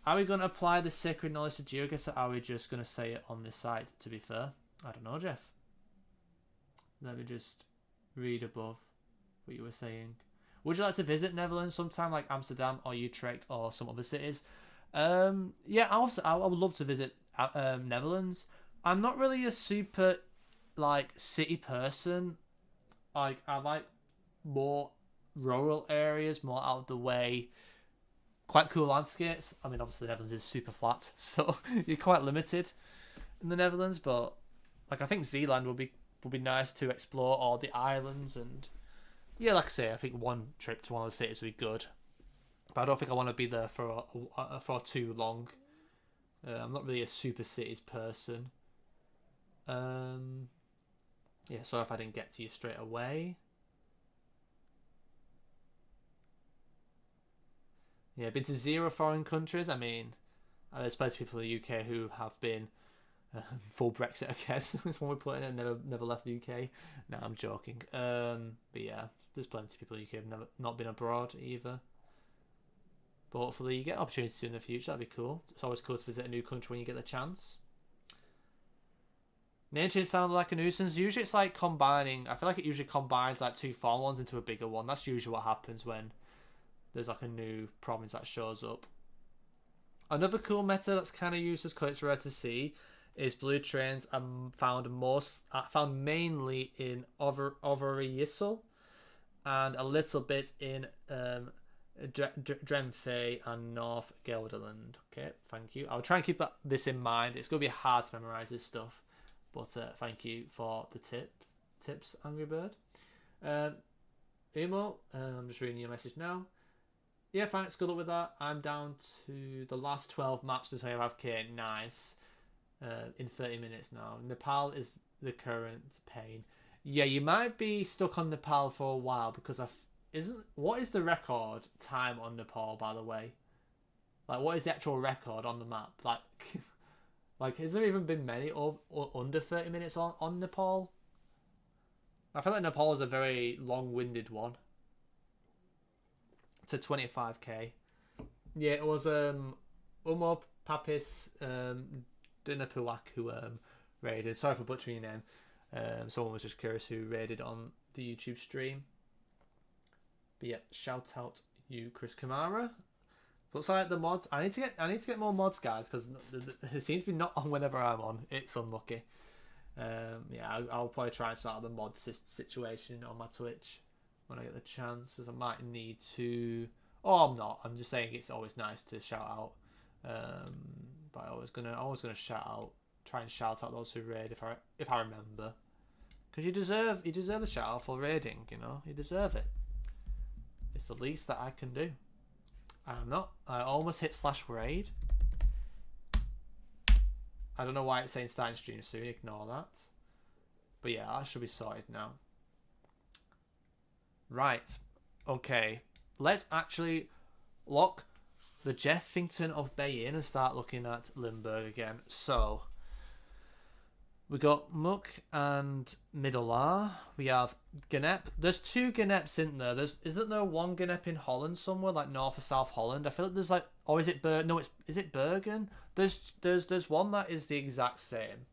Are we going to apply the sacred knowledge to GeoGuessr, or are we just going to say it on this side, to be fair? I don't know, Jeff. Let me just read above what you were saying. Would you like to visit Netherlands sometime, like Amsterdam or Utrecht or some other cities? Yeah, I would love to visit Netherlands. I'm not really a super like city person. Like I like more rural areas, more out of the way, quite cool landscapes. I mean, obviously the Netherlands is super flat, so you're quite limited in the Netherlands. But like I think Zeeland would be nice to explore, all the islands, and yeah, like I say, I think one trip to one of the cities would be good. But I don't think I want to be there for too long. I'm not really a super cities person. Yeah, sorry if I didn't get to you straight away. Yeah, been to 0 foreign countries. I mean, there's plenty of people in the UK who have been full Brexit, I guess. That's one we put in and never left the UK. No, I'm joking. But yeah, there's plenty of people in the UK who've not been abroad either. But hopefully you get opportunities in the future. That'd be cool. It's always cool to visit a new country when you get the chance. Name change sounded like a nuisance. Usually it's like combining. I feel like it usually combines like 2 formal ones into a bigger one. That's usually what happens when there's like a new province that shows up. Another cool meta that's kind of used because it's rare to see is blue trains are found mainly in Overijssel and a little bit in Drenthe and North Gelderland. Okay, thank you. I'll try and keep this in mind. It's going to be hard to memorize this stuff, but thank you for the tips, Angry Bird. Emo, I'm just reading your message now. Yeah, thanks. Good luck with that. I'm down to the last 12 maps to 25k. Nice. In 30 minutes now. Nepal is the current pain. Yeah, you might be stuck on Nepal for a while because what is the record time on Nepal, by the way? Like, what is the actual record on the map? Like has there even been many or under 30 minutes on Nepal? I feel like Nepal is a very long-winded one. To 25k. Yeah, it was Umar Papis Dinapuak who raided. Sorry for butchering your name. Someone was just curious who raided on the YouTube stream. But yeah, shout out you, Chris Kamara. Looks like the mods. I need to get more mods, guys, because it seems to be not on whenever I'm on. It's unlucky. Yeah, I'll probably try and start the mod situation on my Twitch when I get the chance, as I might need to. Oh, I'm not. I'm just saying it's always nice to shout out. But I'm always gonna shout out. Try and shout out those who raid if I remember, because you deserve the shout out for raiding. You know, you deserve it. It's the least that I can do. I'm not. I almost hit /raid. I don't know why it's saying starting stream soon. Ignore that. But yeah, that should be sorted now. Right. Okay. Let's actually lock the Jeffington of Bay in and start looking at Limburg again. So, We got Muck and Middle R. We have Genep. There's two Geneps in there. Isn't there one Genep in Holland somewhere, like North or South Holland? I feel like there's like, or is it No, is it Bergen? There's one that is the exact same.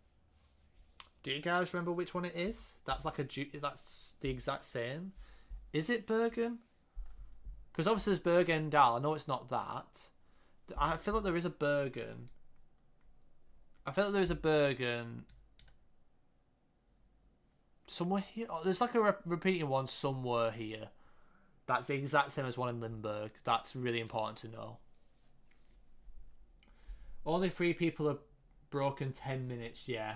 Do you guys remember which one it is? That's that's the exact same. Is it Bergen? Because obviously there's Bergen Dal. I know it's not that. I feel like there is a Bergen. I feel like there is a Bergen somewhere here. Oh, there's like a repeating one somewhere here. That's the exact same as one in Limburg. That's really important to know. Only 3 people have broken 10 minutes. Yeah.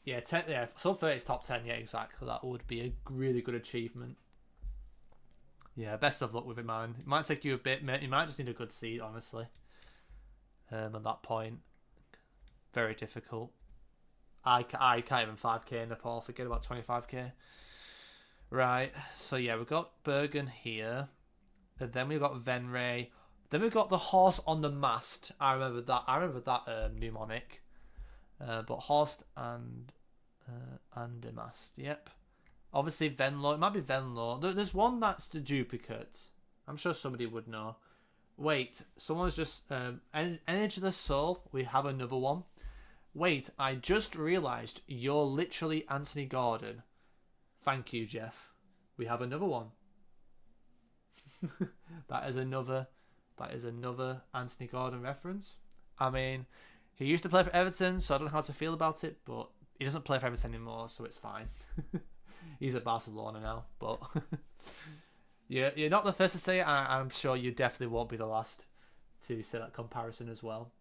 Yeah, 10. Yeah, sub 30 is top 10. Yeah, exactly. That would be a really good achievement. Yeah, best of luck with it, man. It might take you a bit. You might just need a good seed, honestly. At that point, very difficult. I can't even 5k in Nepal. Forget about 25k. Right. So yeah, we've got Bergen here, and then we've got Venray. Then we've got the horse on the mast. I remember that mnemonic. But Horst and the mast. Yep. Obviously Venlo. It might be Venlo. There's one that's the duplicate. I'm sure somebody would know. Wait, someone's just Energy the Soul. We have another one. Wait, I just realised you're literally Anthony Gordon. Thank you, Jeff. We have another one. That is another Anthony Gordon reference. I mean, he used to play for Everton, so I don't know how to feel about it, but he doesn't play for Everton anymore, so it's fine. He's at Barcelona now, but you're not the first to say it. I'm sure you definitely won't be the last to say that comparison as well.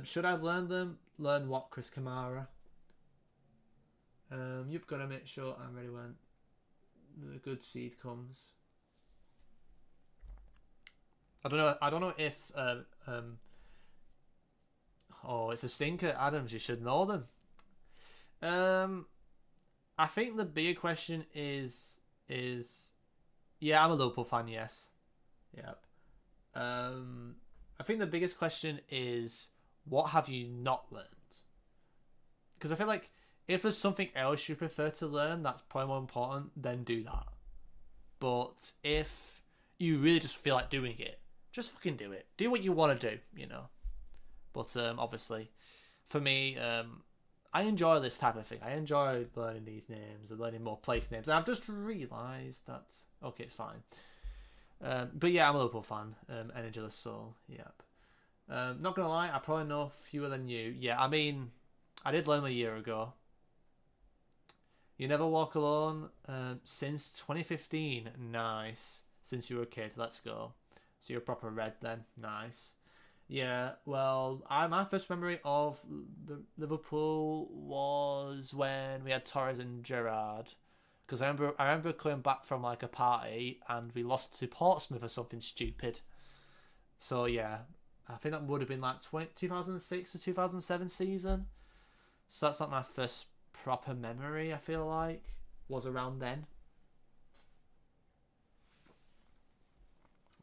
Should I learn them? Learn what, Chris Kamara? You've got to make sure I'm ready when the good seed comes. I don't know if oh, it's a stinker, Adams. You should know them. I think the bigger question is yeah, I'm a Liverpool fan. Yes. Yep. I think the biggest question is, what have you not learned? Because I feel like if there's something else you prefer to learn that's probably more important, then do that. But if you really just feel like doing it, just fucking do it. Do what you want to do, you know. But obviously, for me, I enjoy this type of thing. I enjoy learning these names and learning more place names. And I've just realised that, okay, it's fine. But yeah, I'm a Liverpool fan. Energyless Soul, yep. Not gonna lie, I probably know fewer than you. Yeah, I mean, I did learn them a year ago. You Never Walk Alone since 2015. Nice. Since you were a kid, let's go. So you're a proper red then. Nice. Yeah, well, my first memory of the Liverpool was when we had Torres and Gerrard. Because I remember coming back from like a party and we lost to Portsmouth or something stupid. So yeah, I think that would have been like 2006 to 2007 season. So that's like my first proper memory, I feel like, was around then.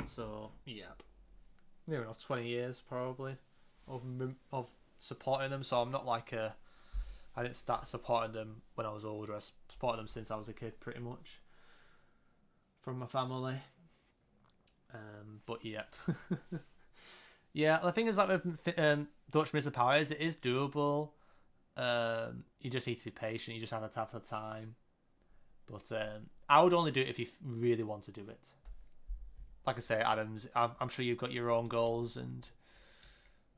So yeah, near enough 20 years probably of supporting them. So I'm not like I didn't start supporting them when I was older. I supported them since I was a kid, pretty much, from my family. But yeah. Yeah, the thing is that with Dutch Mr. Powers, it is doable. You just need to be patient. You just have to have the time. But I would only do it if you really want to do it. Like I say, Adams, I'm sure you've got your own goals, and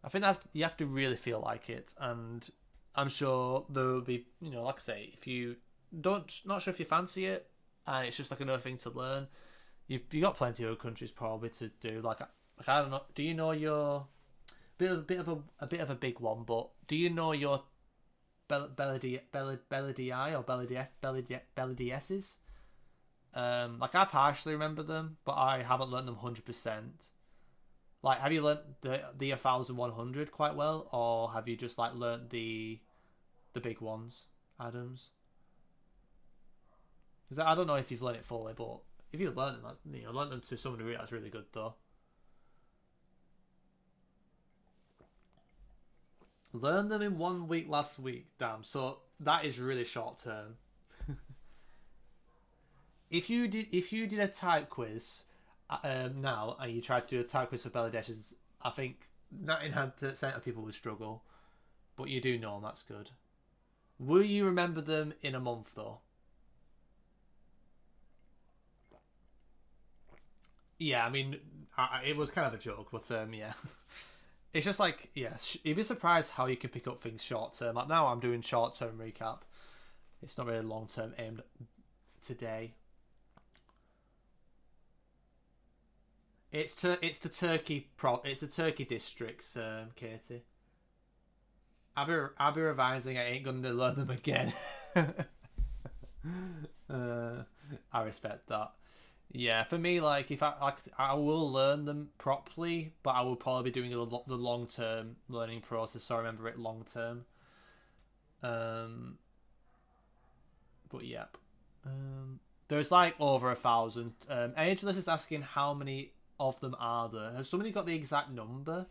I think you have to really feel like it. And I'm sure there will be, like I say, if you not sure if you fancy it, and it's just like another thing to learn. You got plenty of other countries probably to do. Like I don't know. Do you know your bit of a big one? But do you know your Belladii or Belladieses? Like I partially remember them, but I haven't learnt them 100%. Like, have you learnt the 1100 quite well, or have you just like learnt the big ones, Adams? Because I don't know if you've learnt it fully, but if you've learnt them, learnt them to some degree, that's really good though. Learn them in 1 week last week. Damn. So that is really short term. If you did a type quiz now and you tried to do a type quiz for Bangladeshis, I think 99% of people would struggle. But you do know them, that's good. Will you remember them in a month though? Yeah, I mean, it was kind of a joke, but yeah. It's just like, yeah, you'd be surprised how you can pick up things short term. Like now I'm doing short term recap. It's not really long term aimed today. It's the Turkey districts, Katie. I'll be revising. I ain't gonna learn them again. I respect that. Yeah, for me, like if I will learn them properly, but I will probably be doing the long term learning process, so I remember it long term. Um, but yep. There's like over 1,000. Angelus is asking how many of them are there. Has somebody got the exact number?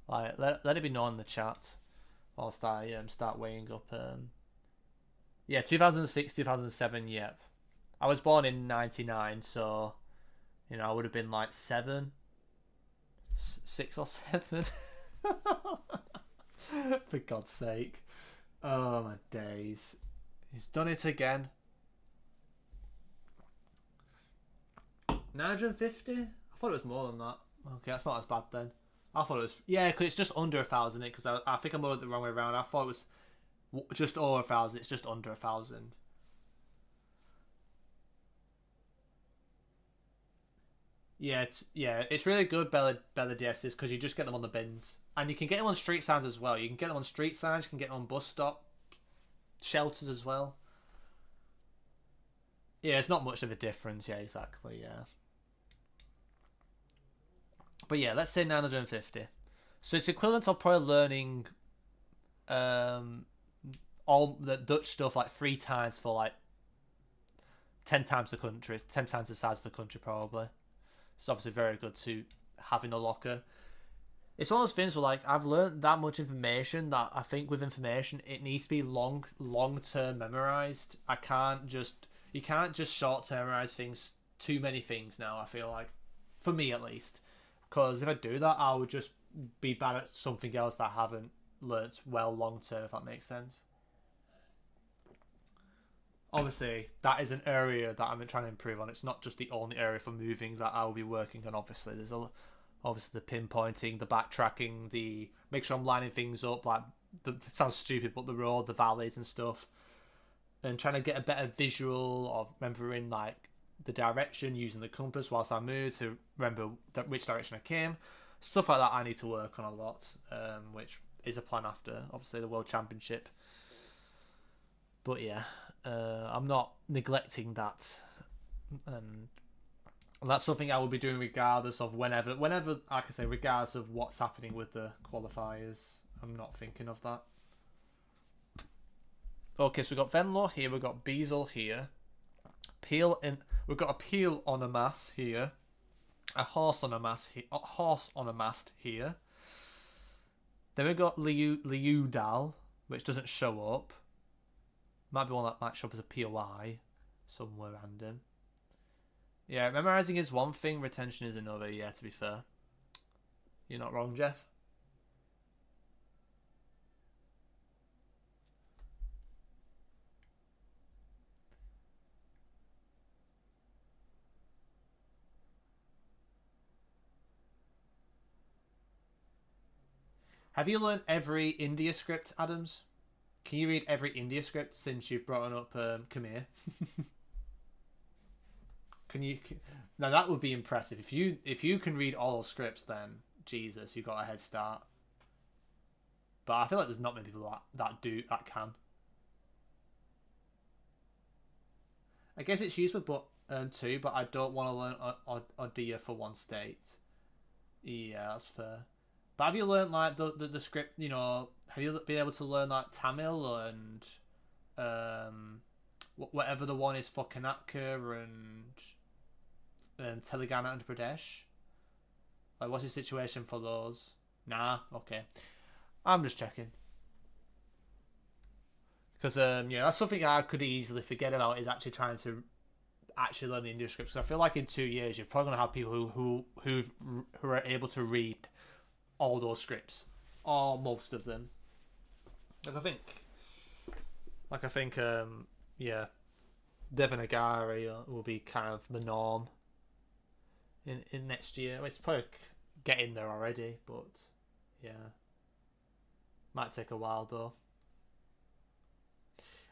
Like, let it be known in the chat. Whilst I start weighing up. Yeah, 2006, 2007. Yep. I was born in '99, so I would have been like 6 or 7. For God's sake! Oh my days! He's done it again. 950? I thought it was more than that. Okay, that's not as bad then. I thought it was, yeah, because it's just under 1,000. Because I think I'm looking the wrong way around. I thought it was just over 1,000. It's just under 1,000. Yeah, it's really good Bella DSs because you just get them on the bins, and you can get them on street signs as well. You can get them on street signs. You can get them on bus stop shelters as well. Yeah, it's not much of a difference. Yeah, exactly. Yeah, but yeah, let's say 950. So it's equivalent of probably learning um all the Dutch stuff like 3 times for like 10 times the country, 10 times the size of the country probably. It's obviously very good to have in a locker. It's one of those things where like I've learned that much information that I think with information it needs to be long term memorized. I can't just You can't just short term memorize things, too many things now. I feel like, for me at least, because if I do that, I would just be bad at something else that I haven't learnt well long term. If that makes sense. Obviously, that is an area that I'm trying to improve on. It's not just the only area for moving that I will be working on. Obviously, obviously the pinpointing, the backtracking, the make sure I'm lining things up. Like it sounds stupid, but the road, the valleys and stuff, and trying to get a better visual of remembering like the direction using the compass whilst I move to remember which direction I came. Stuff like that I need to work on a lot, which is a plan after obviously the World Championship. But yeah, I'm not neglecting that. And that's something I will be doing regardless of whenever, like I say, regardless of what's happening with the qualifiers. I'm not thinking of that. Okay, so we've got Venlo here, we've got Beazle here. We've got a peel on a mass here. A horse on a mast here. Then we've got Liudal, which doesn't show up. Might be one that might show up as a POI somewhere random. Yeah, memorizing is one thing, retention is another. Yeah, to be fair, you're not wrong, Jeff. Have you learned every India script, Adams? Can you read every India script since you've brought up Khmer? Can you? Now that would be impressive. If you can read all those scripts, then Jesus, you've got a head start. But I feel like there's not many people that can. I guess it's useful, but too. But I don't want to learn Odia for one state. Yeah, that's fair. But have you learned like the script? Have you been able to learn like Tamil and whatever the one is for Kanaka and Telangana and Pradesh? Like, what's the situation for those? Nah, okay. I'm just checking. Because yeah, that's something I could easily forget about, is actually trying to actually learn the Indian scripts. So I feel like in 2 years you're probably gonna have people who are able to read all those scripts, or most of them. Like I think, yeah, Devanagari will be kind of the norm in next year. It's probably getting there already, but yeah, might take a while though.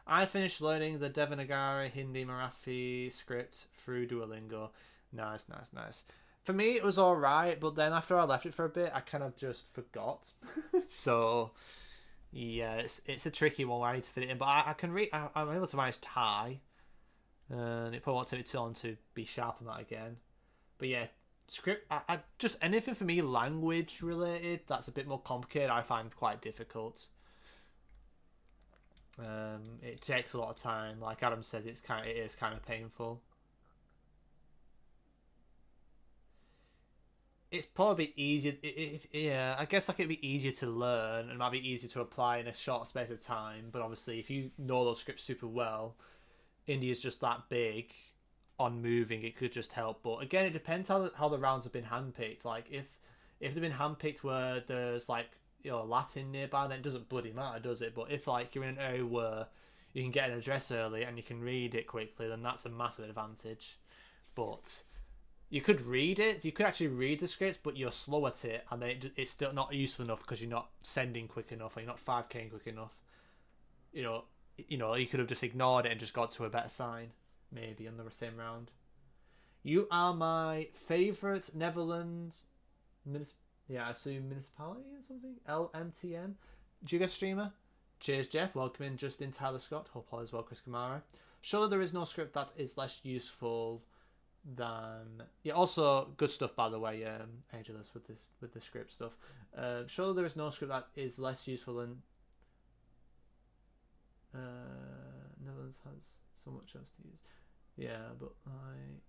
I finished learning the Devanagari Hindi Marathi script through Duolingo. Nice, nice, nice. For me, it was alright, but then after I left it for a bit, I kind of just forgot. So, yeah, it's a tricky one where I need to fit it in. But I can read, I'm able to manage Thai. And it probably won't take me too long to be sharp on that again. But yeah, script, I just anything for me language related that's a bit more complicated, I find quite difficult. It takes a lot of time. Like Adam says, it is kind of painful. It's probably easier. Yeah, I guess like it'd be easier to learn and might be easier to apply in a short space of time. But obviously, if you know those scripts super well, India's just that big on moving. It could just help. But again, it depends how the rounds have been handpicked. Like if they've been handpicked where there's like, Latin nearby, then it doesn't bloody matter, does it? But if like you're in an area where you can get an address early and you can read it quickly, then that's a massive advantage. But you could read it. You could actually read the scripts, but you're slow at it, and then it's still not useful enough because you're not sending quick enough, or you're not 5K quick enough. You could have just ignored it and just got to a better sign, maybe on the same round. You are my favourite Netherlands. Yeah, I assume municipality or something. LMTN. GeoGuessr streamer. Cheers, Jeff. Welcome in, Justin Tyler Scott. Hope all is well, Chris Kamara. Surely there is no script that is less useful than. Yeah. Also, good stuff by the way, Angelus, with the script stuff. Surely there is no script that is less useful than. Netherlands has so much else to use. Yeah, but like.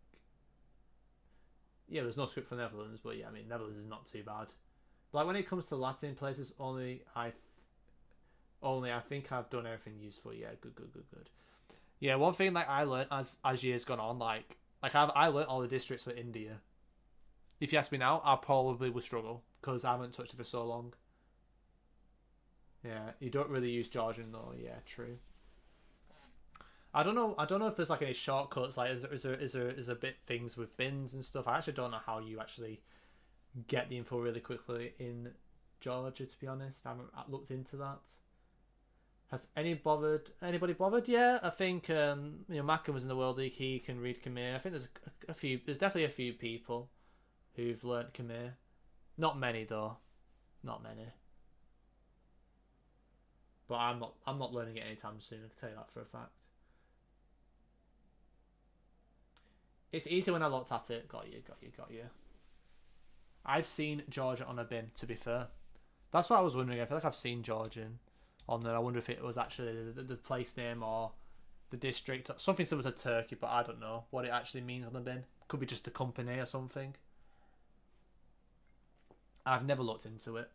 Yeah, there's no script for Netherlands, but yeah, I mean Netherlands is not too bad. But like when it comes to Latin places, only I think I've done everything useful. Yeah, good. Yeah, one thing like I learned as years gone on, I learned all the districts for India. If you ask me now, I probably would struggle because I haven't touched it for so long. Yeah, you don't really use Georgian though. Yeah, true. I don't know. I don't know if there's like any shortcuts. Like, is there bit things with bins and stuff? I actually don't know how you actually get the info really quickly in Georgia. To be honest, I haven't looked into that. Has anybody bothered? Yeah, I think Mackin was in the World League. He can read Khmer. I think there's a few. There's definitely a few people who've learnt Khmer. Not many though. Not many. But I'm not learning it anytime soon. I can tell you that for a fact. It's easy when I looked at it. Got you. I've seen Georgia on a bin, to be fair. That's what I was wondering. I feel like I've seen Georgian on there. I wonder if it was actually the place name or the district. Something similar to Turkey, but I don't know what it actually means on the bin. Could be just a company or something. I've never looked into it.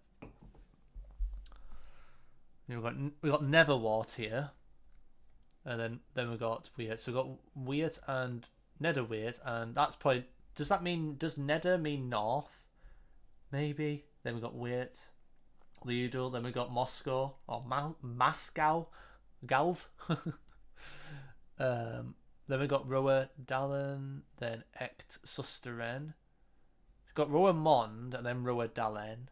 We've got Netherwart here. And then we've got Weird. So we've got Weird and Netherweird, and that's probably. Does Nether mean north? Maybe. Then we got Weird, Lidl. Then we got Moscow or Moscow, Galv. Then we got Roa Dalen. Then Ect Susteren. It's got Roa Mond and then Roa Dalen.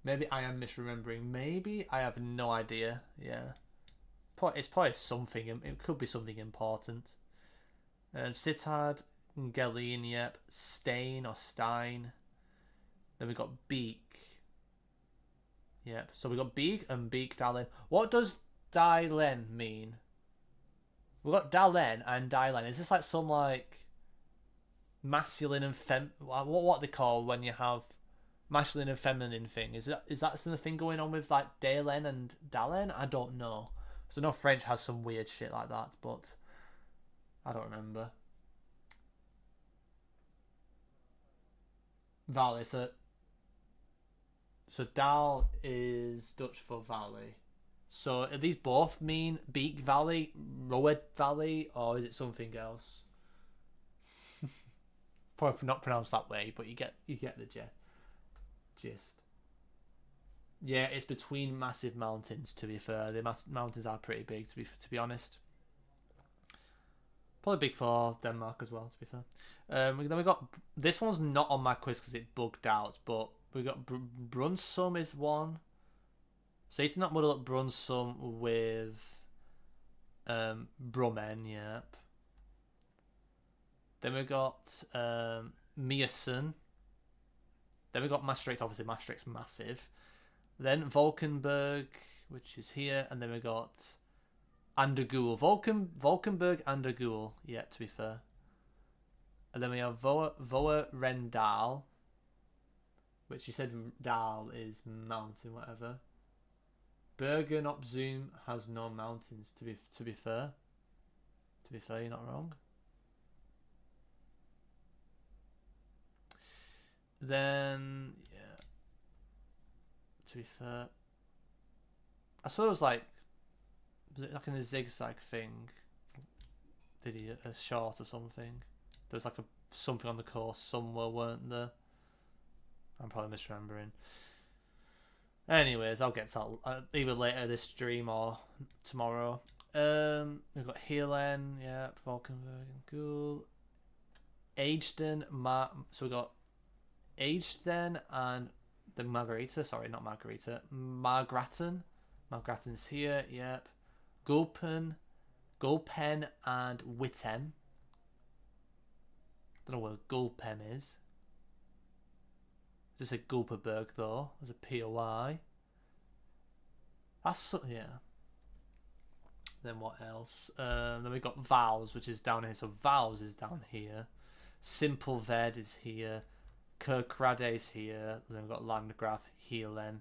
Maybe I am misremembering. Maybe I have no idea. Yeah, it's probably something. It could be something important. Sittard, Galeen, yep. Stain or Stein. Then we got Beak. Yep. So we got Beak and Beak Dalen. What does Dylen mean? We got Dalen and Dylen. Is this like some like masculine and what they call when you have masculine and feminine thing? Is that something going on with like Dalen and Dalen? I don't know. So I know French has some weird shit like that, but I don't remember. Vale, so So Dal is Dutch for valley. So are these both mean Beak Valley, Roed Valley, or is it something else? Probably not pronounced that way, but you get the gist. Yeah, it's between massive mountains. To be fair, the mountains are pretty big. To be honest, probably big for Denmark as well. To be fair, then we got this one's not on my quiz because it bugged out. But we got Brunsum is one. So you not muddle up Brunsum with Brummen. Yep. Then we got Miersen. Then we got Maastricht. Obviously, Maastricht's massive. Then Valkenburg, which is here, and then we got Andergul. Valkenburg, Andergul. Yeah, to be fair. And then we have Voa Rendal, which you said Dal is mountain, whatever. Bergen op Zoom has no mountains. To be fair, you're not wrong. Then yeah. To be fair, I suppose like in a zigzag thing, video a short or something. There was like something on the course somewhere, weren't there? I'm probably misremembering. Anyways, I'll get to that either later this stream or tomorrow. We've got Heerlen, yeah, Valkenburg, cool. Ageden, so we got Ageden and the Margarita. Sorry, not Margarita. Margraten. Margraten's here. Yep. Gulpen, and Wittem. Don't know where Gulpen is. Just a Gulperberg though. There's a POI. That's yeah. Then what else? Then we got Vals, which is down here. So Vals is down here. Simple Ved is here. Kerkrade is here. Then we've got Landgraf, Heerlen.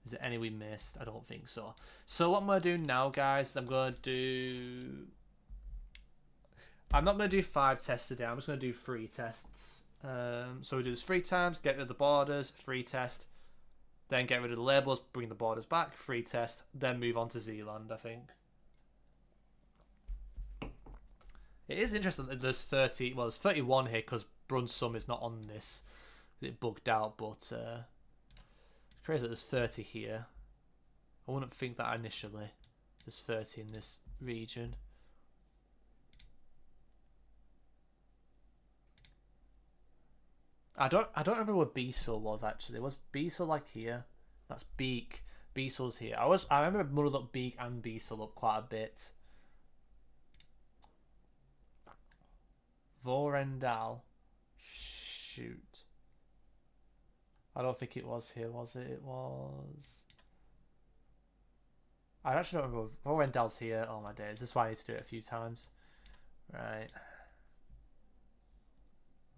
Is there any we missed? I don't think so. So what I'm going to do now, guys, I'm not going to do 5 tests today. I'm just going to do 3 tests. So we do this 3 times, get rid of the borders, 3 test. Then get rid of the labels, bring the borders back, 3 test. Then move on to Zealand, I think. It is interesting that there's 30, well, there's 31 here because Brunsum is not on this. It bugged out, but it's crazy that there's 30 here. I wouldn't think that initially. There's 30 in this region. I don't remember where Beisel was actually. Was Beisel like here? That's Beek. Beisel's here. I remember muddled up Beek and Beisel up quite a bit. Vorendal. Shoot. I don't think it was here, was it? It was... I actually don't remember. Vorendal's here. Oh my days. This is why I need to do it a few times. Right.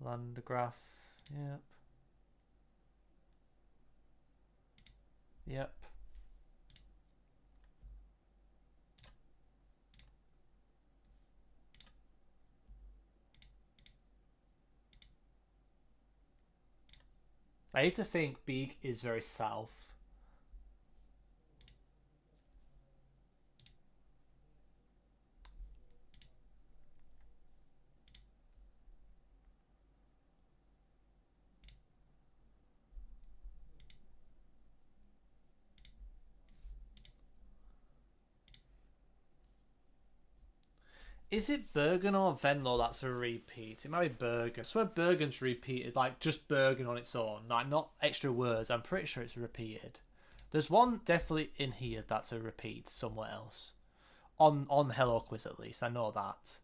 Landgraf. Yep. Yep. I hate to think Beek is very south. Is it Bergen or Venlo that's a repeat? It might be Bergen. I swear Bergen's repeated, like just Bergen on its own, like not extra words. I'm pretty sure it's repeated. There's one definitely in here that's a repeat somewhere else. On Hello Quiz at least, I know that.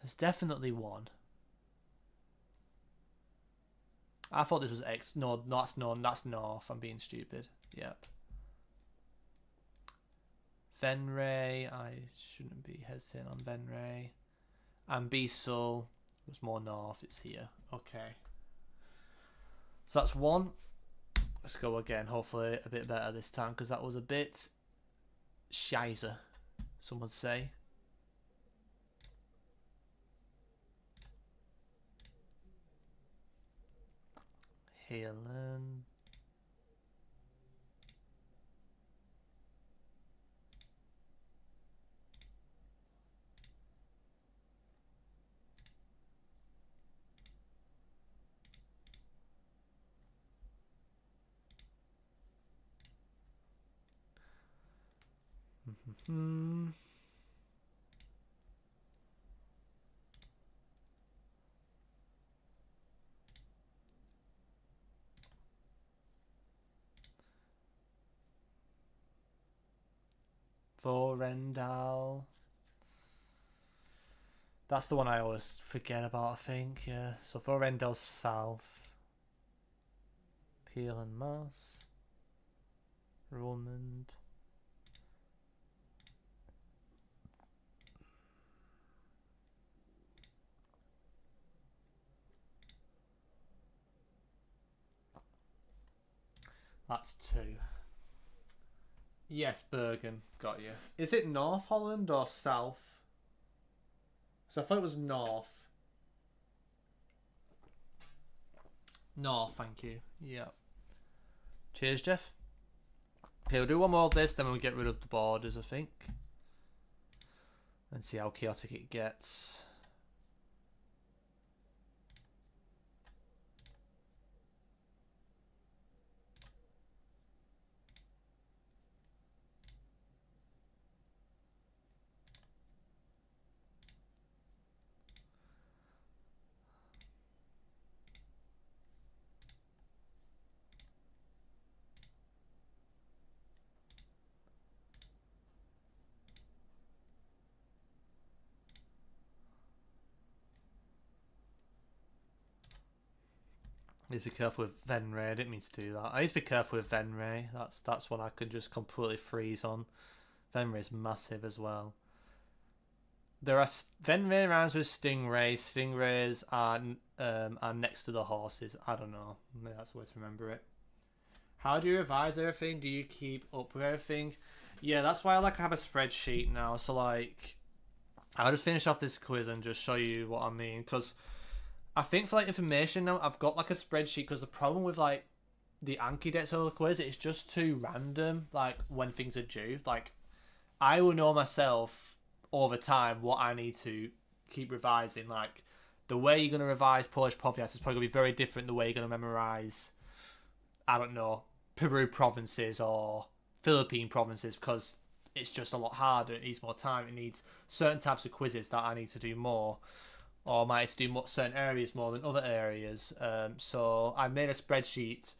There's definitely one. I thought this was X. No, that's North. I'm being stupid. Yep. Venray, I shouldn't be hesitating on Venray. And Beisel was more north, it's here. Okay. So that's one. Let's go again, hopefully a bit better this time, because that was a bit shizer, some would say. Heerlen. Vorendal. That's the one I always forget about, I think, yeah. So Vorendal's south. Peel and Mass. Romand. That's 2. Yes, Bergen. Got you. Is it North Holland or South? So I thought it was North. North, thank you. Yeah. Cheers, Jeff. Okay, we'll do one more of this, then we'll get rid of the borders, I think. And see how chaotic it gets. Need to be careful with Venray. I didn't mean to do that. I need to be careful with Venray. That's one I could just completely freeze on. Venray's massive as well. There are Venray rhymes with Stingrays. Stingrays are next to the horses. I don't know. Maybe that's the way to remember it. How do you revise everything? Do you keep up with everything? Yeah, that's why I like to have a spreadsheet now. So like, I'll just finish off this quiz and just show you what I mean, because I think for like information now, I've got like a spreadsheet, because the problem with like the Anki Dex Solo quiz, it's just too random, like when things are due. Like, I will know myself over time what I need to keep revising. Like, the way you're going to revise Polish Powiats is probably going to be very different than the way you're going to memorize, I don't know, Peru provinces or Philippine provinces, because it's just a lot harder. It needs more time. It needs certain types of quizzes that I need to do more, or might to do certain areas more than other areas. So I made a spreadsheet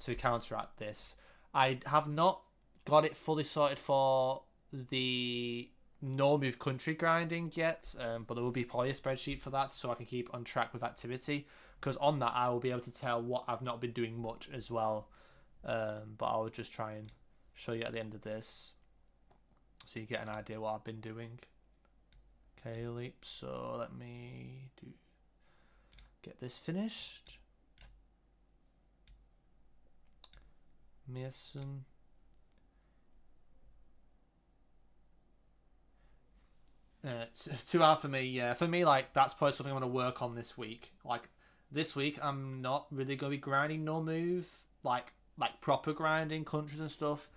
to counteract this. I have not got it fully sorted for the no move country grinding yet, but there will be probably a spreadsheet for that, so I can keep on track with activity, because on that I will be able to tell what I've not been doing much as well. But I'll just try and show you at the end of this, so you get an idea what I've been doing. Okay, leap. So let me get this finished. Mason. Too hard for me. Yeah, for me, like, that's probably something I'm gonna work on this week. Like, this week I'm not really gonna be grinding no move, like proper grinding countries and stuff.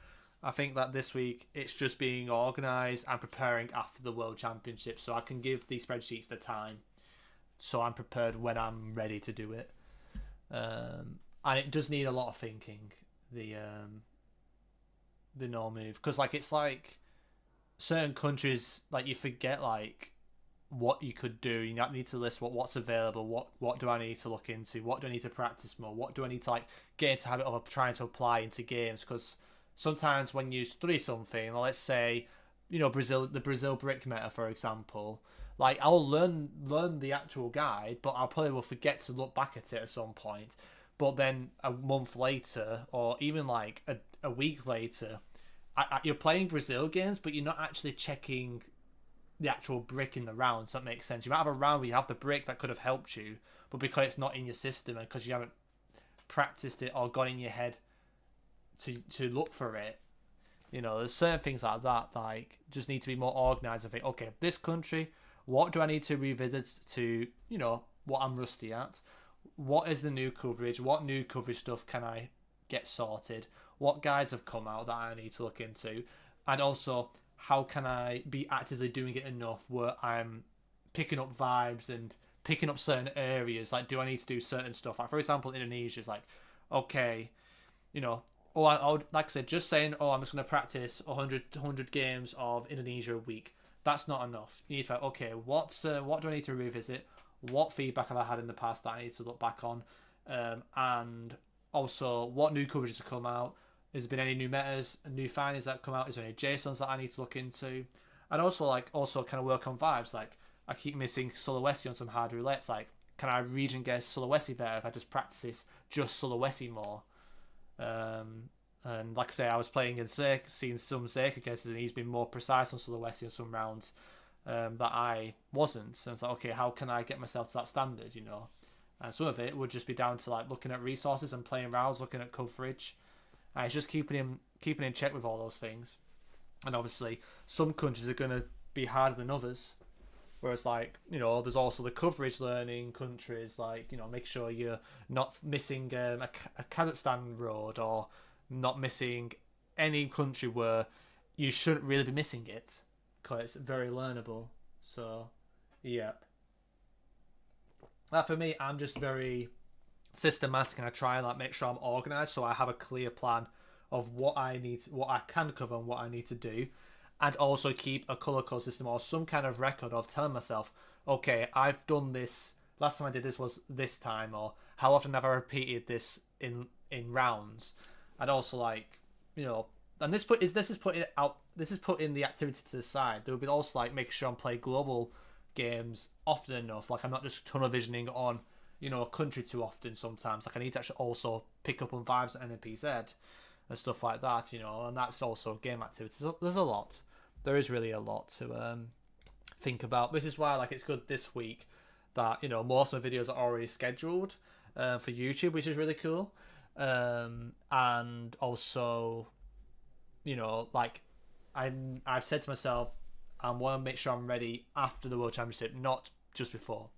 I think that this week it's just being organised and preparing after the World Championship, so I can give these spreadsheets the time, so I'm prepared when I'm ready to do it. And it does need a lot of thinking, the no move, because like it's like certain countries, like you forget like what you could do. You need to list what's available. What do I need to look into? What do I need to practice more? What do I need to like get into habit of trying to apply into games? Because sometimes when you study something, let's say, you know, the Brazil brick meta, for example, like I'll learn the actual guide, but I'll probably will forget to look back at it at some point. But then a month later, or even like a week later, you're playing Brazil games, but you're not actually checking the actual brick in the round. So that makes sense. You might have a round where you have the brick that could have helped you, but because it's not in your system and because you haven't practiced it or got in your head to look for it, you know, there's certain things like that like just need to be more organized and think, okay, this country, what do I need to revisit to, you know, what I'm rusty at? What is the new coverage? What new coverage stuff can I get sorted? What guides have come out that I need to look into? And also, how can I be actively doing it enough where I'm picking up vibes and picking up certain areas? Like, do I need to do certain stuff? Like, for example, Indonesia is like, okay, you know, or I would, like I said, just saying, oh, I'm just going to practice 100 games of Indonesia a week. That's not enough. You need to be like, okay, what do I need to revisit? What feedback have I had in the past that I need to look back on? And also, what new coverages have come out? Has there been any new metas and new findings that come out? Is there any JSONs that I need to look into? And also kind of work on vibes. Like, I keep missing Sulawesi on some hard roulettes. Like, can I region guess Sulawesi better if I just practice just Sulawesi more? And like I say, I was playing in Seika, seeing some Seika guesses, and he's been more precise on Sulawesi in some rounds that I wasn't. So it's like, okay, how can I get myself to that standard, you know? And some of it would just be down to like looking at resources and playing rounds, looking at coverage. And it's just keeping in check with all those things. And obviously, some countries are going to be harder than others. Whereas, like, you know, there's also the coverage learning countries, like, you know, make sure you're not missing a Kazakhstan road, or not missing any country where you shouldn't really be missing it, because it's very learnable. So, yep. For me, I'm just very systematic, and I try and like make sure I'm organized, so I have a clear plan of what I can cover and what I need to do, and also keep a color code system or some kind of record of telling myself, okay, I've done this. Last time I did this was this time, or how often have I repeated this in rounds? And also, like, you know, and this is putting the activity to the side. There will be also like making sure I'm playing global games often enough. Like, I'm not just tunnel visioning on, you know, a country too often sometimes. Like, I need to actually also pick up on vibes at NPZ and stuff like that, you know, and that's also game activities. There's a lot. There is really a lot to think about. This is why, like, it's good this week that, you know, most of my videos are already scheduled for YouTube, which is really cool. And also, you know, like, I've said to myself, I want to make sure I'm ready after the World Championship, not just before.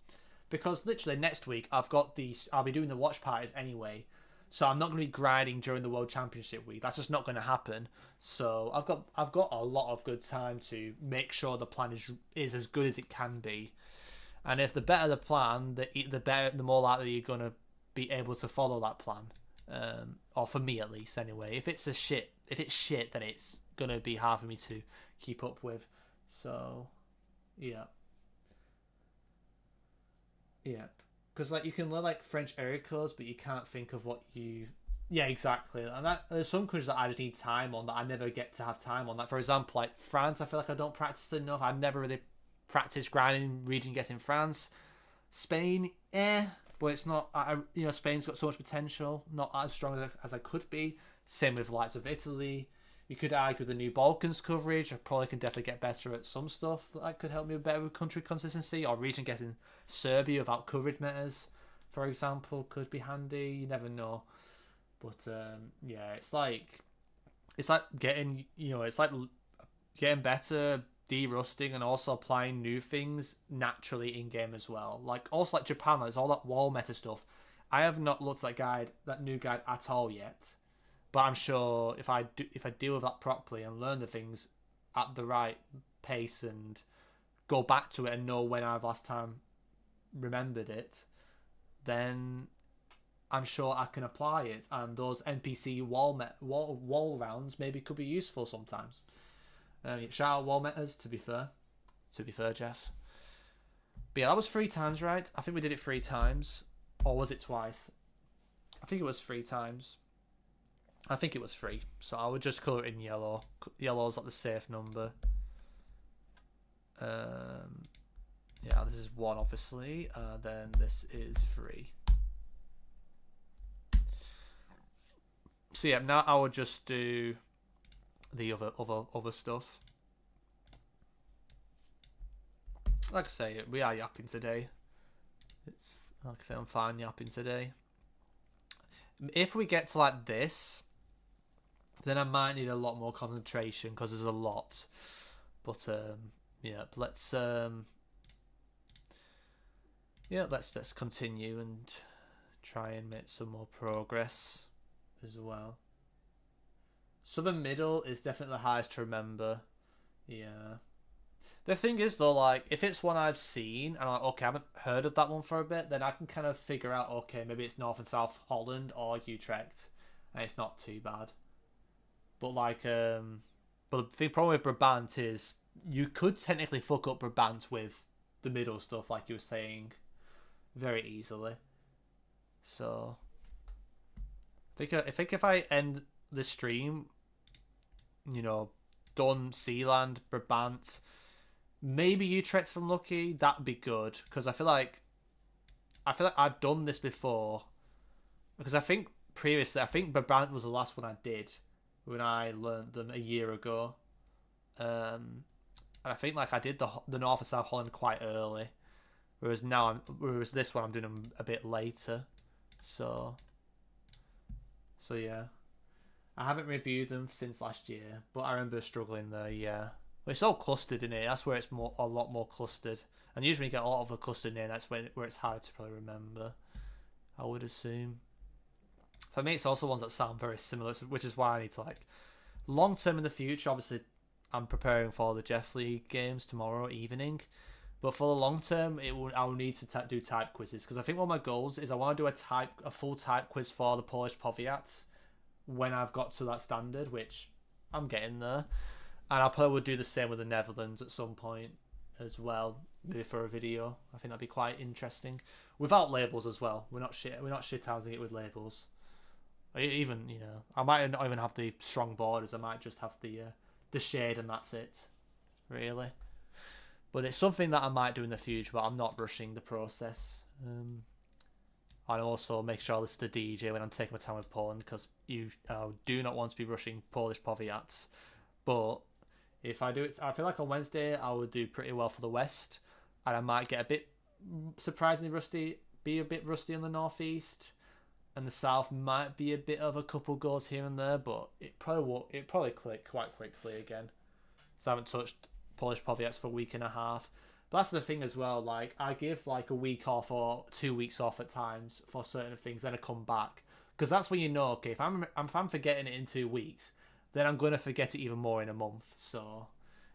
Because literally next week I'll be doing the watch parties anyway. So I'm not going to be grinding during the World Championship week. That's just not going to happen. So I've got a lot of good time to make sure the plan is as good as it can be. And if the better the plan, the more likely you're going to be able to follow that plan. Or for me at least, anyway. If it's shit, then it's going to be hard for me to keep up with. So, yeah. Yeah. Because, like, you can learn, like, French area codes, but you can't think of what you... Yeah, exactly. And there's some countries that I just need time on that I never get to have time on. Like, for example, like, France, I feel like I don't practice enough. I've never really practiced grinding region guessing France. Spain, but it's not... you know, Spain's got so much potential, not as strong as I could be. Same with the likes of Italy. You could argue the new Balkans coverage. I probably can definitely get better at some stuff that could help me better with country consistency, or region getting Serbia without coverage metas, for example, could be handy. You never know. But yeah, it's like getting, you know, it's like getting better, de-rusting, and also applying new things naturally in game as well. Like, also like Japan, there's all that wall meta stuff. I have not looked at that new guide at all yet. But I'm sure if I deal with that properly and learn the things at the right pace and go back to it and know when I've last time remembered it, then I'm sure I can apply it. And those NPC wall rounds maybe could be useful sometimes. Shout out wall metas, to be fair. To be fair, Jeff. But yeah, that was 3 times, right? I think we did it 3 times. Or was it twice? I think it was 3 times. I think it was 3, so I would just colour it in yellow. Yellow's like the safe number. Yeah, this is 1 obviously, then this is 3. So yeah, now I would just do the other stuff. Like I say, we are yapping today. It's like I say, I'm fine yapping today. If we get to like this, then I might need a lot more concentration because there's a lot. But yeah, let's let's continue and try and make some more progress as well. Southern Middle is definitely the hardest to remember. Yeah. The thing is though, like, if it's one I've seen and I'm like, okay, I haven't heard of that one for a bit, then I can kind of figure out, okay, maybe it's North and South Holland or Utrecht, and it's not too bad. But like, but the problem with Brabant is you could technically fuck up Brabant with the middle stuff, like you were saying, very easily. So I think if I end the stream, you know, done Sealand, Brabant, maybe Utrecht if I'm lucky, that'd be good, because I feel like I've done this before, because I think previously Brabant was the last one I did when I learned them a year ago. And I think like I did the North and South Holland quite early, whereas this one I'm doing them a bit later. So yeah, I haven't reviewed them since last year, but I remember struggling there. Yeah, but it's all clustered in here. That's where it's a lot more clustered. And usually you get a lot of the clustered in here. That's where it's hard to probably remember, I would assume. For me, it's also ones that sound very similar, which is why I need to like long term in the future. Obviously, I'm preparing for the Jeff League games tomorrow evening, but for the long term, I'll need to do type quizzes, because I think one of my goals is I want to do a full type quiz for the Polish Powiat when I've got to that standard, which I'm getting there, and I probably would do the same with the Netherlands at some point as well, maybe for a video. I think that'd be quite interesting without labels as well. We're not shithousing it with labels. Even, you know, I might not even have the strong borders. I might just have the shade and that's it, really. But it's something that I might do in the future, but I'm not rushing the process. And also make sure I listen to DJ when I'm taking my time with Poland, because you do not want to be rushing Polish Powiats. But if I do it, I feel like on Wednesday I would do pretty well for the West, and I might get a bit surprisingly rusty, be a bit rusty on the Northeast, and the South might be a bit of a couple goals here and there, but it probably click quite quickly again. So I haven't touched Polish Powiats for a week and a half. But that's the thing as well, like I give like a week off or 2 weeks off at times for certain things, then I come back, because that's when you know, okay, if I'm forgetting it in 2 weeks, then I'm going to forget it even more in a month. So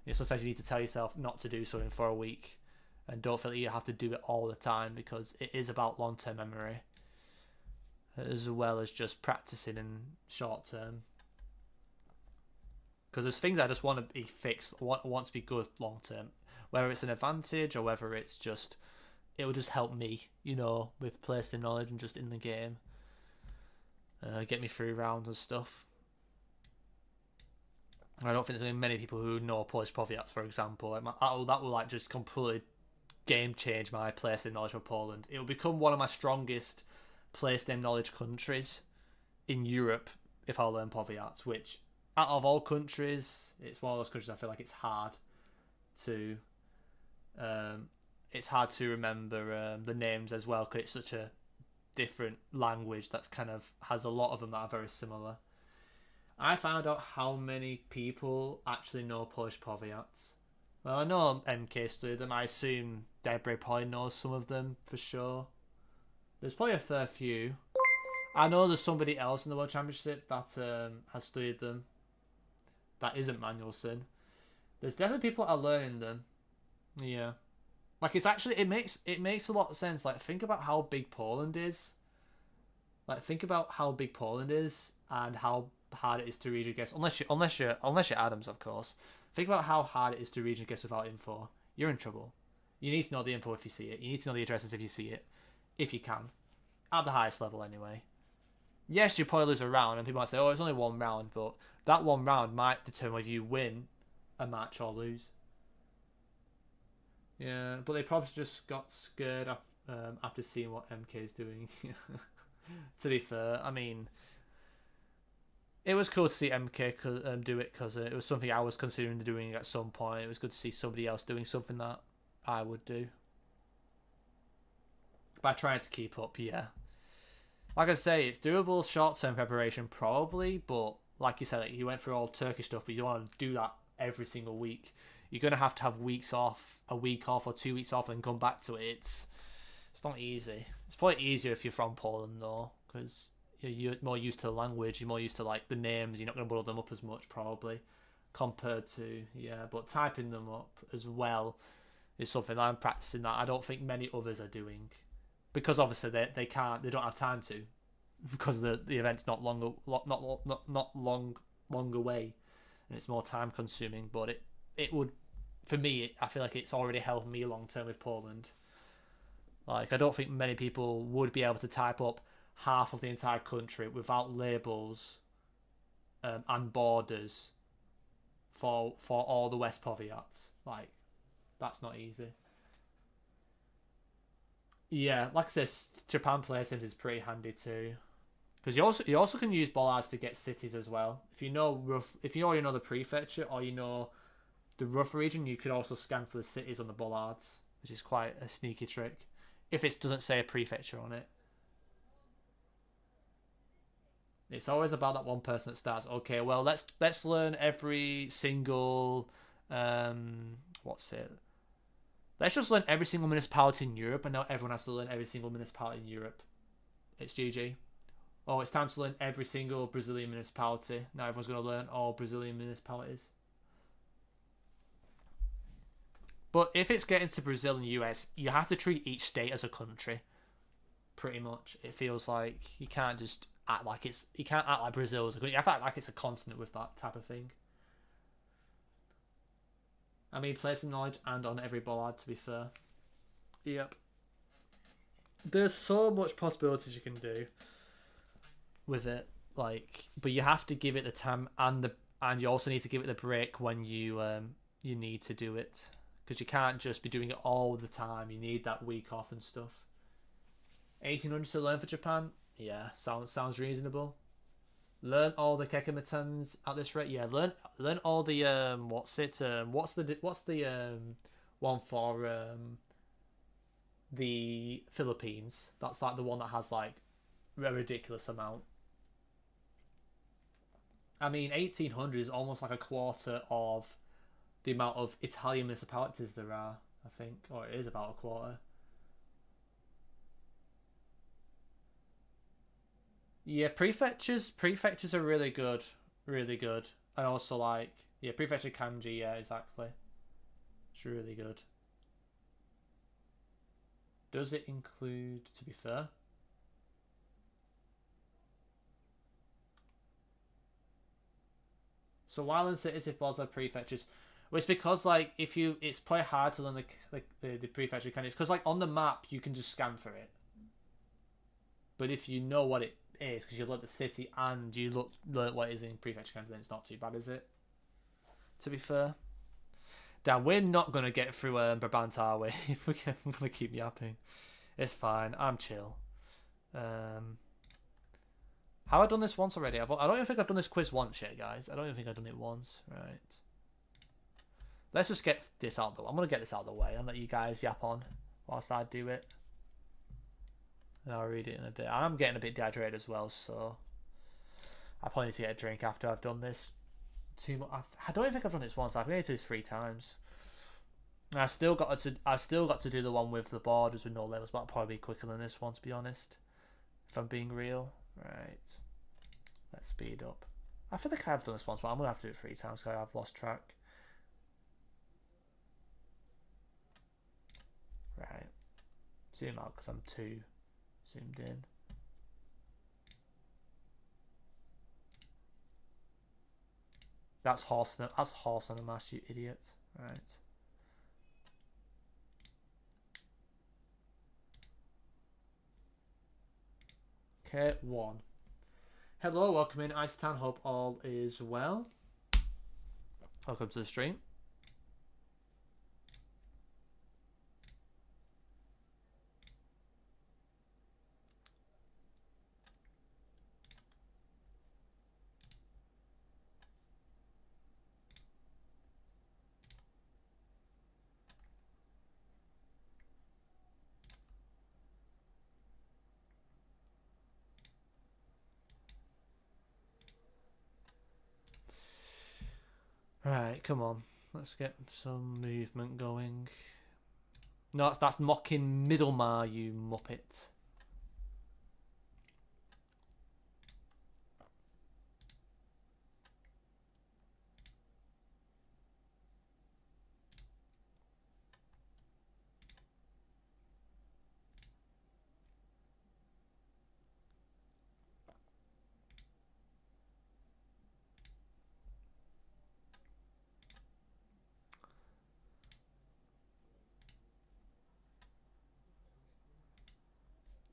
you know, sometimes you need to tell yourself not to do something for a week, and don't feel like you have to do it all the time, because it is about long-term memory as well as just practicing in short term. Because there's things I just want to be fixed, want to be good long term, whether it's an advantage or whether it's just, it will just help me, you know, with placing knowledge and just in the game, get me through rounds and stuff. I don't think there's many people who know Polish Powiats, for example. Like that will like just completely game change my placing knowledge of Poland. It will become one of my strongest place name knowledge countries in Europe if I learn Powiats, which out of all countries, it's one of those countries I feel like it's hard to remember the names as well, because it's such a different language that's kind of has a lot of them that are very similar. I found out how many people actually know Polish Powiats. Well, I know MK studied them. I assume Debre probably knows some of them for sure. There's probably a fair few. I know there's somebody else in the World Championship that has studied them. That isn't Manuelson. There's definitely people that are learning them. Yeah. Like, it's actually, it makes a lot of sense. Like, think about how big Poland is. Like, think about how big Poland is and how hard it is to region guess. Unless you're Adams, of course. Think about how hard it is to region guess without info. You're in trouble. You need to know the info if you see it. You need to know the addresses if you see it. If you can. At the highest level, anyway. Yes, you probably lose a round, and people might say, oh, it's only one round, but that one round might determine whether you win a match or lose. Yeah, but they probably just got scared after seeing what MK is doing. To be fair, I mean, it was cool to see MK do it, because it was something I was considering doing at some point. It was good to see somebody else doing something that I would do. By trying to keep up, yeah. Like I say, it's doable short-term preparation probably, but like you said, like, you went through all Turkish stuff, but you don't want to do that every single week. You're going to have weeks off, a week off or 2 weeks off, and come back to it. It's not easy. It's probably easier if you're from Poland, though, because you're more used to the language, you're more used to like the names, you're not going to muddle them up as much probably, compared to, yeah, but typing them up as well is something I'm practicing that I don't think many others are doing. Because obviously they don't have time to, because the event's not long longer way and it's more time consuming. But it would, for me, I feel like it's already helped me long term with Poland. Like, I don't think many people would be able to type up half of the entire country without labels and borders for all the West Powiats. Like, that's not easy. Yeah, like I said, Japan Play Sims is pretty handy too. Because you also can use bollards to get cities as well. If you already know the prefecture or you know the rough region, you could also scan for the cities on the bollards, which is quite a sneaky trick. If it doesn't say a prefecture on it, it's always about that one person that starts. Okay, well let's learn every single what's it? Let's just learn every single municipality in Europe, and now everyone has to learn every single municipality in Europe. It's GG. Oh, it's time to learn every single Brazilian municipality. Now everyone's going to learn all Brazilian municipalities. But if it's getting to Brazil and US, you have to treat each state as a country. Pretty much. It feels like you can't just act like it's... You can't act like Brazil is a country. You have to act like it's a continent with that type of thing. I mean, place of knowledge and on every bollard, to be fair. Yep. There's so much possibilities you can do with it, like, but you have to give it the time and you also need to give it the break when you need to do it, because you can't just be doing it all the time. You need that week off and stuff. 1800 to learn for Japan, yeah, sounds reasonable. Learn all the Kekamatans at this rate, yeah. Learn all the what's the one for the Philippines. That's like the one that has like a ridiculous amount. I mean, 1800 is almost like a quarter of the amount of Italian municipalities there are, I think. Or it is about a quarter. Yeah, prefectures are really good. Really good. And also, like, yeah, prefecture kanji, yeah, exactly. It's really good. Does it include, to be fair? So while in cities, if balls have prefectures, well, it's because like it's quite hard to learn the prefecture kanji. Because like on the map you can just scan for it, but if you know what it is, because you learn the city and you learn what it is in prefecture kanji, then it's not too bad, is it? To be fair. Damn, we're not gonna get through Brabant, are we? If I'm gonna keep yapping, it's fine. I'm chill. Have I done this once already? I don't even think I've done this quiz once yet, guys. I don't even think I've done it once. Right. Let's just get this out of the way. I'm going to get this out of the way and let you guys yap on whilst I do it. And I'll read it in a bit. I'm getting a bit dehydrated as well, so I probably need to get a drink after I've done this. I don't even think I've done this once. I've only done this 3 times. And I still got to do the one with the borders with no labels, but I'll probably be quicker than this one, to be honest. If I'm being real. Right. Let's speed up. I feel like I've done this once, but I'm going to have to do it 3 times because I've lost track. Right. Zoom out because I'm too zoomed in. That's horse on a mask, you idiot. Right. Okay, 1. Hello, welcome in Icetown. Hope all is well. Welcome to the stream. Right, come on. Let's get some movement going. No, that's mocking Middlemar, you muppet.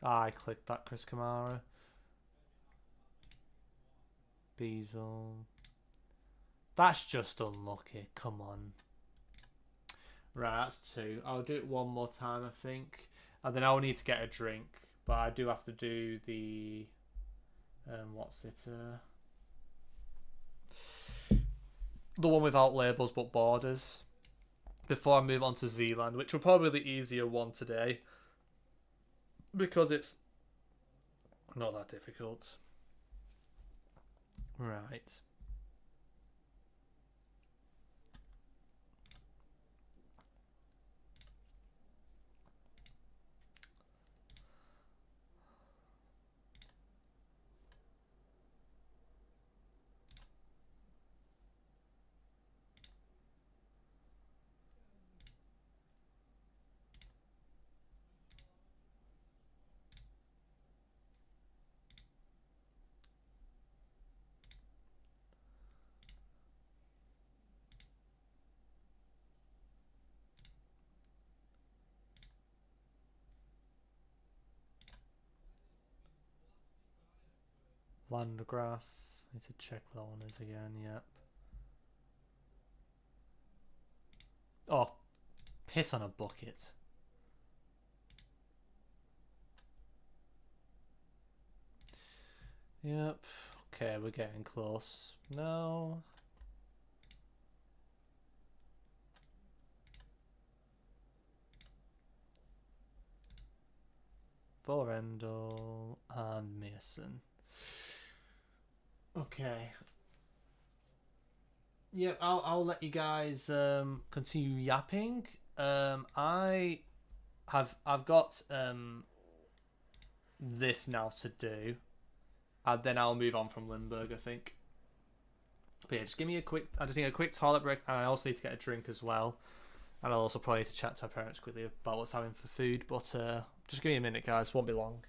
I clicked that, Chris Kamara. Beazle. That's just unlucky. Come on. Right, that's 2. I'll do it one more time, I think. And then I'll need to get a drink. But I do have to do the... what's it? The one without labels but borders. Before I move on to Zealand, which will probably be the easier one today. Because it's not that difficult. Right. Landgraph. Need to check what that one is again. Yep. Oh, piss on a bucket. Yep. Okay, we're getting close. No. Vorendal and Mason. Okay. Yeah, I'll let you guys continue yapping. I've got this now to do, and then I'll move on from Lindbergh, I think. But yeah, just give me a quick. I just need a quick toilet break, and I also need to get a drink as well. And I'll also probably need to chat to our parents quickly about what's having for food. But just give me a minute, guys. Won't be long.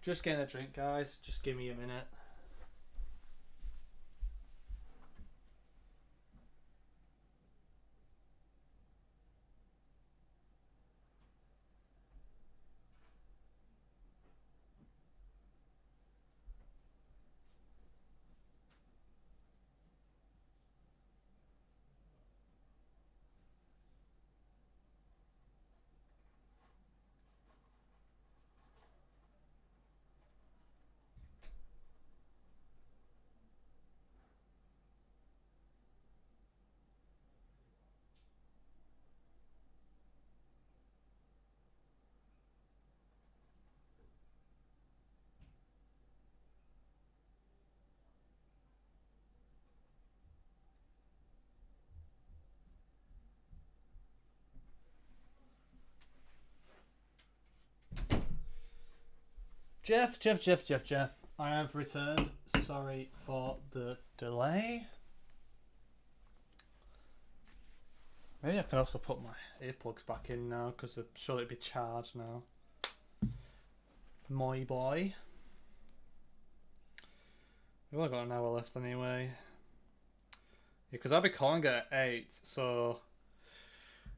Just getting a drink, guys. Just give me a minute. Jeff. I have returned. Sorry for the delay. Maybe I can also put my earplugs back in now because I'm sure it'll be charged now. My boy. We've only got an hour left anyway. Because I'll be calling it at 8, so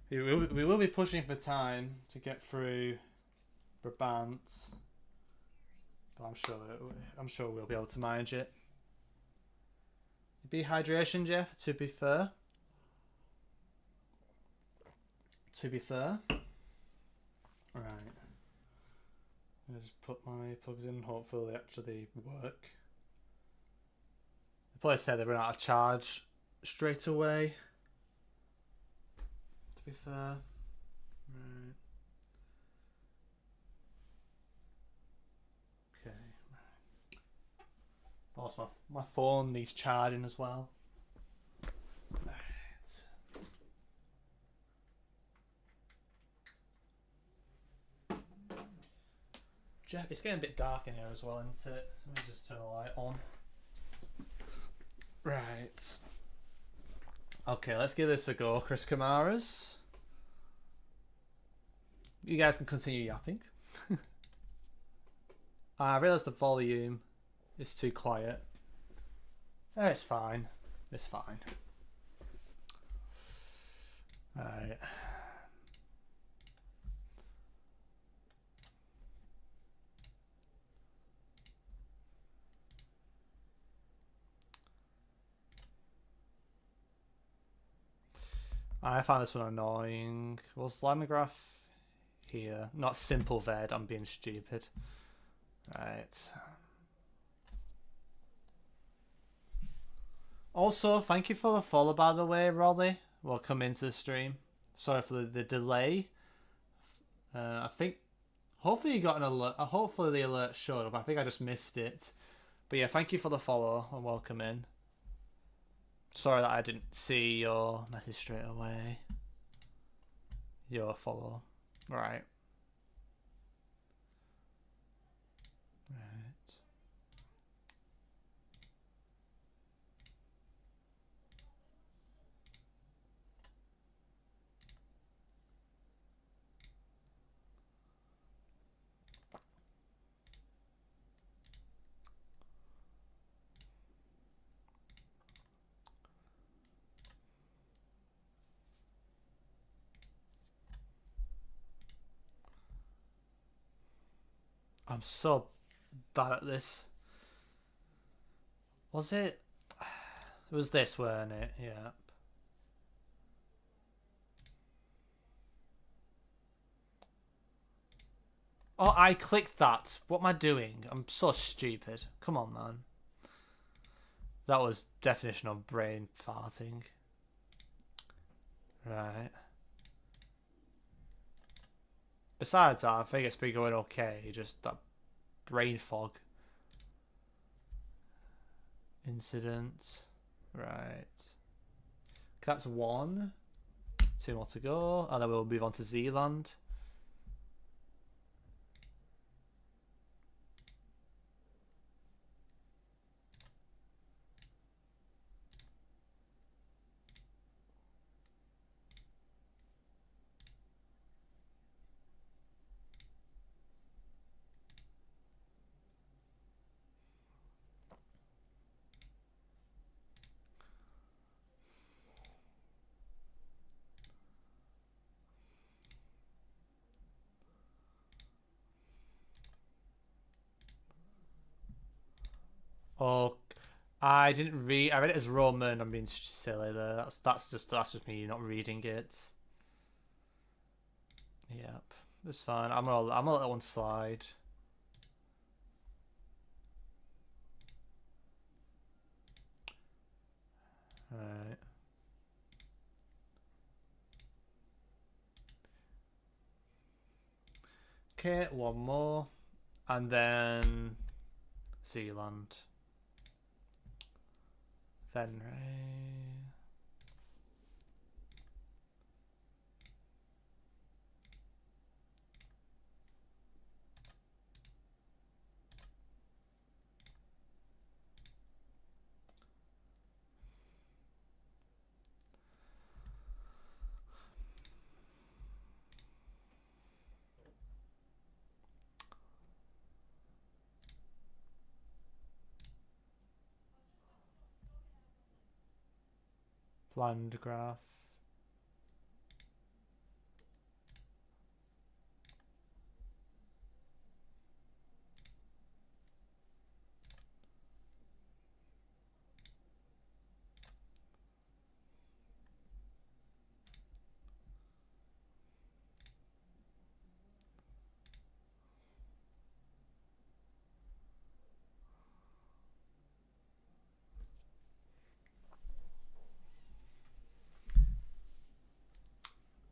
we will be pushing for time to get through Brabant. But I'm sure we'll be able to manage it. Dehydration, Jeff, to be fair. Right. I'll just put my plugs in, hopefully they actually work. They probably said they run out of charge straight away. To be fair. Right. Okay. Also, my phone needs charging as well. Jeff, it's getting a bit dark in here as well, isn't it? Let me just turn the light on. Right. Okay, let's give this a go, Chris Kamaras. You guys can continue yapping. I realise the volume is too quiet. It's fine. It's fine. Right. I found this one annoying. Was Limograph here? Not simple ved, I'm being stupid. Right. Also, thank you for the follow, by the way, Rolly. Welcome into the stream. Sorry for the delay. I think, hopefully you got an alert. Hopefully the alert showed up. I think I just missed it. But yeah, thank you for the follow and welcome in. Sorry that I didn't see your message straight away. Your follow. Right. Right. I'm so bad at this. Was it? It was this, weren't it? Yeah. Oh, I clicked that. What am I doing? I'm so stupid. Come on, man. That was definition of brain farting. Right. Besides that, I think it's been going okay. Just that brain fog incident. Right. That's 1. 2 more to go. And then we'll move on to Zealand. Oh, I didn't read. I read it as Roman. I'm being silly there. That's just me not reading it. Yep, it's fine. I'm gonna let that one slide. Right. Okay, one more, and then Zealand. Venray. Land graph.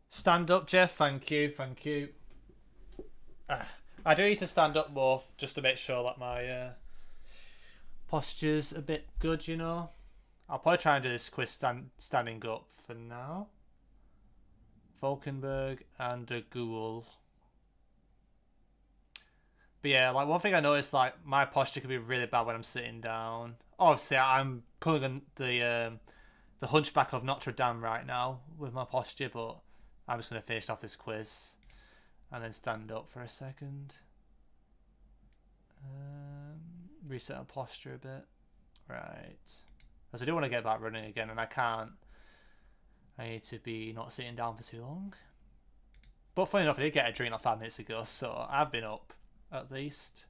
Stand up, Jeff. Thank you. Thank you. I do need to stand up more just to make sure that my posture's a bit good, you know. I'll probably try and do this quiz standing up for now. Valkenburg and a ghoul. But yeah, like one thing I noticed, like my posture can be really bad when I'm sitting down. Obviously, I'm pulling the Hunchback of Notre Dame right now with my posture, but I'm just going to finish off this quiz and then stand up for a second. Reset our posture a bit. Right. Because I do want to get back running again, and I can't. I need to be not sitting down for too long. But funny enough, I did get a drink like 5 minutes ago, so I've been up at least.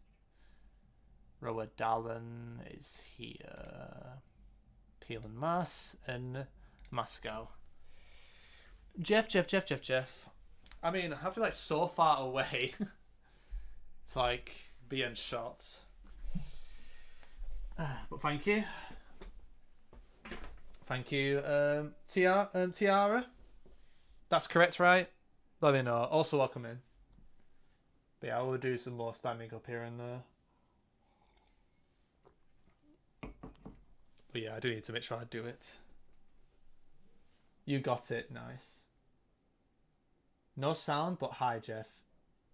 Roa Dallin is here. Peel and Mass and Moscow. Jeff. I mean, I feel like so far away. It's like beyond shots. But thank you. Thank you, Tiara. That's correct, right? Let me know. Also welcome in. But yeah, I will do some more standing up here and there. But yeah, I do need to make sure I do it. You got it. Nice. No sound, but hi, Jeff.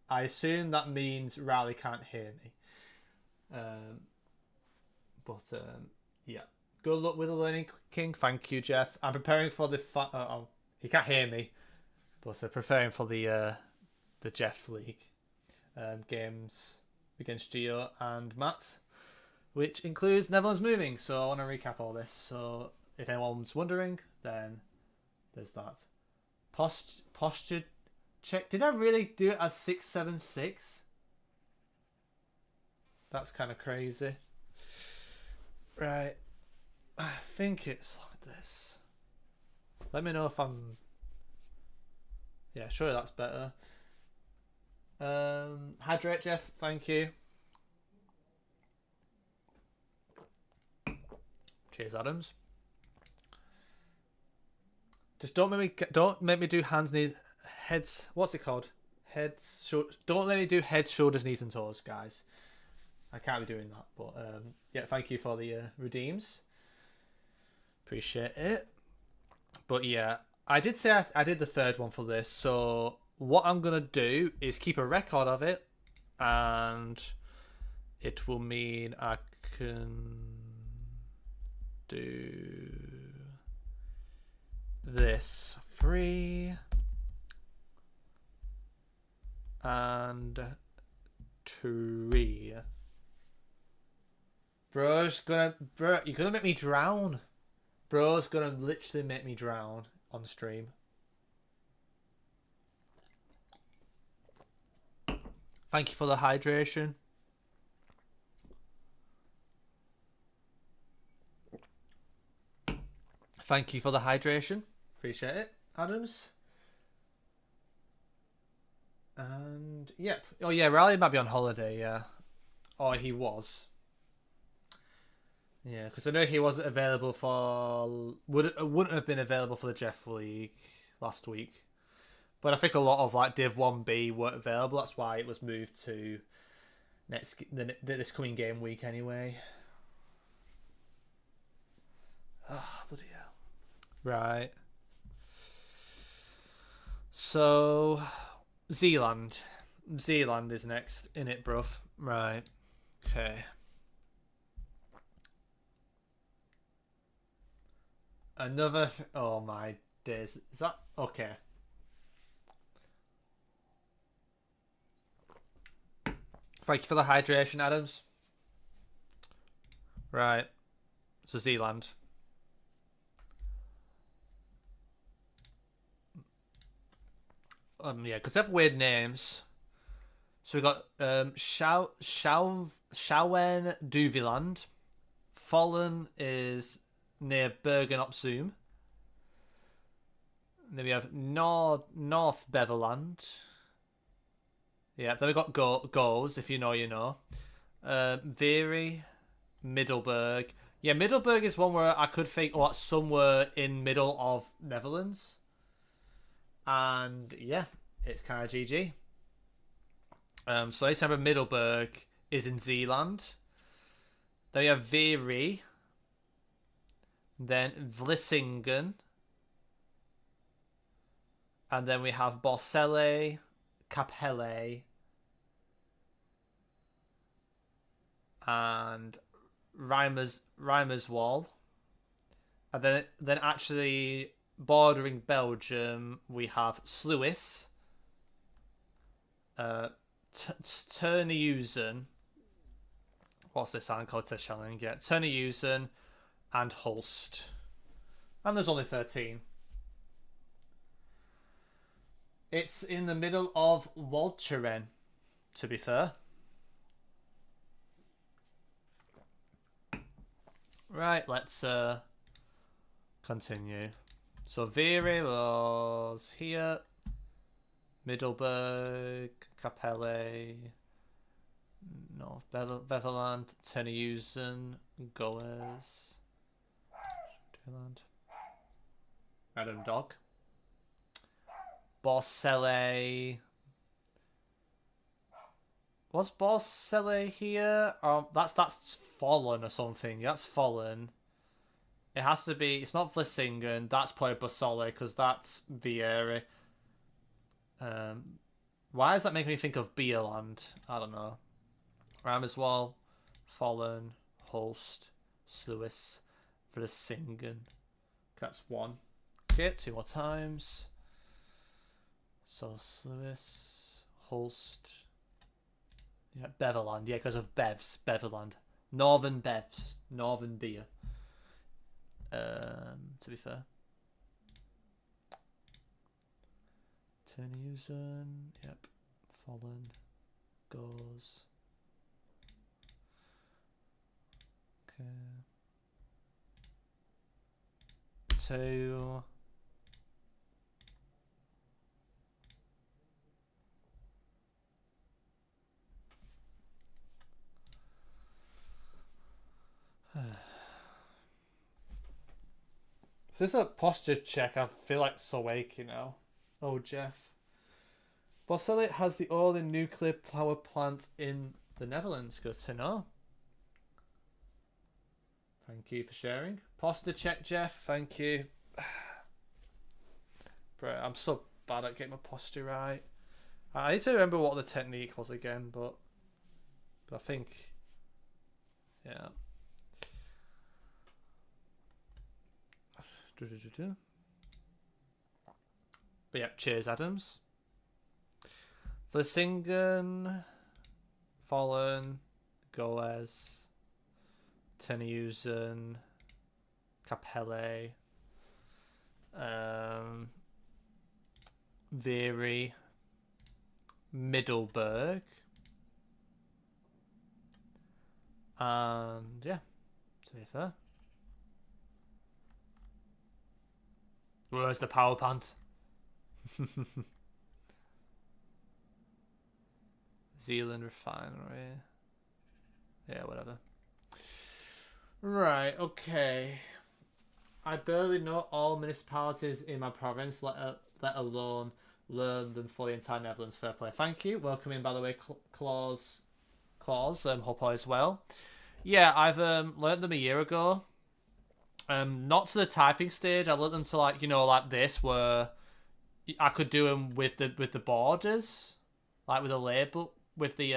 I assume that means Riley can't hear me. Yeah. Good luck with the Learning King. Thank you, Jeff. I'm preparing for the... he can't hear me. But preparing for the Jeff League games against Geo and Matt, which includes Netherlands moving. So I want to recap all this. So if anyone's wondering, then there's that. Posture check. Did I really do it as 676? That's kind of crazy. Right. I think it's like this. Let me know if I'm... Yeah, sure, that's better. Hydrate, Jeff. Thank you. Cheers, Adams. Just don't make me do hands, knees, heads. What's it called? Heads. Don't let me do heads, shoulders, knees, and toes, guys. I can't be doing that. But yeah, thank you for the redeems. Appreciate it. But yeah, I did say I did the third one for this. So what I'm gonna do is keep a record of it, and it will mean I can do this 3 and 3. Bro, you're gonna make me drown. Bro's gonna literally make me drown on stream. Thank you for the hydration. Thank you for the hydration. Appreciate it, Adams. And yep. Oh yeah, Riley might be on holiday, yeah. Or he was. Yeah, because I know he wasn't available for... wouldn't have been available for the Jeff League last week. But I think a lot of like Div 1B weren't available. That's why it was moved to this coming game week anyway. Ah, bloody hell. Right. So, Zealand. Zealand is next in it, bruv. Right. Okay. Another... Oh my days. Is that... Okay. Thank you for the hydration, Adams. Right. So Zealand. Yeah, because they have weird names. So we got Schauen Duveland. Fallen is near Bergen op Zoom. Then we have North Beverland. Yeah, then we got goals, if you know, you know. Veery, Middelburg. Yeah, Middelburg is one where I could think, oh, that's somewhere in middle of Netherlands. And yeah, it's kind of GG. So anytime Middelburg is in Zeeland. Then we have Veery. Then Vlissingen. And then we have Borcelle, Capelle, and Reimerswall. And then actually bordering Belgium, we have Sluis, Terneuzen. What's this island called? Terschelling. Yeah, Terneuzen and Hulst. And there's only 13. It's in the middle of Walcheren, to be fair. Right, let's continue. So Veery was here. Middelburg, Capelle, North Beverland, Terneuzen, Goes, Adam Dog. Borcelle. Was Borcelle here? That's Fallen or something. Yeah, that's Fallen. It has to be. It's not Vlissingen. That's probably Borcelle because that's Vieri. Why does that make me think of Bierland? I don't know. Ramswall, Fallen, Hulst, Sluis, Vlissingen. That's one. Okay, 2 more times. So Sluis, Hulst, yeah, Beverland, yeah, because of Bevs, Beverland, Northern Bevs, Northern beer. To be fair, Terneuzen, yep, Fallen, Goes. Okay. 2. Is this a posture check? I feel like so achy now. Oh, Jeff. Borcelle has the only nuclear power plant in the Netherlands. Good to know. Thank you for sharing. Posture check, Jeff. Thank you. Bro, I'm so bad at getting my posture right. I need to remember what the technique was again, but I think, yeah. But yeah, cheers, Adams. Vlissingen, Fallen, Goes, Terneuzen, Capelle, Veery, Middelburg, and yeah, to be fair. Where's the power plant? Zealand refinery. Yeah, whatever. Right, okay. I barely know all municipalities in my province, let alone learn them for the entire Netherlands. Fair play. Thank you. Welcome in, by the way, Claus. Hope all is well. Yeah, I've learned them a year ago. Not to the typing stage. I learned them to like this, where I could do them with the borders, like with a label, with the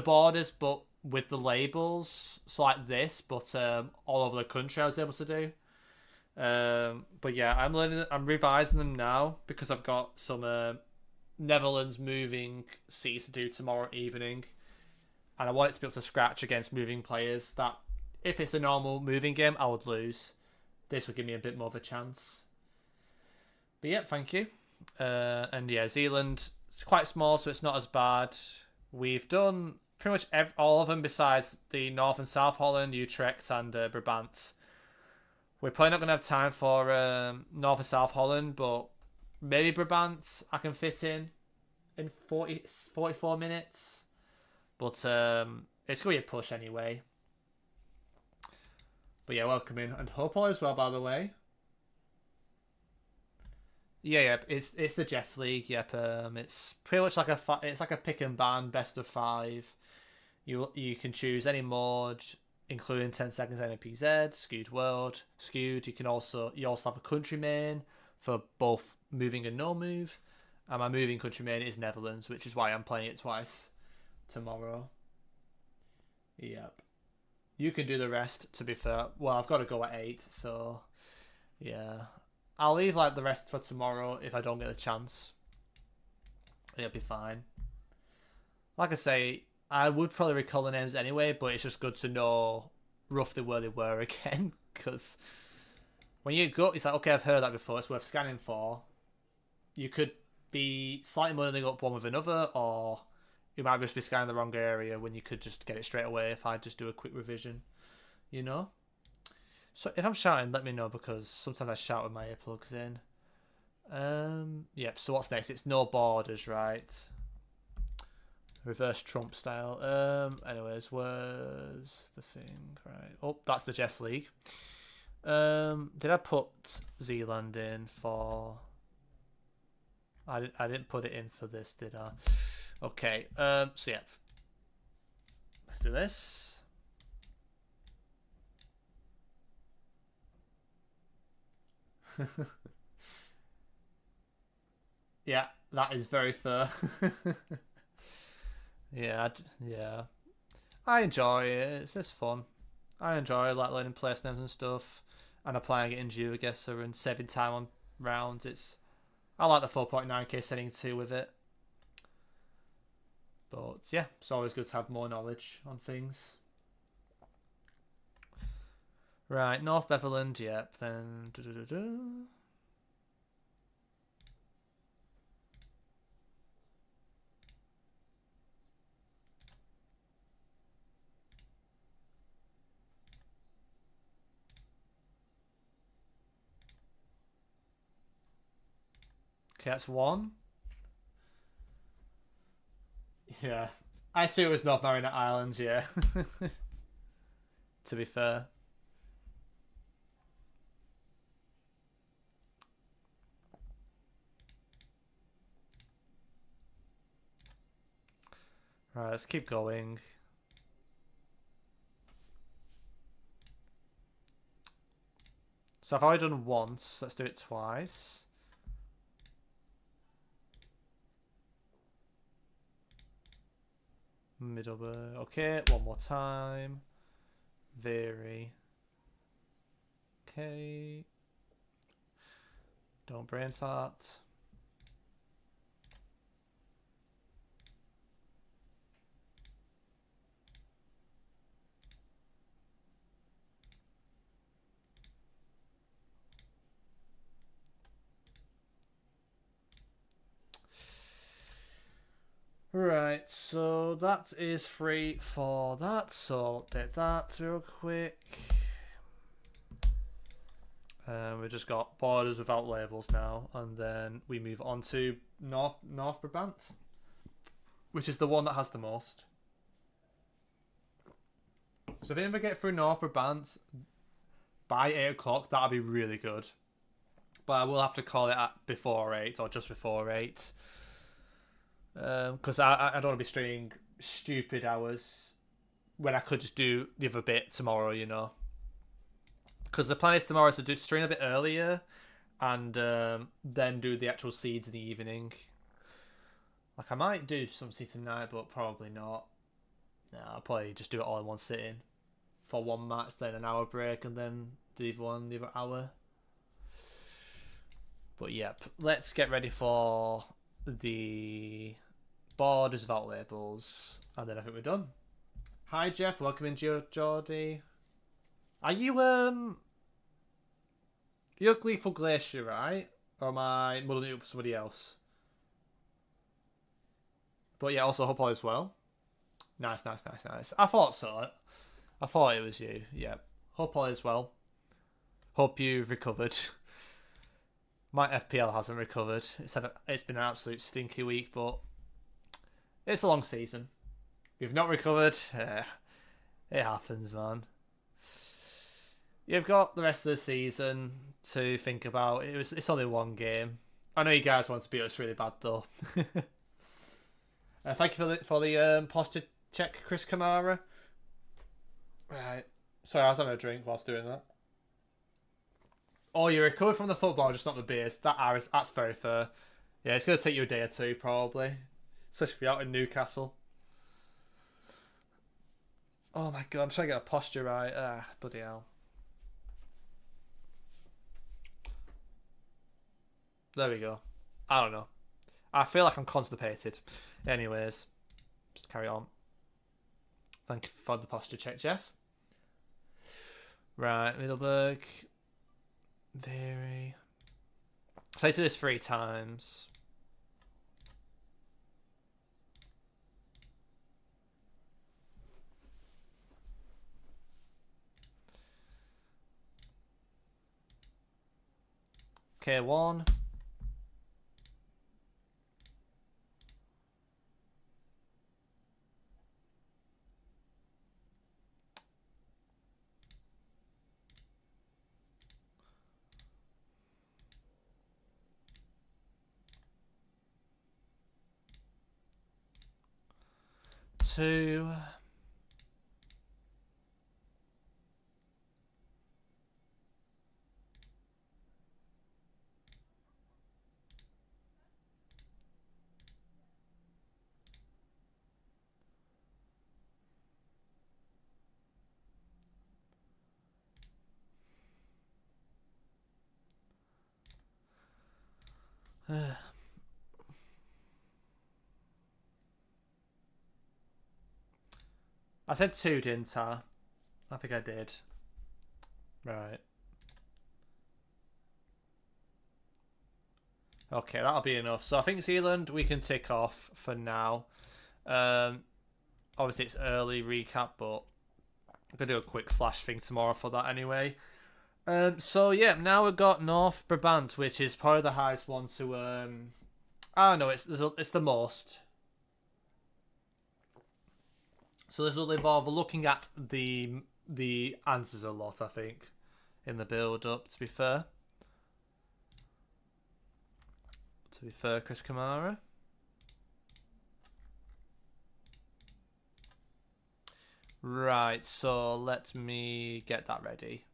borders, but with the labels. So like this, but all over the country I was able to do. But yeah, I'm revising them now because I've got some Netherlands moving C's to do tomorrow evening, and I want it to be able to scratch against moving players that, if it's a normal moving game, I would lose. This would give me a bit more of a chance. But yeah, thank you. And yeah, Zealand is quite small, so it's not as bad. We've done pretty much all of them besides the North and South Holland, Utrecht, and Brabant. We're probably not going to have time for North and South Holland, but maybe Brabant I can fit in 44 minutes. But it's going to be a push anyway. But yeah, welcome in. And hope all is well, by the way. Yeah, it's the Jeff League. Yep, it's pretty much like it's like a pick and ban best of 5. You can choose any mode, including 10 seconds NPZ, skewed world, skewed. You also have a country main for both moving and no move. And my moving country main is Netherlands, which is why I'm playing it twice tomorrow. Yep. You can do the rest, to be fair. Well, I've got to go at 8, so yeah. I'll leave like the rest for tomorrow if I don't get the chance. It'll be fine. Like I say, I would probably recall the names anyway, but it's just good to know roughly where they were again. Because when you go, it's like, okay, I've heard that before, it's worth scanning for. You could be slightly muddling up one with another, or you might just be scanning the wrong area when you could just get it straight away if I just do a quick revision, you know? So if I'm shouting, let me know, because sometimes I shout with my earplugs in. Yep, so what's next? It's no borders, right? Reverse Trump style. Anyways, where's the thing? Right. Oh, that's the Jeff League. Did I put Zealand in for... I didn't put it in for this, did I? Okay, so yep. Let's do this. Yeah, that is very fair. Yeah, yeah. I enjoy it. It's just fun. I enjoy like learning place names and stuff, and applying it in GeoGuessr and saving time on rounds. I like the 4.9k setting too with it. But yeah, it's always good to have more knowledge on things. Right, North Beverland, yep. Then okay, that's 1. Yeah, I see it was North Marina Islands. Yeah, to be fair. Right, let's keep going. So I've already done once. Let's do it twice. Middleburg. Okay, one more time. Vary. Okay. Don't brain fart. Right, so that is free for that, so I'll update that real quick. We've just got borders without labels now, and then we move on to North Brabant, which is the one that has the most. So if we get through North Brabant by 8 o'clock, that'll be really good. But I will have to call it at before 8 or just before 8. Because I don't want to be streaming stupid hours when I could just do the other bit tomorrow, you know. Because the plan is tomorrow is to do stream a bit earlier and then do the actual seeds in the evening. Like, I might do some seeds tonight, but probably not. No, I'll probably just do it all in one sitting for one match, then an hour break, and then do the other hour. But yep, let's get ready for the borders without labels, and then I think we're done. Hi Jeff, welcome in Geordie. Are you you're Gleeful Glacier, right? Or am I muddling it up with somebody else? But yeah, also hope all is well. Nice. I thought so. I thought it was you. Yeah. Hope all is well. Hope you've recovered. My FPL hasn't recovered. It's been an absolute stinky week, but it's a long season. We've not recovered. It happens, man. You've got the rest of the season to think about. It's only one game. I know you guys want to beat us really bad though. Thank you for the posture check, Chris Kamara. Right. Sorry, I was having a drink whilst doing that. Oh, you recovered from the football, just not the beers. That's very fair. Yeah, it's going to take you a day or two, probably. Especially if you're out in Newcastle. Oh my god, I'm trying to get a posture right. Bloody hell. There we go. I don't know. I feel like I'm constipated. Anyways, just carry on. Thank you for the posture check, Jeff. Right, Middleburg. Very. Say to this 3 times. Okay, 1. Two. I said 2, didn't I? I think I did. Right. Okay, that'll be enough. So I think Zealand we can tick off for now. Obviously it's early recap, but I'm going to do a quick flash thing tomorrow for that anyway. So yeah, now we've got North Brabant, which is probably the highest one to... I don't know, it's the most. So this will involve looking at the answers a lot, I think, in the build-up, to be fair. Chris Kamara. Right, so let me get that ready.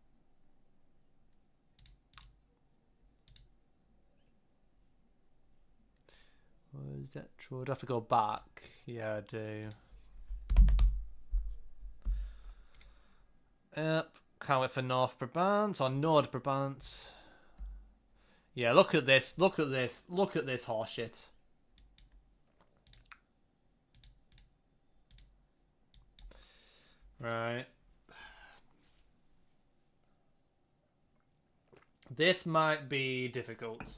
Where's that? Do I have to go back? Yeah, I do. Yep, can't wait for North Brabant or Nord Brabant. Yeah, look at this, look at this horseshit. Right. This might be difficult.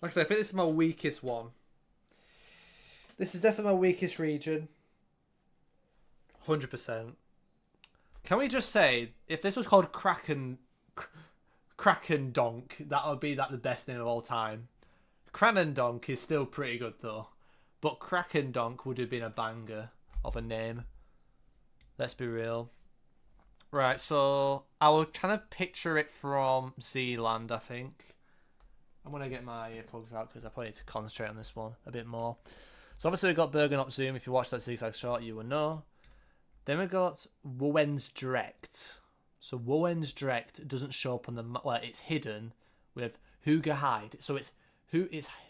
Like I said, I think this is my weakest one. This is definitely my weakest region. 100%. Can we just say, if this was called Kraken Donk, that would be like the best name of all time. Cranendonk is still pretty good though, but Kraken Donk would have been a banger of a name. Let's be real. Right, so I will kind of picture it from Zealand, I think. I'm going to get my earplugs out because I probably need to concentrate on this one a bit more. So obviously we've got Bergen Op Zoom. If you watched that zigzag shot, you will know. Then we've got Wowensdrecht. So Wowensdrecht doesn't show up on the map. Well, it's hidden with Hooger Hyde. So it's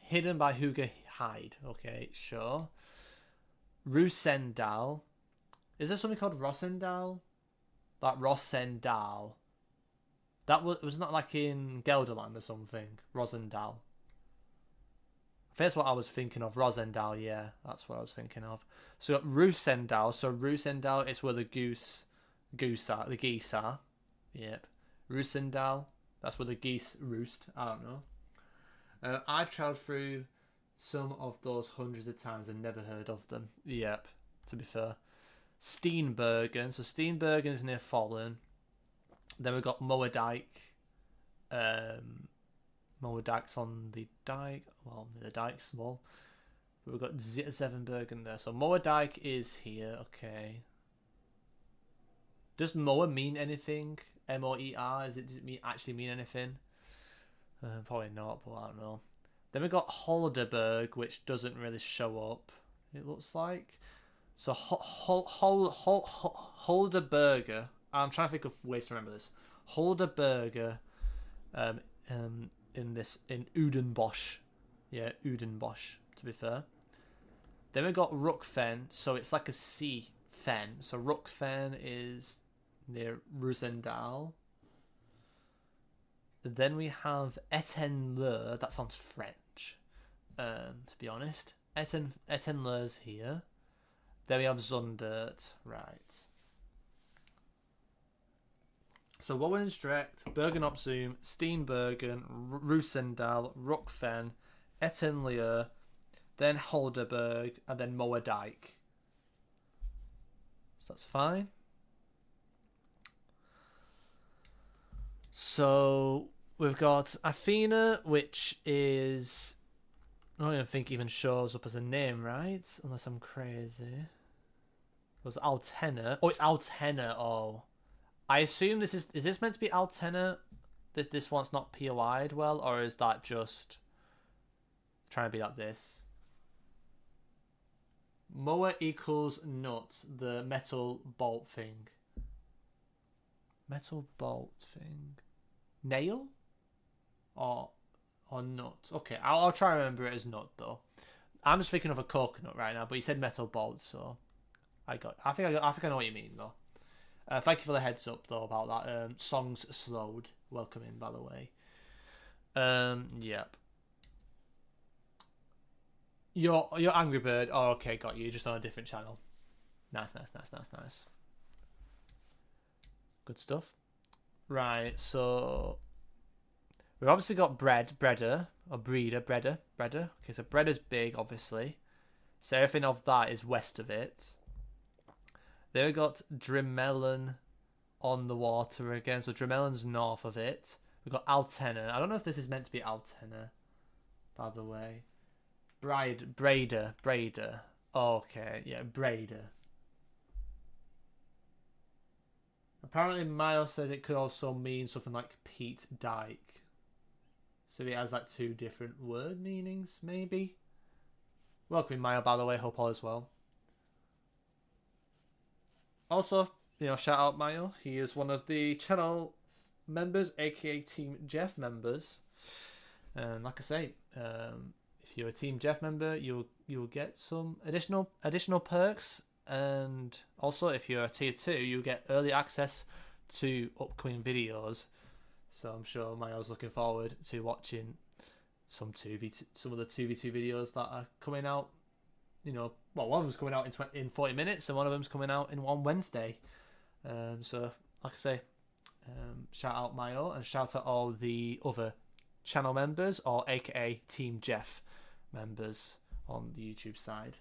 hidden by Hooger Hyde. Okay, sure. Roosendal. Is there something called Rosendal? Like Rosendal. That was not like in Gelderland or something. Rosendal. I think that's what I was thinking of. Rosendal, yeah. That's what I was thinking of. So we've got Roosendal. So Roosendal is where the geese are. Yep. Roosendal. That's where the geese roost. I don't know. I've travelled through some of those hundreds of times and never heard of them. Yep, to be fair. Steenbergen. So Steenbergen is near Fallen. Then we've got Moerdijk. Moerdijk's on the dike. Well, the dike's small. But we've got Zevenbergen there. So Moerdijk is here. Okay. Does Moer mean anything? M-O-E-R? Does it actually mean anything? Probably not, but I don't know. Then we've got Holderberg, which doesn't really show up, it looks like. So Holderberger. I'm trying to think of ways to remember this. Holderberger in Udenbosch. Yeah, Udenbosch, to be fair. Then we've got Ruckfen, so it's like a sea fen. So Ruckfen is near Roosendaal. Then we have Etten-Leur. That sounds French, to be honest. Etten-Leur's here. Then we have Zundert. Right. So Wouwensdrecht, Bergen-op-Zoom, Steenbergen, Roosendaal, Ruckfen, Etten-Leur, then Holderberg, and then Moerdijk. So that's fine. So we've got Athena, which is... I don't even think even shows up as a name, right? Unless I'm crazy. It was Altena. Oh, it's Altena. Oh. I assume this is this meant to be Altena? That this one's not POI'd well? Or is that just trying to be like this? Moa equals nut. The metal bolt thing. Metal bolt thing. Nail? Or nut? Okay, I'll try and remember it as nut though. I'm just thinking of a coconut right now, but you said metal bolt, so I think I know what you mean though. Thank you for the heads up though about that. Songs slowed. Welcome in, by the way. Yep. You're Angry Bird. Oh, okay, got you. Just on a different channel. Nice. Good stuff. Right, so we've obviously got Breda. Okay, so Breda's big, obviously. So everything of that is west of it. Then we got Dremelen on the water again. So Dremelen's north of it. We've got Altena. I don't know if this is meant to be Altena, by the way. Breda. Okay, yeah, Breda. Apparently, Miles says it could also mean something like Pete Dyke. So it has like two different word meanings, maybe. Welcome, Maya, by the way. Hope all is well. Also, shout out Mayo. He is one of the channel members, aka Team Jeff members. And like I say, if you're a Team Jeff member, you'll get some additional perks. And also, if you're a tier 2, you'll get early access to upcoming videos. So I'm sure Mayo's looking forward to watching some of the 2v2 videos that are coming out. One of them's coming out in 40 minutes, and one of them's coming out on Wednesday. So, like I say, shout out Mayo, and shout out all the other channel members, or aka Team Jeff members on the YouTube side.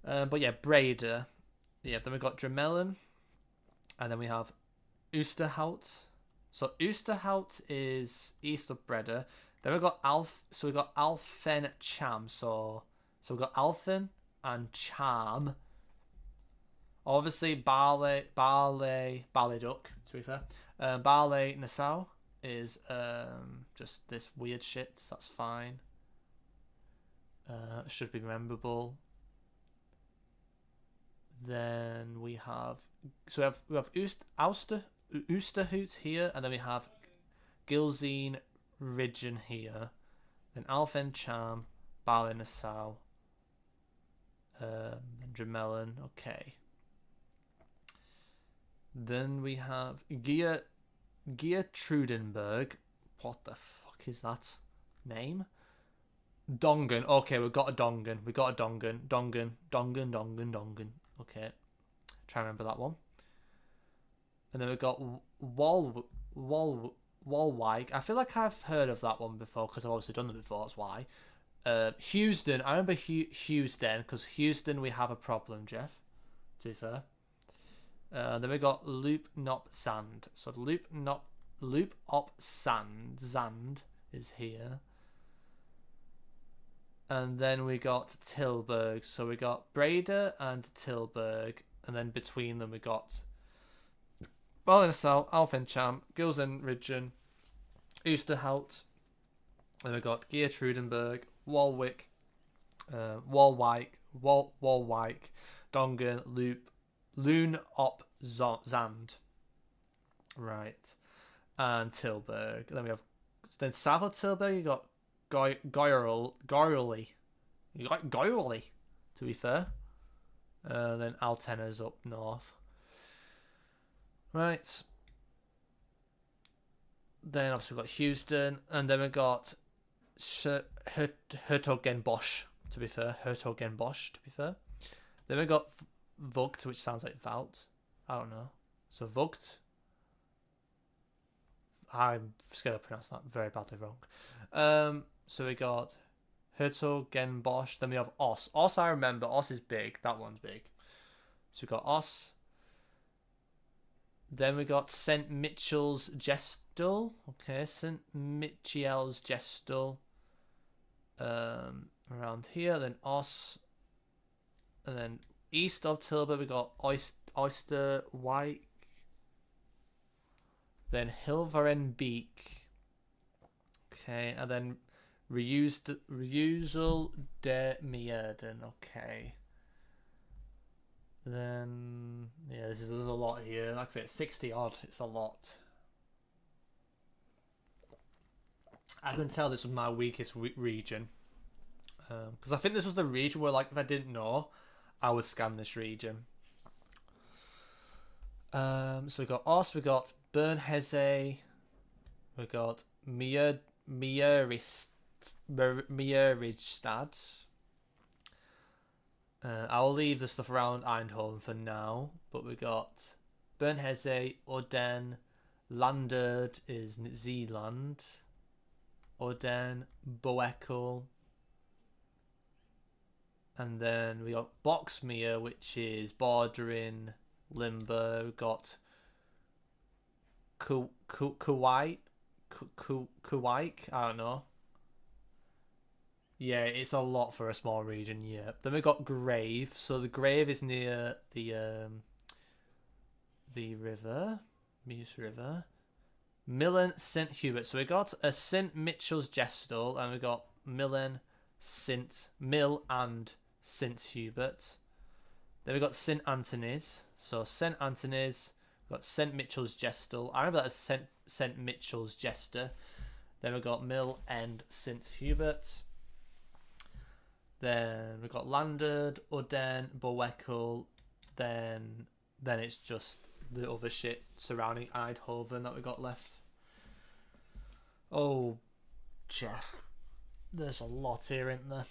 But yeah, Breda. Yeah, then we've got Dremelen, and then we have Oosterhout. So Oosterhout is east of Breda. Then we've got Alphen Cham. So we've got Alphen and Cham. Obviously, Barley Duck, to be fair. Barley Nassau is just this weird shit. So that's fine. Should be memorable. Then we have Oosterhout here, and then we have Gilzine Ridgen here. Then Alphen Cham, Barley Nassau, Dremelen. Okay. Then we have Trudenberg. What the fuck is that name? Dongen. Okay, we've got a Dongen. Dongen. Okay. Try and remember that one. And then we've got Walwijk. I feel like I've heard of that one before because I've obviously done them before. That's why. Houston. I remember Houston because Houston we have a problem, Jeff. To be fair. Then we got Loop Nop Sand. So Loop Op Sand. Zand is here. And then we got Tilburg. So we got Breda and Tilburg. And then between them we got Walensau, Alfencham, Gilsen Ridgen, Oosterhout. Then we got Geertrudenberg, Walwick, Walwijk, Dongen, Loop, Loon Op Zand. Right. And Tilburg. Then south of Tilburg you got Goyrley. You got Goyrley, to be fair. Then Altena's up north. Right. Then obviously we've got Houston. And then we got Hertogenbosch, to be fair. Then we got Vught, which sounds like Vault. I don't know. So Vught. I'm scared to pronounce that very badly wrong. So we got Hertogenbosch. Then we have Os. Os, I remember. Os is big. That one's big. So we got Os. Then we got St. Mitchell's Gestel. Okay, St. Michiel's Gestel. Around here. Then Os. And then east of Tilburg we got Oysterwijk. Then Hilverenbeek. Okay, and then Reusel de Meerden. Okay. Then, yeah, this is a lot here. Like I said, 60 odd. It's a lot. I can tell this was my weakest region. Because I think this was the region where, like, if I didn't know, I would scan this region. So we got Os, we got Bernheze, we got Mierisstad. I'll leave the stuff around Eindhoven for now, but we got Bernheze, Orden, Landert is Zeeland, Orden, Boekel, and then we got Boxmeer, which is bordering Limburg. We got Kuwait, I don't know. Yeah, it's a lot for a small region, yeah. Then we got Grave. So the Grave is near the river, Meuse River. Millen, St. Hubert. So we got a St. Mitchell's Gestel, and we got Mill and St. Hubert. Then we got St. Anthony's. So St. Anthony's, we got St. Mitchell's Gestel. I remember that as St. Mitchell's Jester. Then we got Mill and St. Hubert. Then we got Landerd, Uden, Boekel. Then it's just the other shit surrounding Eindhoven that we got left. Oh, Jeff, there's a lot here, isn't there?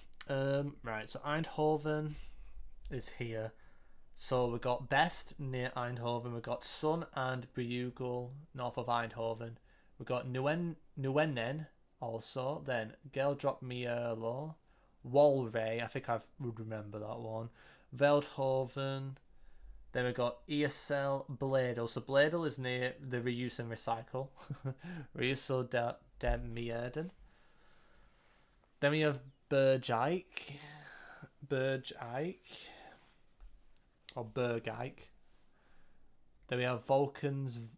Right, so Eindhoven is here. So we got Best near Eindhoven. We got Sun and Breugel north of Eindhoven. We got Nuenen also. Then Geldrop Mierlo. Walray, I think I would remember that one. Veldhoven. Then we got ESL Bladel. So Bladel is near the reuse and recycle. Reuse de Meerden. Then we have Bergijk. Or Bergijk. Then we have Volkensward.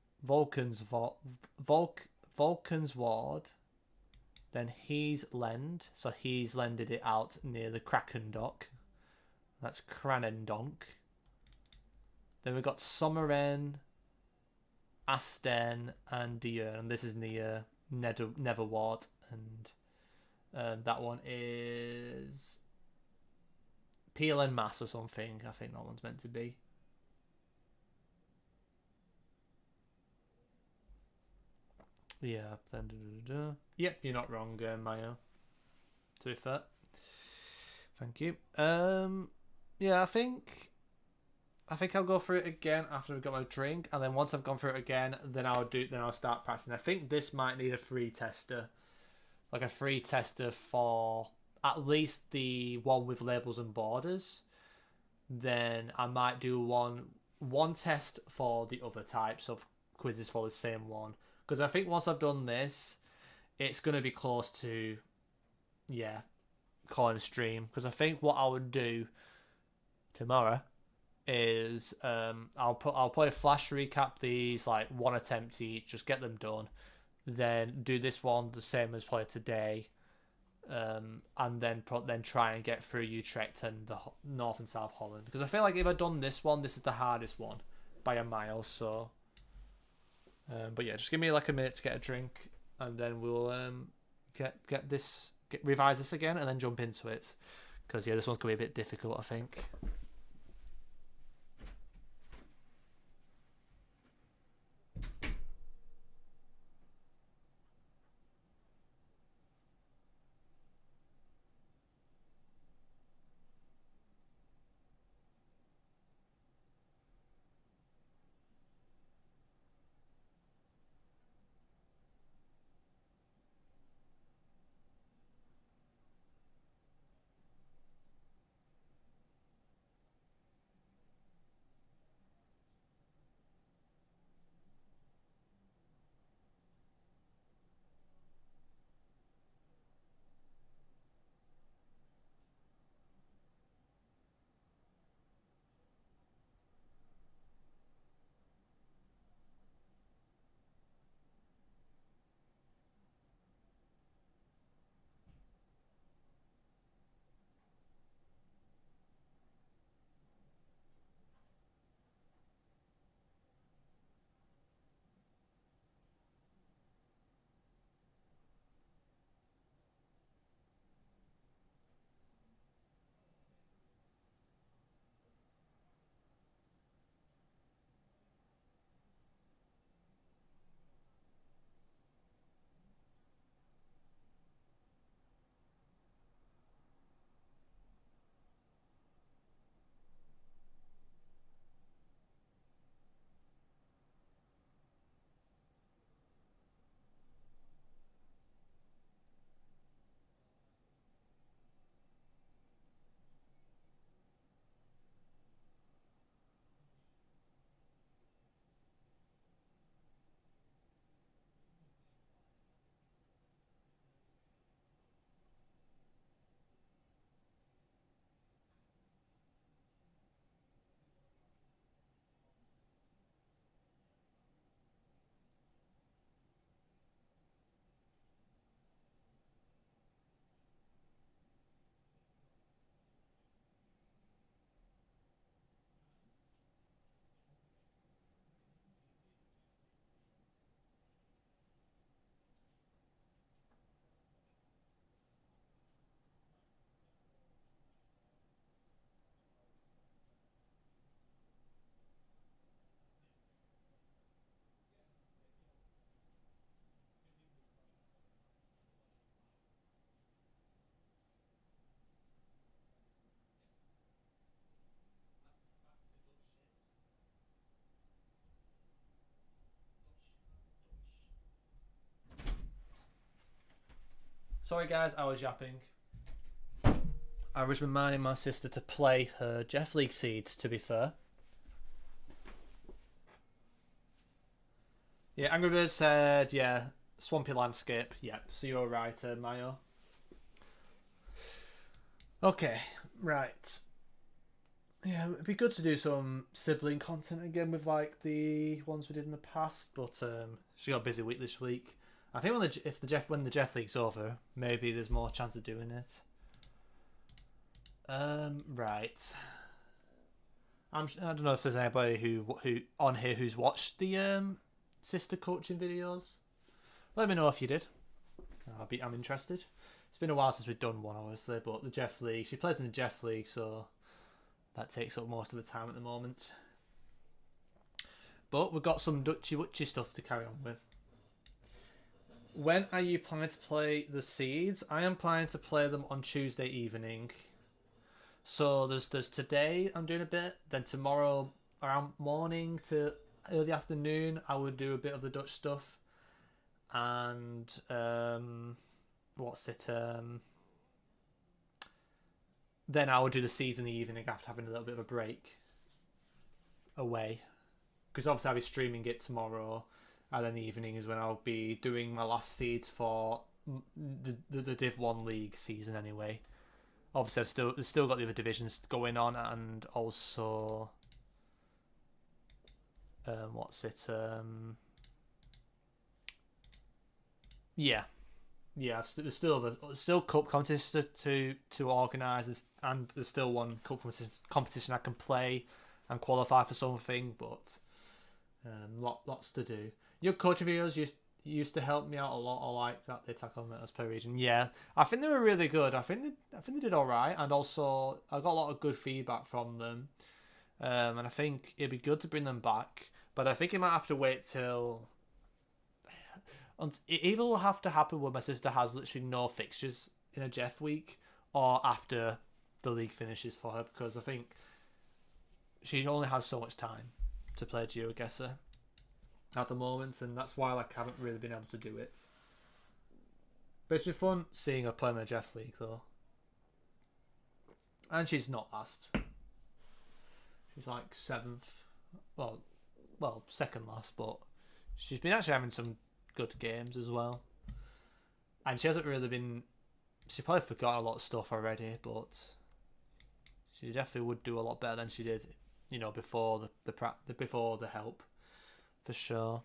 Then Heeslend. So Heeslended it out near the Krakendok. That's Cranendonk. Then we've got Sommeren, Asten, and Diern. And this is near Neverwart. And that one is PLN Mass or something. I think that one's meant to be. Yeah. Yep, you're not wrong, Mayo. To be fair. Thank you. Yeah, I think I think I'll go through it again after I've got my drink, and then once I've gone through it again, then I'll start practicing. I think this might need a free tester, like a free tester for at least the one with labels and borders. Then I might do one test for the other types of quizzes for the same one, because I think once I've done this, it's going to be close to, yeah, calling a stream. Because I think what I would do tomorrow is I'll play a flash recap these, like one attempt each, just get them done, then do this one the same as play today, and then try and get through Utrecht and the North and South Holland, because I feel like if I'd done this one, this is the hardest one by a mile. So but yeah, just give me like a minute to get a drink, and then we'll revise this again and then jump into it, because yeah, this one's gonna be a bit difficult, I think. Sorry guys, I was yapping. I was reminding my sister to play her Jeff League seeds, to be fair. Yeah, Angry Bird said, yeah, swampy landscape. Yep, so you're right, Mayo. Okay, right. Yeah, it'd be good to do some sibling content again with like the ones we did in the past, but she got a busy week this week. I think when the Jeff League's over, maybe there's more chance of doing it. Right. I don't know if there's anybody who on here who's watched the sister coaching videos. Let me know if you did. I'm interested. It's been a while since we've done one, obviously, but the Jeff League. She plays in the Jeff League, so that takes up most of the time at the moment. But we've got some Dutchy-wutchy stuff to carry on with. When are you planning to play the seeds? I am planning to play them on Tuesday evening. So there's today I'm doing a bit. Then tomorrow around morning to early afternoon, I would do a bit of the Dutch stuff, and what's it? Then I would do the seas in the evening after having a little bit of a break away, because obviously I'll be streaming it tomorrow, and then the evening is when I'll be doing my last seeds for the Div 1 League season anyway. Obviously I've still got the other divisions going on, and also what's it? Yeah, yeah. There's still cup competition to organise, and there's still one cup competition I can play and qualify for something, but lots to do. Your coaching videos used to help me out a lot. I like that they tackle matters per region. Yeah, I think they were really good. I think they did all right, and also I got a lot of good feedback from them. And I think it'd be good to bring them back, but I think it might have to wait till. It either will have to happen when my sister has literally no fixtures in a Jeff week, or after the league finishes for her, because I think she only has so much time to play GeoGuessr at the moment, and that's why I haven't really been able to do it. But it's been fun seeing her play in the Jeff League though, and she's not last. She's like 7th, well, second last, but she's been actually having some good games as well. And she hasn't really been. She probably forgot a lot of stuff already, but she definitely would do a lot better than she did, before before the help, for sure.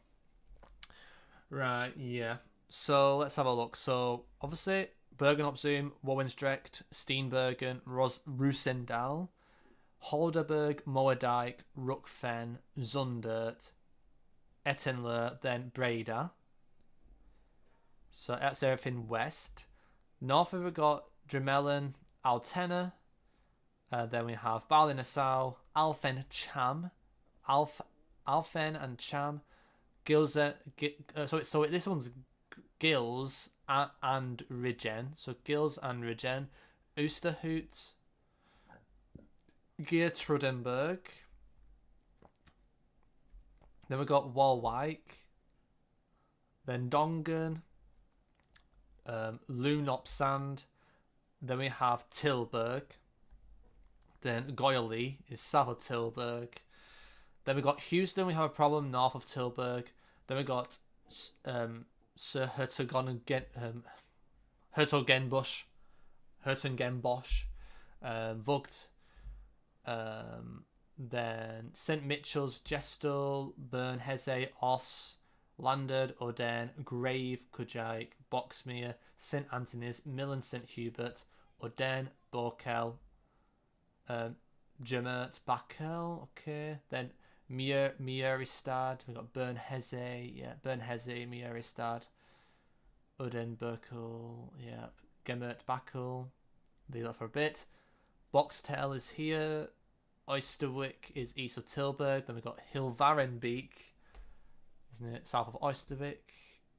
Right, yeah. So let's have a look. So obviously Bergen op Zoom, Wouwensdrecht, Steenbergen, Roosendaal, Holderberg, Moerdijk, Rookven, Zundert, Ettenler, then Breda. So that's everything west. North we've got Dremelen, Altena. Then we have Bali Nassau, Alphen Cham, Alphen and Cham, Gilze. So this one's Gils and Rigen. So Gils and Rigen, Oosterhout, Geertrudenberg. Then we got Walwijk. Then Dongen. Loenopsand. Then we have Tilburg. Then Goyali is south of Tilburg. Then we got Houston. We have a problem north of Tilburg. Then we got Sir Hertogenbosch, Vogt. Then St Mitchell's, Gestel, Bernheze, Os, Landerd, Oden, Grave, Kujijk, Boxmeer, St Anthony's, Mill and St Hubert, Oden, Bokel, Gemert, Bakel, okay. Then Mieristad, we got Bernheze, Mieristad, Oden, Berkel, yeah, Gemert, Bakel, leave that for a bit. Boxtel is here, Oysterwick is east of Tilburg, then we've got Hilvarenbeek, isn't it, south of Oysterwick,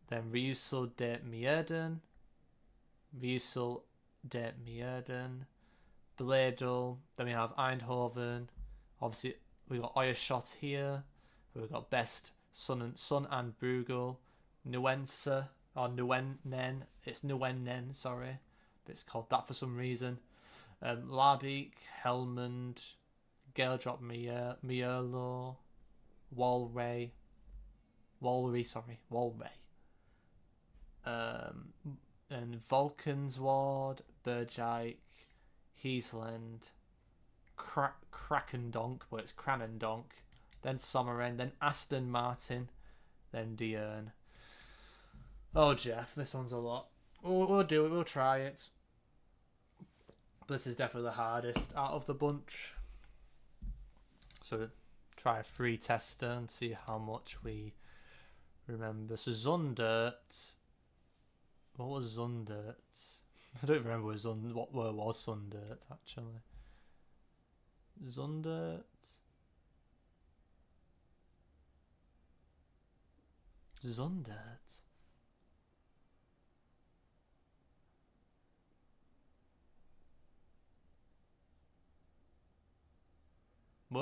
then Riusel de Mierden, Bledel, then we have Eindhoven, obviously we've got Oyershot here, we've got Best, Sun and Bruegel, Nuense, or Nuennen, it's Nuennen, sorry, but it's called that for some reason, Labeek, Helmond, Geldrop Mierlo, Walray, and Valkenswaard, Bergijk, Heesland, Krakendonk, but it's Cranendonk, then Sommeren, then Aston Martin, then Deern. Oh, Jeff, this one's a lot. We'll do it, we'll try it. But this is definitely the hardest out of the bunch. So try a free tester and see how much we remember. So Zundert. What was Zundert? I don't remember what word was Zundert actually. Zundert.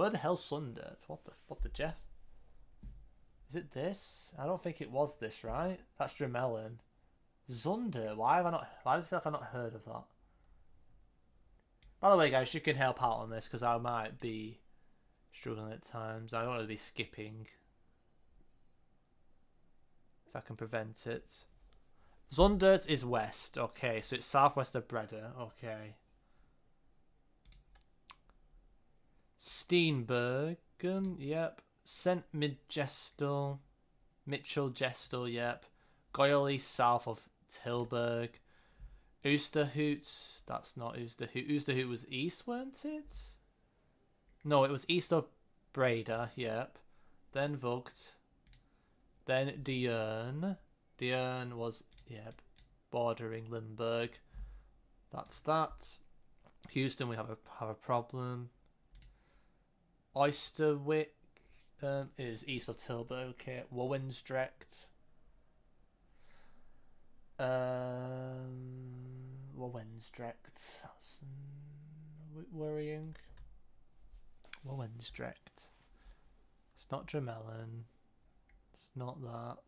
Where the hell's Sundert? What the Jeff? Is it this? I don't think it was this, right? That's Dremelin. Zunder. Why do I feel like I've not heard of that? By the way, guys, you can help out on this because I might be struggling at times. I don't want to be skipping. If I can prevent it. Zundert is west. Okay, so it's southwest of Breda. Okay. Steenbergen. Yep. St. Midgestel. Mitchell Gestel. Yep. Goyally south of Tilburg. Oosterhout. That's not Oosterhout. Oosterhout was east, weren't it? No, it was east of Breda. Yep. Then Vught. Then Deurne. Deurne was, yep, bordering Limburg. That's that. Houston, we have a problem. Oysterwick is east of Tilburg. Okay. Wowensdrecht. Wowensdrecht. That's worrying. Wowensdrecht. It's not Dremelin. It's not that.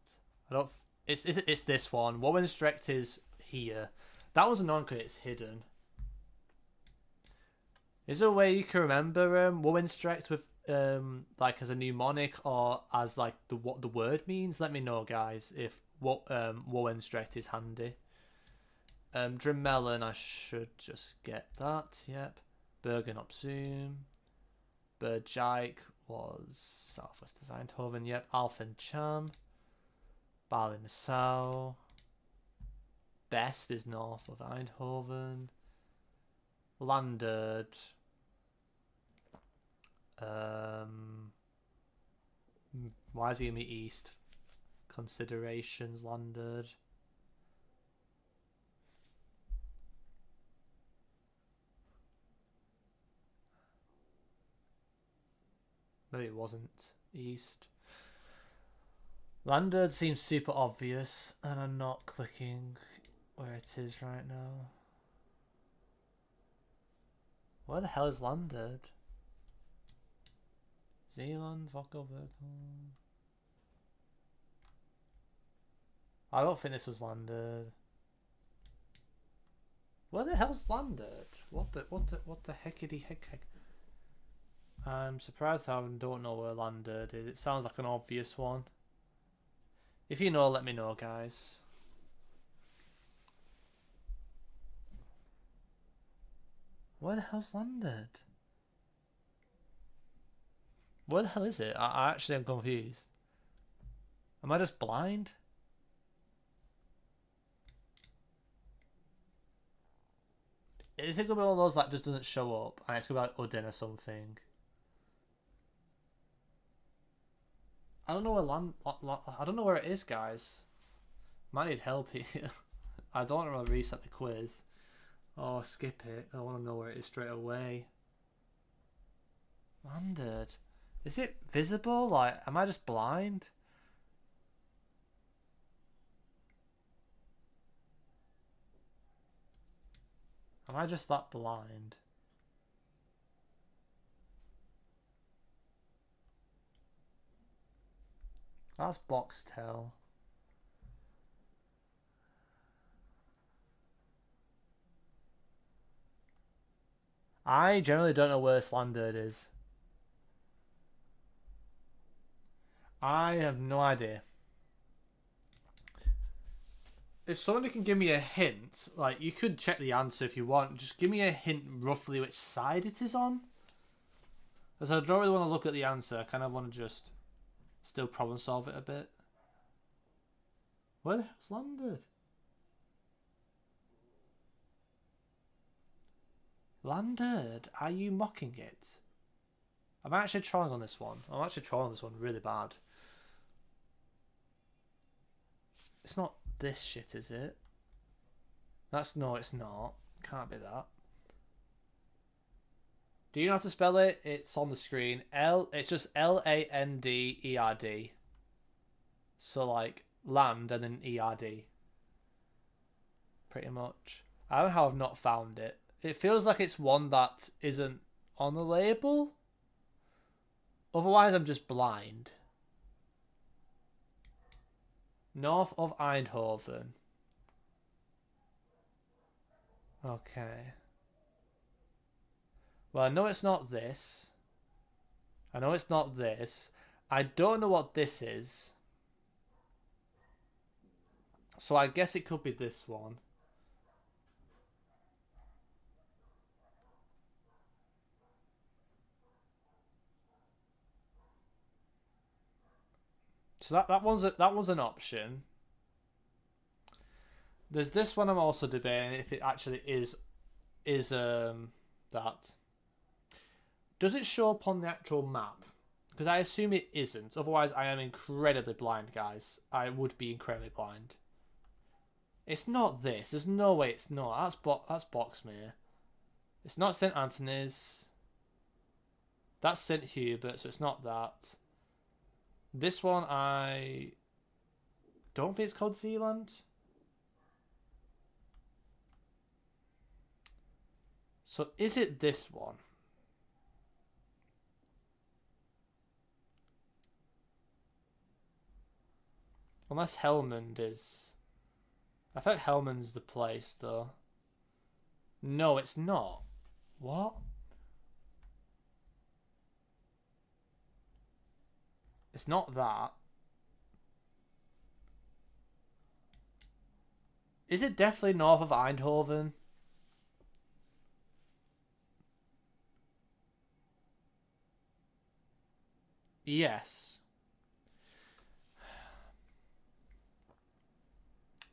I don't. It's this one. Wowensdrecht is here. That was a non-crit. It's hidden. Is there a way you can remember Wowensdrecht with like as a mnemonic or as like what the word means? Let me know, guys, if Wowensdrecht is handy. Dremelin, I should just get that. Yep. Bergen op Zoom. Bergijk was southwest of Eindhoven. Yep. Alphencham. Ballinassau. Best is north of Eindhoven. Landert. Why is he in the east? Considerations, Landert. Maybe it wasn't east. Landert seems super obvious, and I'm not clicking where it is right now. Where the hell is Landert? Zealand, Vockelberg. I don't think this was Landert. Where the hell's Landert? What the heckity heck? I'm surprised I don't know where Landert is. It sounds like an obvious one. If you know, let me know, guys. Where the hell's Landert? Where the hell is it? I actually am confused. Am I just blind? Is it gonna be one of those that just doesn't show up and it's gonna be like Udden or something? I don't know where I don't know where it is, guys. Might need help here. I don't want to reset the quiz. Oh, skip it. I want to know where it is straight away. Landed. Is it visible? Like, am I just blind? Am I just that blind? That's Boxtel. I generally don't know where Slandered is. I have no idea. If somebody can give me a hint, like, you could check the answer if you want. Just give me a hint roughly which side it is on. Because I don't really want to look at the answer. I kind of want to just still problem solve it a bit. Where the hell's Landed? Landed? Are you mocking it? I'm actually trolling on this one. I'm actually trolling this one really bad. It's not this shit, is it? No, it's not. Can't be that. Do you know how to spell it? It's on the screen. It's just Landerd. So like land and then ERD. Pretty much. I don't know how I've not found it. It feels like it's one that isn't on the label. Otherwise, I'm just blind. North of Eindhoven. Okay. Well, I know it's not this. I know it's not this. I don't know what this is. So I guess it could be this one. So that one's an option. There's this one I'm also debating if it actually is that. Does it show up on the actual map? Because I assume it isn't. Otherwise, I am incredibly blind, guys. I would be incredibly blind. It's not this. There's no way it's not. That's Boxmere. It's not St. Anthony's. That's St. Hubert, so it's not that. This one, I don't think it's called Zealand. So is it this one? Unless Helmond is... I think Helmond's the place, though. No, it's not. What? It's not that. Is it definitely north of Eindhoven? Yes.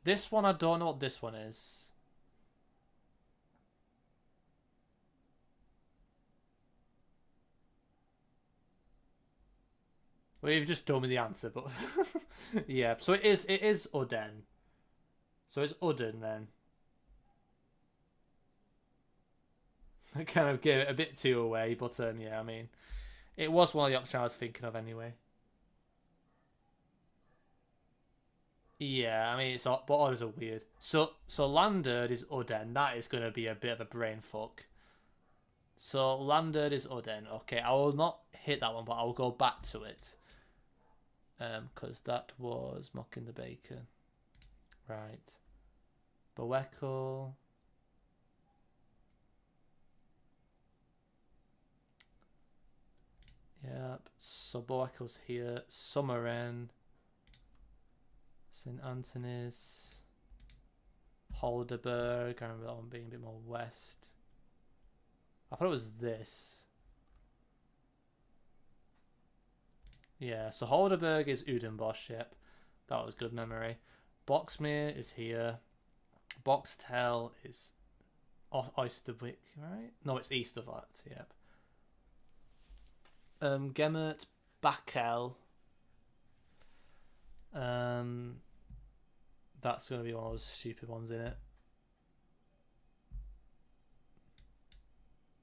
This one, I don't know what this one is. Well, you've just told me the answer, but yeah. So it is Uden. So it's Uden then. I kind of gave it a bit too away, but yeah, I mean, it was one of the options I was thinking of anyway. Yeah, I mean, it's but orders are weird. So Landerd is Uden. That is going to be a bit of a brain fuck. So Landerd is Uden. Okay, I will not hit that one, but I will go back to it. Because that was mocking the bacon. Right. Bowekel. Yep. So Bowekel's here. Summeren. St. Anthony's. Holderberg. I remember that one being a bit more west. I thought it was this. Yeah, so Holderberg is Udenbosch, yep. That was good memory. Boxmere is here. Boxtel is Oysterwick, right? No, it's east of that, yep. Gemert, Bakel. That's going to be one of those stupid ones, in it.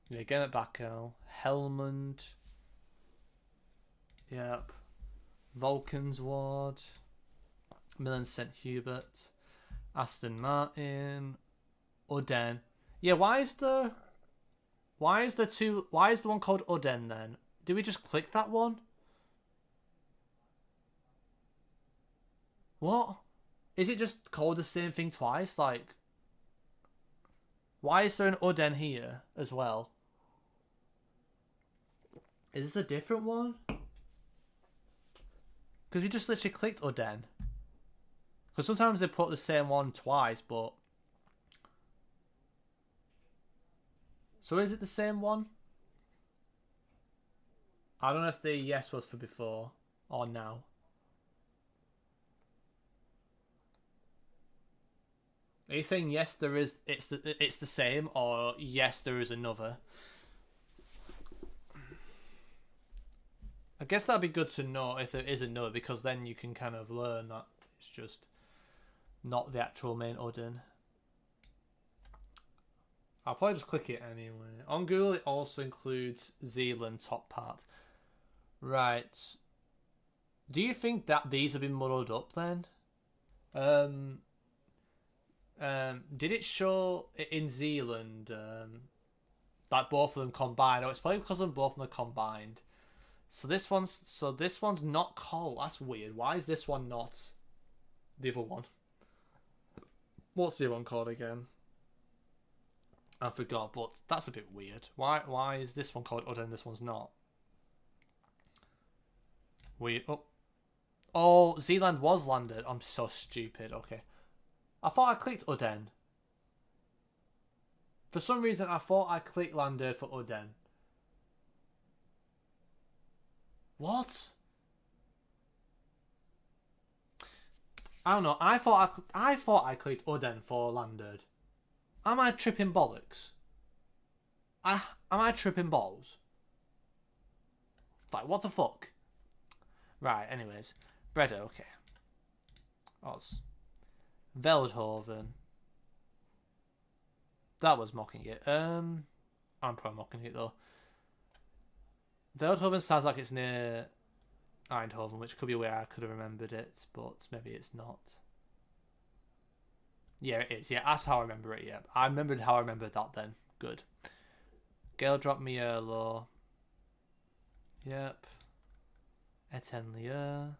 Yeah, Gemert, Bakel. Helmond. Yep. Vulcan's Ward. Millen St. Hubert. Aston Martin. Uden. Yeah, why is the one called Uden then? Did we just click that one? What? Is it just called the same thing twice? Like, why is there an Uden here as well? Is this a different one? Because we just literally clicked Uden. Because sometimes they put the same one twice, but... So is it the same one? I don't know if the yes was for before or now. Are you saying yes, there is, it's the same, or yes, there is another? I guess that'd be good to know if there is another, because then you can kind of learn that it's just not the actual main Uden. I'll probably just click it anyway. On Google, it also includes Zealand top part. Right. Do you think that these have been muddled up then? Did it show in Zealand that both of them combined? Oh, it's probably because both of them are combined. So this one's not coal. That's weird. Why is this one not the other one? What's the other one called again? I forgot, but that's a bit weird. Why is this one called Udden and this one's not? Weird. Oh, Zealand was landed. I'm so stupid. Okay. I thought I clicked Udden. For some reason, I thought I clicked landed for Udden. What? I don't know. I thought I clicked Udden for landed. Am I tripping bollocks? Am I tripping balls? Like, what the fuck? Right, anyways. Breda, okay. Oz. Veldhoven. That was mocking it. I'm probably mocking it, though. Veldhoven sounds like it's near Eindhoven, which could be where I could have remembered it, but maybe it's not. Yeah, it is. Yeah, that's how I remember it, yeah. I remembered how I remembered that then. Good. Gale drop Mierlo. Yep. Etenlier.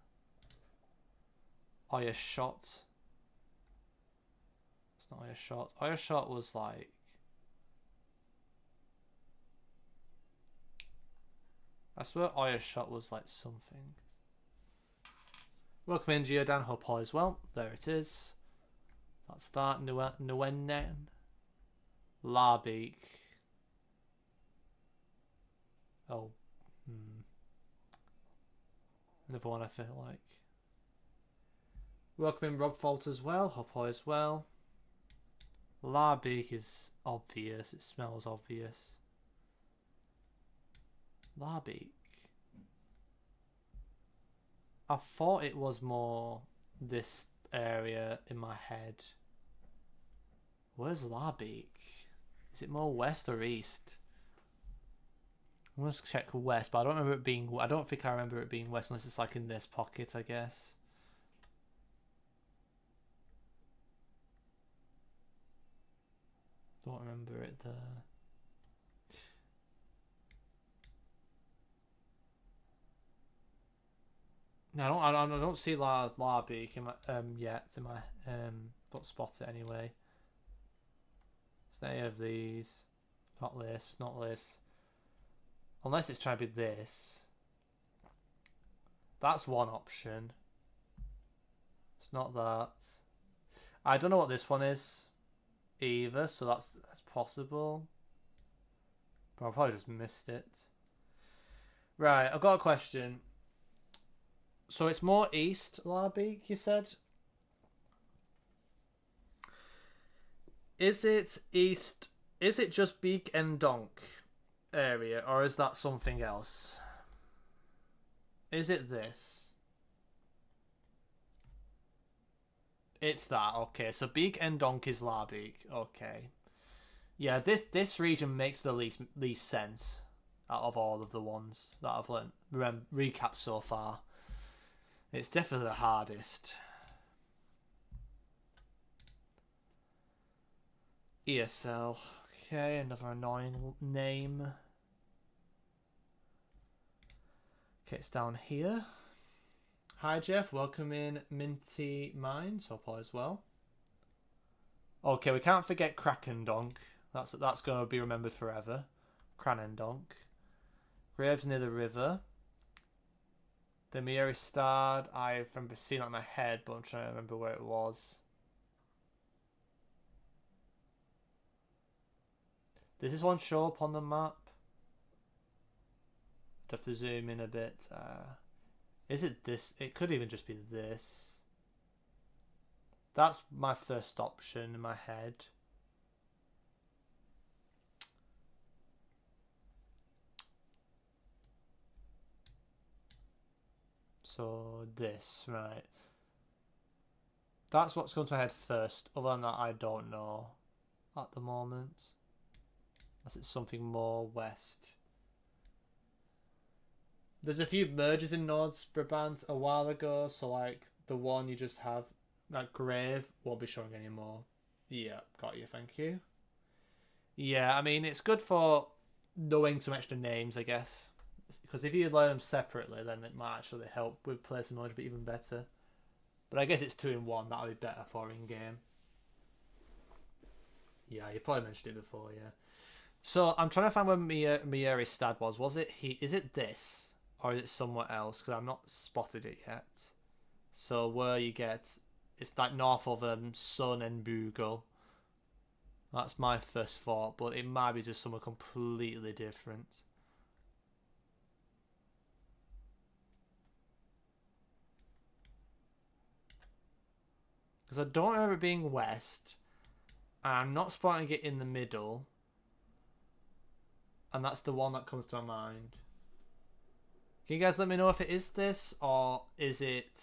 Oya shot. It's not Oya shot. Oya shot was like... I swear Oya shot was like something. Welcome in, Geodan. Hope all is well. There it is. That's that. Nuenen. Larbeek. Oh. Another one I feel like. Welcome in, Rob Fault as well. Hope all is well. Larbeek is obvious. It smells obvious. Larbeek. I thought it was more this area in my head. Where's Larbeek? Is it more west or east? I'm gonna check west, but I don't remember it being. I don't think I remember it being west unless it's like in this pocket, I guess. Don't remember it there. No, I don't see Larbeek in my yet in my don't spot it anyway. It's any of these. Not this, not this. Unless it's trying to be this. That's one option. It's not that. I don't know what this one is either, so that's possible. But I probably just missed it. Right, I've got a question. So it's more east, Larbeek, you said? Is it east? Is it just Beak and Donk area, or is that something else? Is it this? It's that, okay. So Beak and Donk is Larbeek, okay. Yeah, this region makes the least sense out of all of the ones that I've learned recapped so far. It's definitely the hardest. ESL. Okay, another annoying name. Okay, it's down here. Hi Jeff, welcome in Minty Mines. Hope all is well. Okay, we can't forget Krakendonk. That's going to be remembered forever. Cranendonk. Graves near the river. The Mieristad, I remember seeing that in my head, but I'm trying to remember where it was. Does this one show up on the map? I'd have to zoom in a bit. Is it this? It could even just be this. That's my first option in my head. So this, right. That's what's going to my head first. Other than that, I don't know at the moment. Unless it's something more west. There's a few mergers in Nords Brabant a while ago, so like the one you just have, that grave, won't be showing anymore. Yeah, got you, thank you. Yeah, I mean, it's good for knowing some extra names, I guess. Because if you learn them separately, then it might actually help with place knowledge, but even better. But I guess it's 2 in 1. That'll be better for in game. Yeah, you probably mentioned it before. Yeah. So I'm trying to find where Mieri's stat was. Was it he? Is it this or is it somewhere else? Because I've not spotted it yet. So where you get, it's like north of Sun and Bugle. That's my first thought, but it might be just somewhere completely different. Because I don't remember it being west. And I'm not spotting it in the middle. And that's the one that comes to my mind. Can you guys let me know if it is this or is it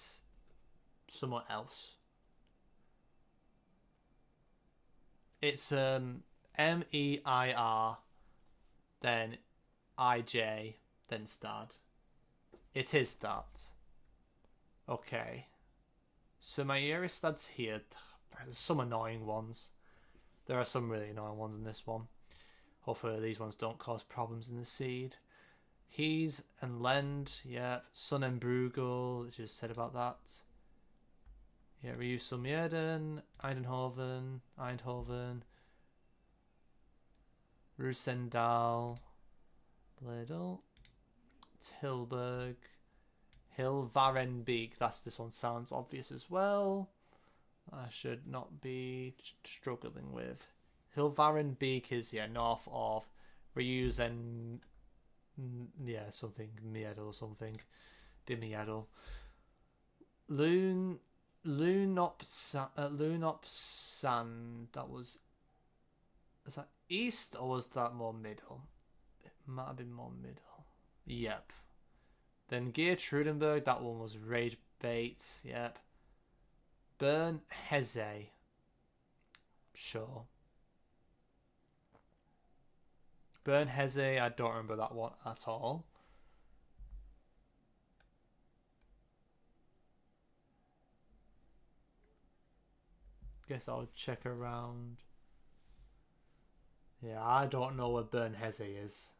somewhere else? It's MEIR, then IJ, then Stad. It is that. Okay. So my Eurostad's here. There's some annoying ones. There are some really annoying ones in this one. Hopefully these ones don't cause problems in the seed. He's and Lend, yeah. Sun and Bruegel, just said about that. Yeah, Riusumierden, Eindhoven, Roosendaal, Bledel, Tilburg, Hilvarenbeek. That's this one sounds obvious as well. I should not be struggling with. Hilvarenbeek is north of Reuse and something Miedel something. Dimiedel. Lunopsand. That was. Is that east or was that more middle? It might have been more middle. Yep. Then Geertrudenberg. That one was Rage Bates. Yep. Bern Heze. Sure. Bern Heze. I don't remember that one at all. Guess I'll check around. Yeah, I don't know where Bern Heze is.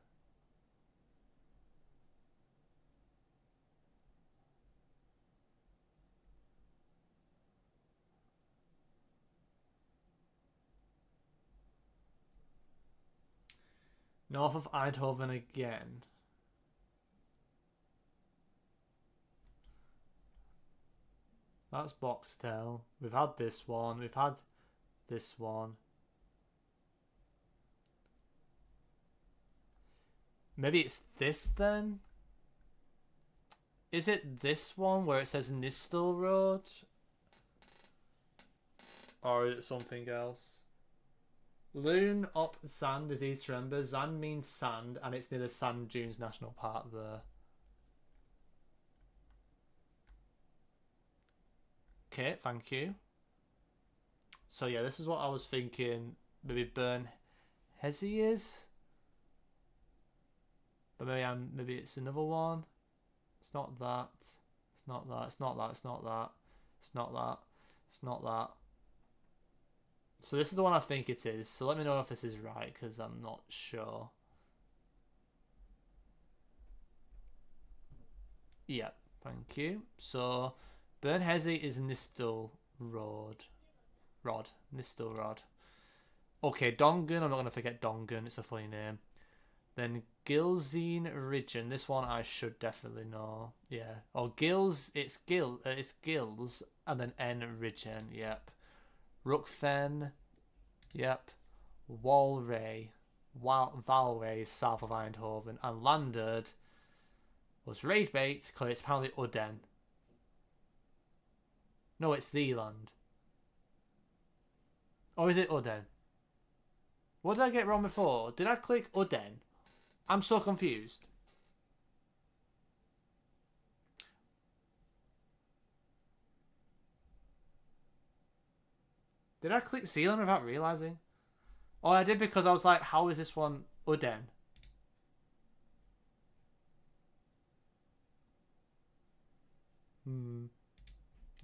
North of Eindhoven again. That's Boxtel. We've had this one. We've had this one. Maybe it's this then? Is it this one where it says Nistel Road? Or is it something else? Loon up Sand is easy to remember. Zand means sand, and it's near the Sand Dunes National Park there. Okay, thank you. So yeah, this is what I was thinking. Maybe Bern Heze is, but maybe it's another one. It's not that. It's not that. It's not that. It's not that. It's not that. It's not that. So this is the one I think it is. So let me know if this is right, because I'm not sure. Yeah, thank you. So Bern Heze is Nistel Road. Nistel Rod. Okay, Dongan. I'm not going to forget Dongan. It's a funny name. Then Gilzine Ridgen. This one I should definitely know. Yeah. Oh, Gills. It's Gills and then N Ridgen. Yep. Ruckfen. Yep. Walray. Valray is south of Eindhoven. And Landerd was Raidbait because it's apparently Uden. No, it's Zealand. Or is it Uden? What did I get wrong before? Did I click Uden? I'm so confused. Did I click Zealand without realising? Oh, I did because I was like, how is this one Uden?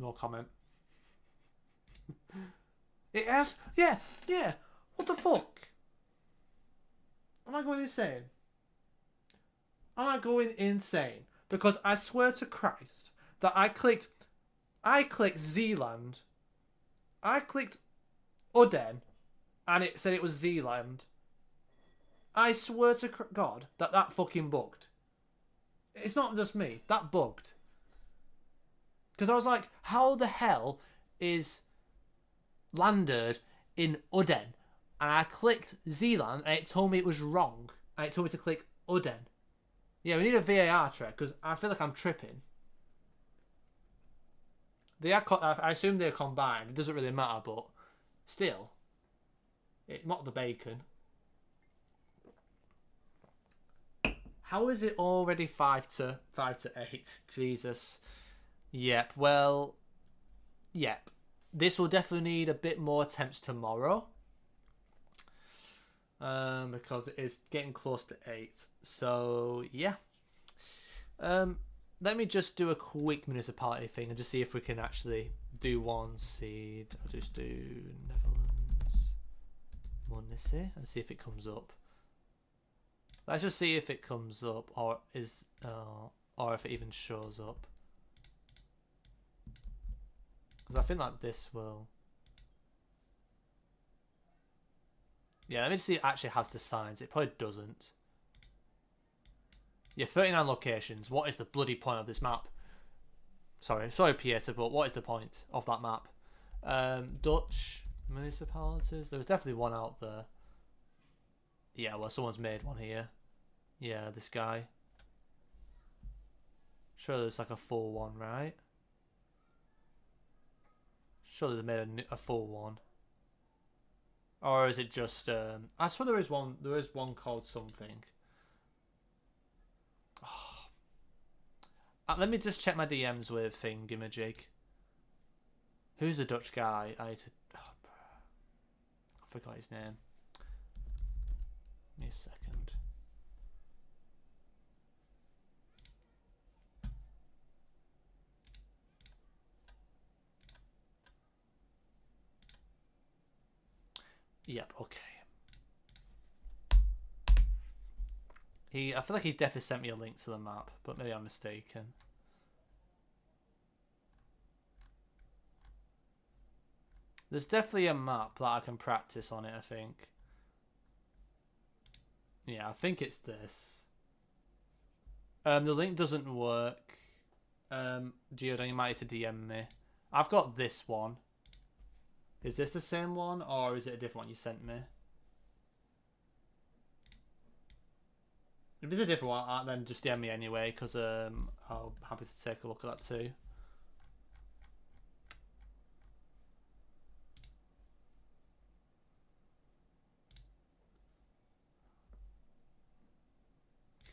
No comment. It has? Yeah. What the fuck? Am I going insane? am I going insane? Because I swear to Christ that I clicked Zealand, I clicked Uden, and it said it was Zealand. I swear to God that fucking bugged. It's not just me. That bugged. Because I was like, how the hell is landed in Uden? And I clicked Zealand and it told me it was wrong. And it told me to click Uden. Yeah, we need a VAR check because I feel like I'm tripping. They are, I assume they're combined. It doesn't really matter, but still. It mocked the bacon. How is it already 5-8? Jesus. Yep, well, yep. This will definitely need a bit more attempts tomorrow. Because it is getting close to 8. So, yeah. Let me just do a quick municipality thing and just see if we can actually do one seed. I'll just do Netherlands, Munisi, and see if it comes up. Let's just see if it comes up, or if it even shows up. Because I think like this will. Yeah, let me see if it actually has the signs. It probably doesn't. Yeah, 39 locations. What is the bloody point of this map? Sorry, Pieter, but what is the point of that map? Dutch municipalities. There was definitely one out there. Yeah, well, someone's made one here. Yeah, this guy. Sure, there's like a full one, right? Surely they made a full one. Or is it just? I swear there is one. There is one called something. Let me just check my DMs with Thingamajig. Who's the Dutch guy? I forgot his name. Give me a second. Yep, okay. I feel like he definitely sent me a link to the map, but maybe I'm mistaken. There's definitely a map that I can practice on it, I think. Yeah, I think it's this. The link doesn't work. Geodan, you might need to DM me. I've got this one. Is this the same one, or is it a different one you sent me? If it's a different one, then just DM me anyway, because I'll be happy to take a look at that too.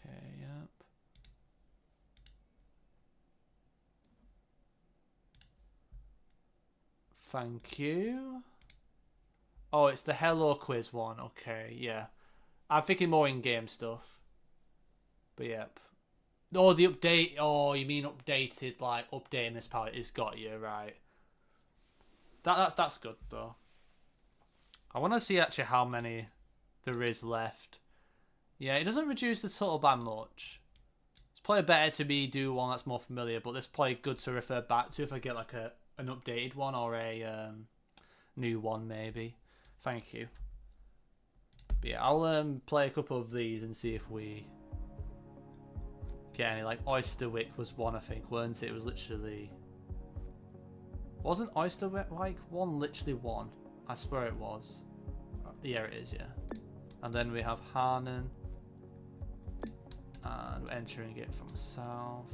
Okay, yep. Thank you. Oh, it's the Hello Quiz one. Okay, yeah. I'm thinking more in-game stuff. But yep. Oh, the update. Oh, you mean updated, like updating this palette has got you, right. That's good though. I want to see actually how many there is left. Yeah, it doesn't reduce the total by much. It's probably better to do one that's more familiar, but this is probably good to refer back to if I get like an updated one or a new one maybe. Thank you. But yeah, I'll play a couple of these and see if we get any. Like Oysterwick was one, I think, weren't it? It was literally. Wasn't Oysterwick like one? Literally one. I swear it was. Yeah, it is, yeah. And then we have Harnan. And we're entering it from south.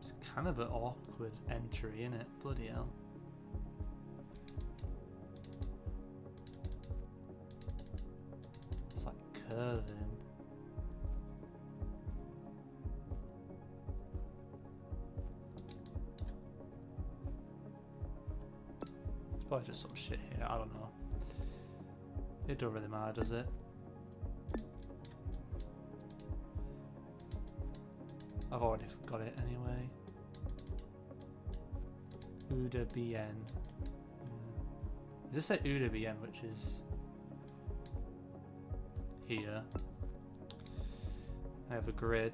It's kind of an awkward entry, isn't it? Bloody hell. It's like curving. It's probably just some shit here, I don't know. It don't really matter, does it? I've already got it anyway. Uda BN. It just said Uda BN, which is here. I have a grid.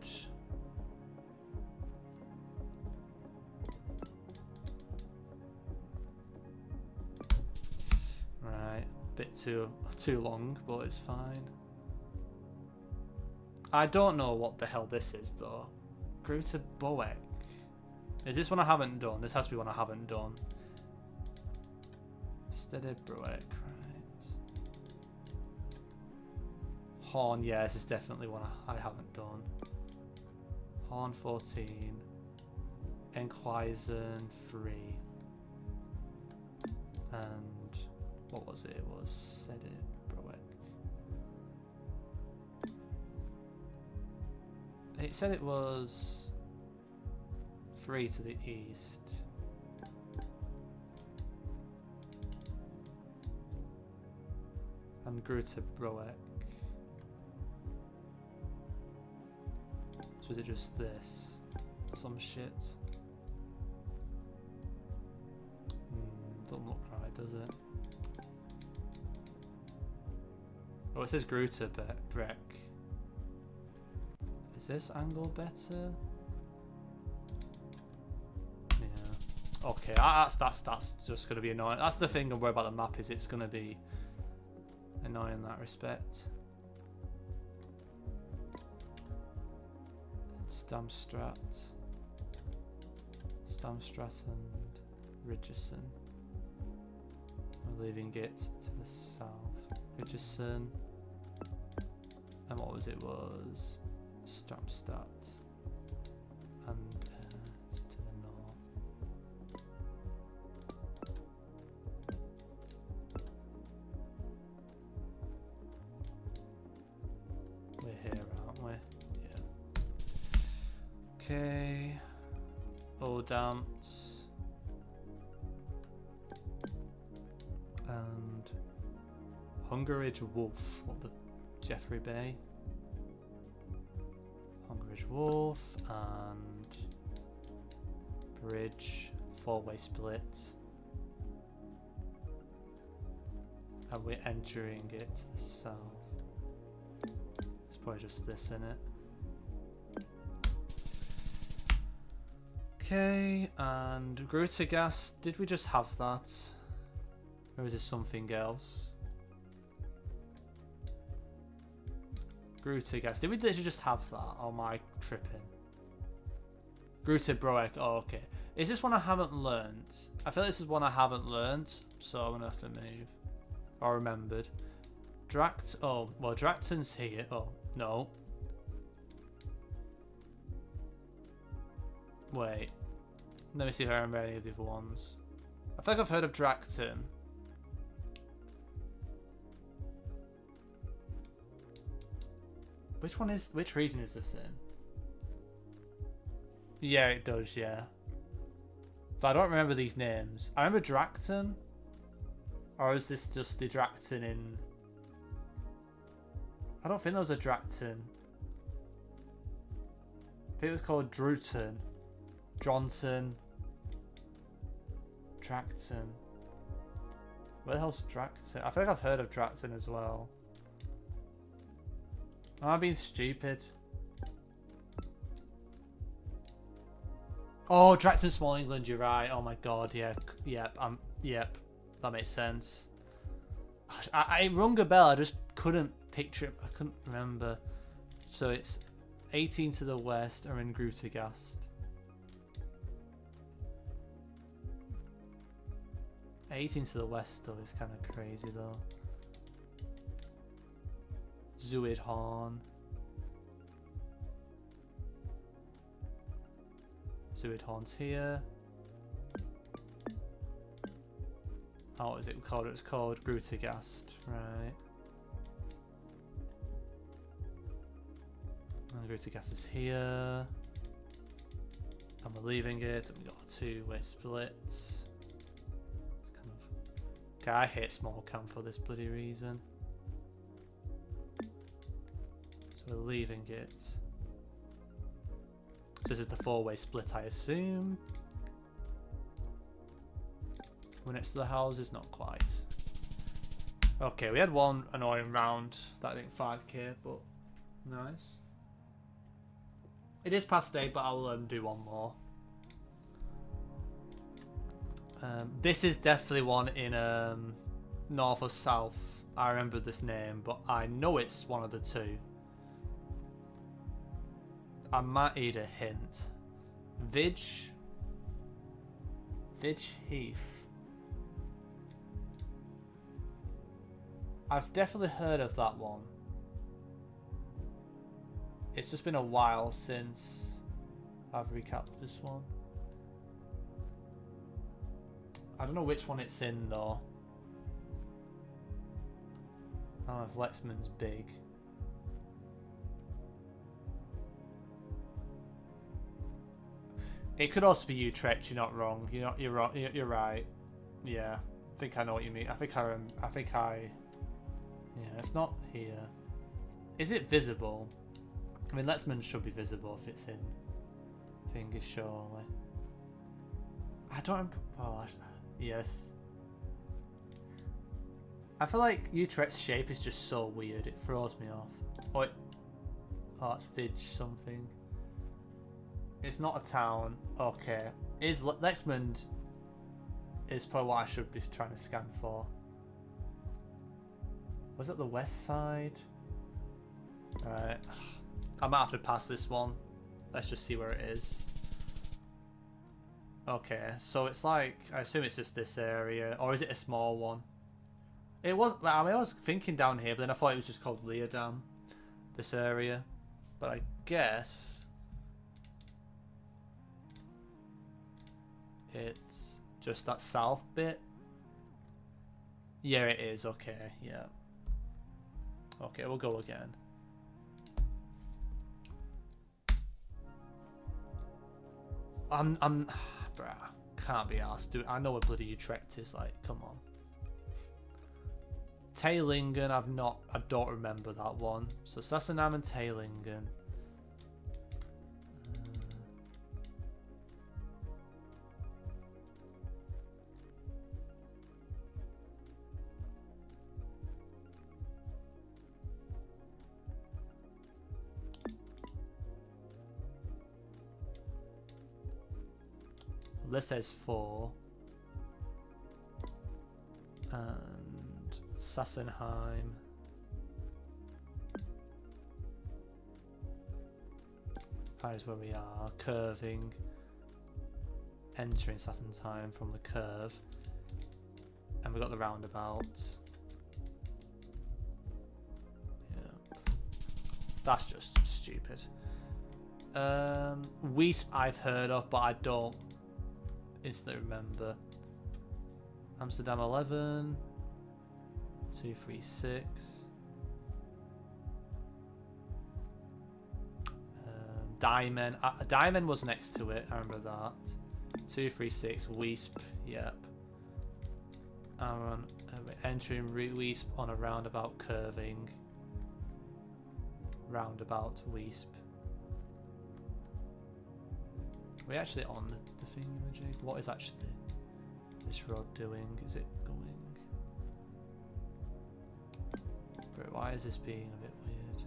Right, bit too long, but it's fine. I don't know what the hell this is though. Gruta Boek. Is this one I haven't done? This has to be one I haven't done. Steady Broek, right. Horn, yeah, this is definitely one I haven't done. Horn 14. Enkhuizen 3. And what was it? It was Steady Broek. It said it was 3 to the east. And Gruta Broek. So is it just this? Some shit. Don't look right, does it? Oh, it says Gruta Broek. Is this angle better? Yeah. Okay, that's just gonna be annoying. That's the thing I'm worried about the map, is it's gonna be annoying in that respect. Stamstrat and Ridgerson. We're leaving it to the south. Ridgerson. And what was it? Was Stamstad and it's to the north. We're here, aren't we? Yeah. Okay. Odampt and Hungerage Wolf. What the Jeffrey Bay? Hungerage Wolf and Bridge, 4-way split. And we're entering it to the south. It's probably just this in it. Okay, and Grutagas, did we just have that? Or is it something else? Grutagas, did we literally just have that? Or am I tripping? Gruta Broek, oh okay. Is this one I haven't learned? I feel like this is one I haven't learned, so I'm gonna have to move. Or remembered. Oh, well Drakton's here. Oh, no. Wait. Let me see if I remember any of the other ones. I feel like I've heard of Drakton. Which region is this in? Yeah, it does, yeah. But I don't remember these names. I remember Drakton. Or is this just the Drakton in... I don't think there was a Drakton. I think it was called Druton. Johnson. Drakton. Where the hell's Drakton? I feel like I've heard of Drakton as well. Am I being stupid? Oh, Drakton, Small England, you're right. Oh my god, yeah. Yep. That makes sense. I rung a bell, I just couldn't picture it. I couldn't remember. So it's 18 to the west are in Grutagast. 18 to the west though is kind of crazy though. Zuidhorn. Zuidhorn's here. Oh, what is it called? It's called Grutagast, right. And Grutagast is here. And we're leaving it. And we got a 2-way split. It's kind of... Okay, I hate small camp for this bloody reason. So we're leaving it. So this is the 4-way split, I assume. We're next to the houses, not quite. Okay, we had one annoying round that I think 5k, but nice. It is past 8, but I'll do one more. This is definitely one in north or south. I remember this name, but I know it's one of the two. I might need a hint. Vidge Heath. I've definitely heard of that one. It's just been a while since I've recapped this one. I don't know which one it's in though. I don't know if Lexman's big. It could also be Utrecht. You're not wrong. You're wrong. You're right. Yeah, I think I know what you mean. I think yeah, it's not here. Is it visible? I mean, Lexman should be visible if it's in Fingers, surely. I don't. Oh, yes. I feel like Utrecht's shape is just so weird. It throws me off. Oh, that's Vidge something. It's not a town. Okay. Is Lexman is probably what I should be trying to scan for. Was it the west side? Alright. I might have to pass this one. Let's just see where it is. Okay, so it's like, I assume it's just this area, or is it a small one? It was, I mean, I was thinking down here, but then I thought it was just called Leerdam, this area. But I guess it's just that south bit. Yeah, it is. Okay, yeah. Okay, we'll go again. Bruh, can't be asked. Dude, I know what bloody Utrecht is like. Come on. Tailingen, I don't remember that one. So Sassenham and Tailingen. This says 4. And Sassenheim. That is where we are. Curving. Entering Sassenheim from the curve. And we've got the roundabout. Yeah. That's just stupid. Wiesp I've heard of, but I don't instantly remember. Amsterdam 11 236. Diamond. Diamond was next to it. I remember that. 236. Wiesp. Yep. Entering Wiesp on a roundabout curving. Roundabout Wiesp. Are we actually on the thingamajig? What is actually this road doing? Is it going? Bro, why is this being a bit weird?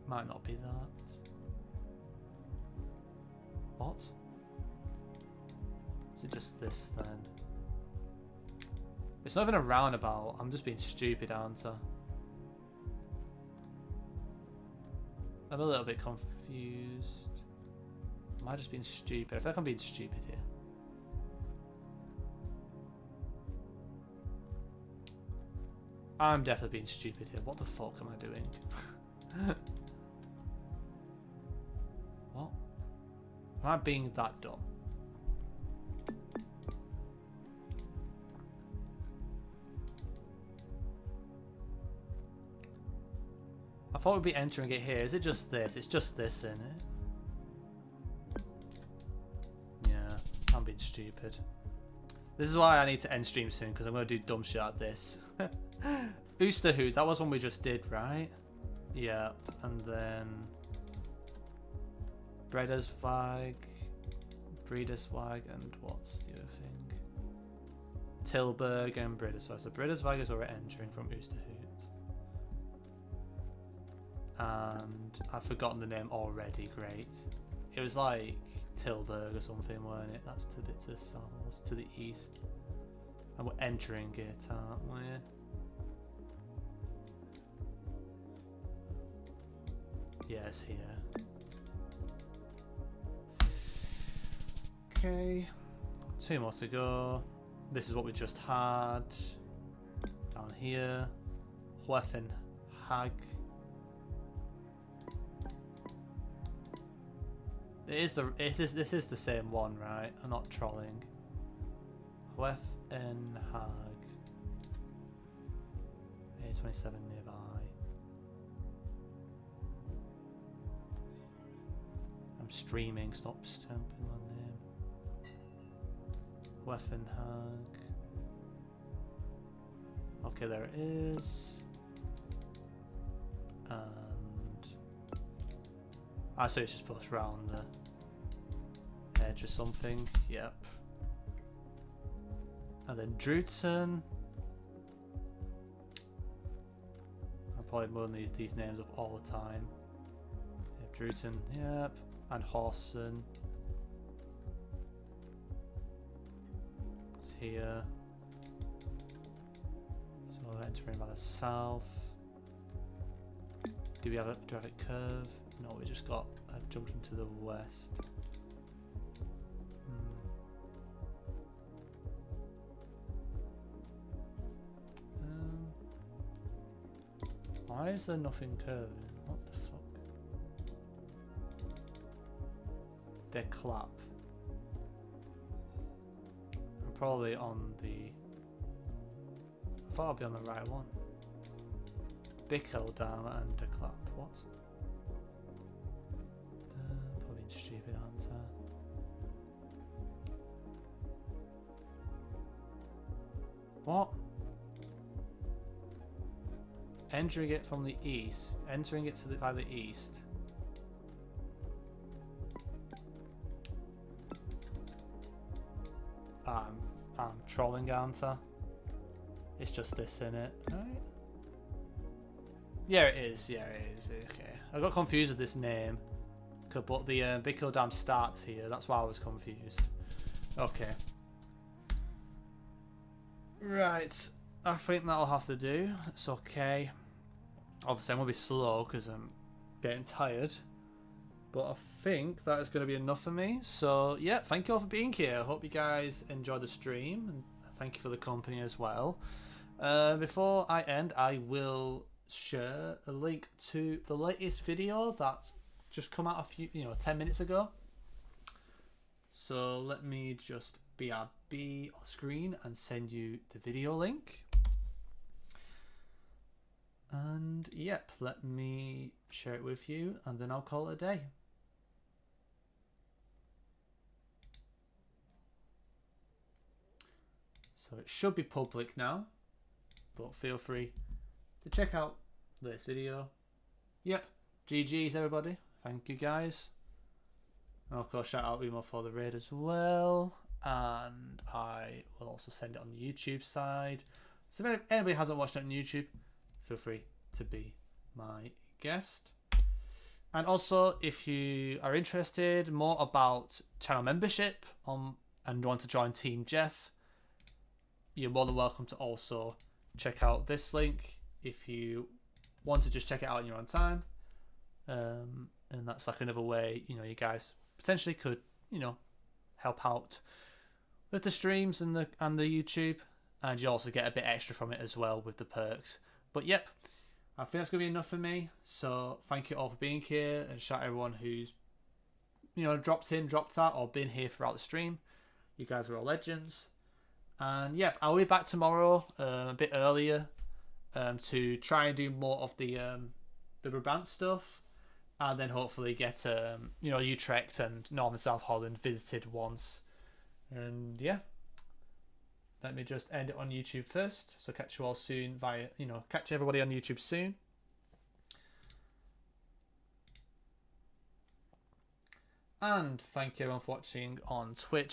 Might not be that. What? Is it just this then? It's not even a roundabout. I'm just being stupid, aren't I? I'm a little bit confused. Am I just being stupid? I feel like I'm being stupid here. I'm definitely being stupid here. What the fuck am I doing? What? Am I being that dumb? I thought we'd be entering it here. Is it just this? It's just this, isn't it? Yeah, I'm being stupid. This is why I need to end stream soon, because I'm going to do dumb shit like this. Oosterhout, that was one we just did, right? Yeah, and then Brederswag, and what's the other thing? Tilburg and Bridesweiler. So Bridesweiler is where we're entering from Oosterhout. And I've forgotten the name already, great. It was like Tilburg or something, weren't it? That's to the south, to the east. And we're entering it, aren't we? Yeah, it's here. Okay, 2 more to go. This is what we just had. Down here. Hoefenhag. This is the same one, right? I'm not trolling. Hoefenhag. A27 nearby. I'm streaming, stop stamping my name. Hoefenhag. Okay, there it is. And I so it's just pushed around the edge or something. Yep. And then Druten. I'm probably mulling these names up all the time. Yep, Druten, yep. And Horsen. It's here. So we're entering by the south. Do we have it curve? No, we just got a junction to the west. Why is there nothing curving? What the fuck? They clap. I'm probably on the... I thought I'd be on the right one. Bickeldam and de clap. What? Probably a stupid answer. What? Entering it from the east. Entering it by the east. I'm trolling, aren't I? It's just this in it, right? Yeah, it is. Yeah, it is. Okay. I got confused with this name, but the Bickeldam starts here. That's why I was confused. Okay. Right. I think that'll have to do. It's okay. Obviously, I'm going to be slow because I'm getting tired. But I think that is going to be enough for me. So, yeah, thank you all for being here. I hope you guys enjoyed the stream. And thank you for the company as well. Before I end, I will share a link to the latest video that's just come out 10 minutes ago. So, let me just BRB on screen and send you the video link. And yep, let me share it with you and then I'll call it a day. So it should be public now, but feel free to check out this video. Yep, GG's everybody. Thank you guys. And of course shout out Umo for the raid as well. And I will also send it on the YouTube side. So if anybody hasn't watched it on YouTube, feel free to be my guest. And also, if you are interested more about channel membership and want to join Team Jeff, you're more than welcome to also check out this link if you want to just check it out in your own time. And that's like another way, you guys potentially could, help out with the streams and the YouTube, and you also get a bit extra from it as well with the perks. But yep, I think that's going to be enough for me. So thank you all for being here, and shout out everyone who's, dropped in, dropped out, or been here throughout the stream. You guys are all legends. And yep, I'll be back tomorrow a bit earlier to try and do more of the Brabant stuff, and then hopefully get Utrecht and North and South Holland visited once. And yeah, let me just end it on YouTube first. So catch you all soon catch everybody on YouTube soon. And thank you everyone for watching on Twitch.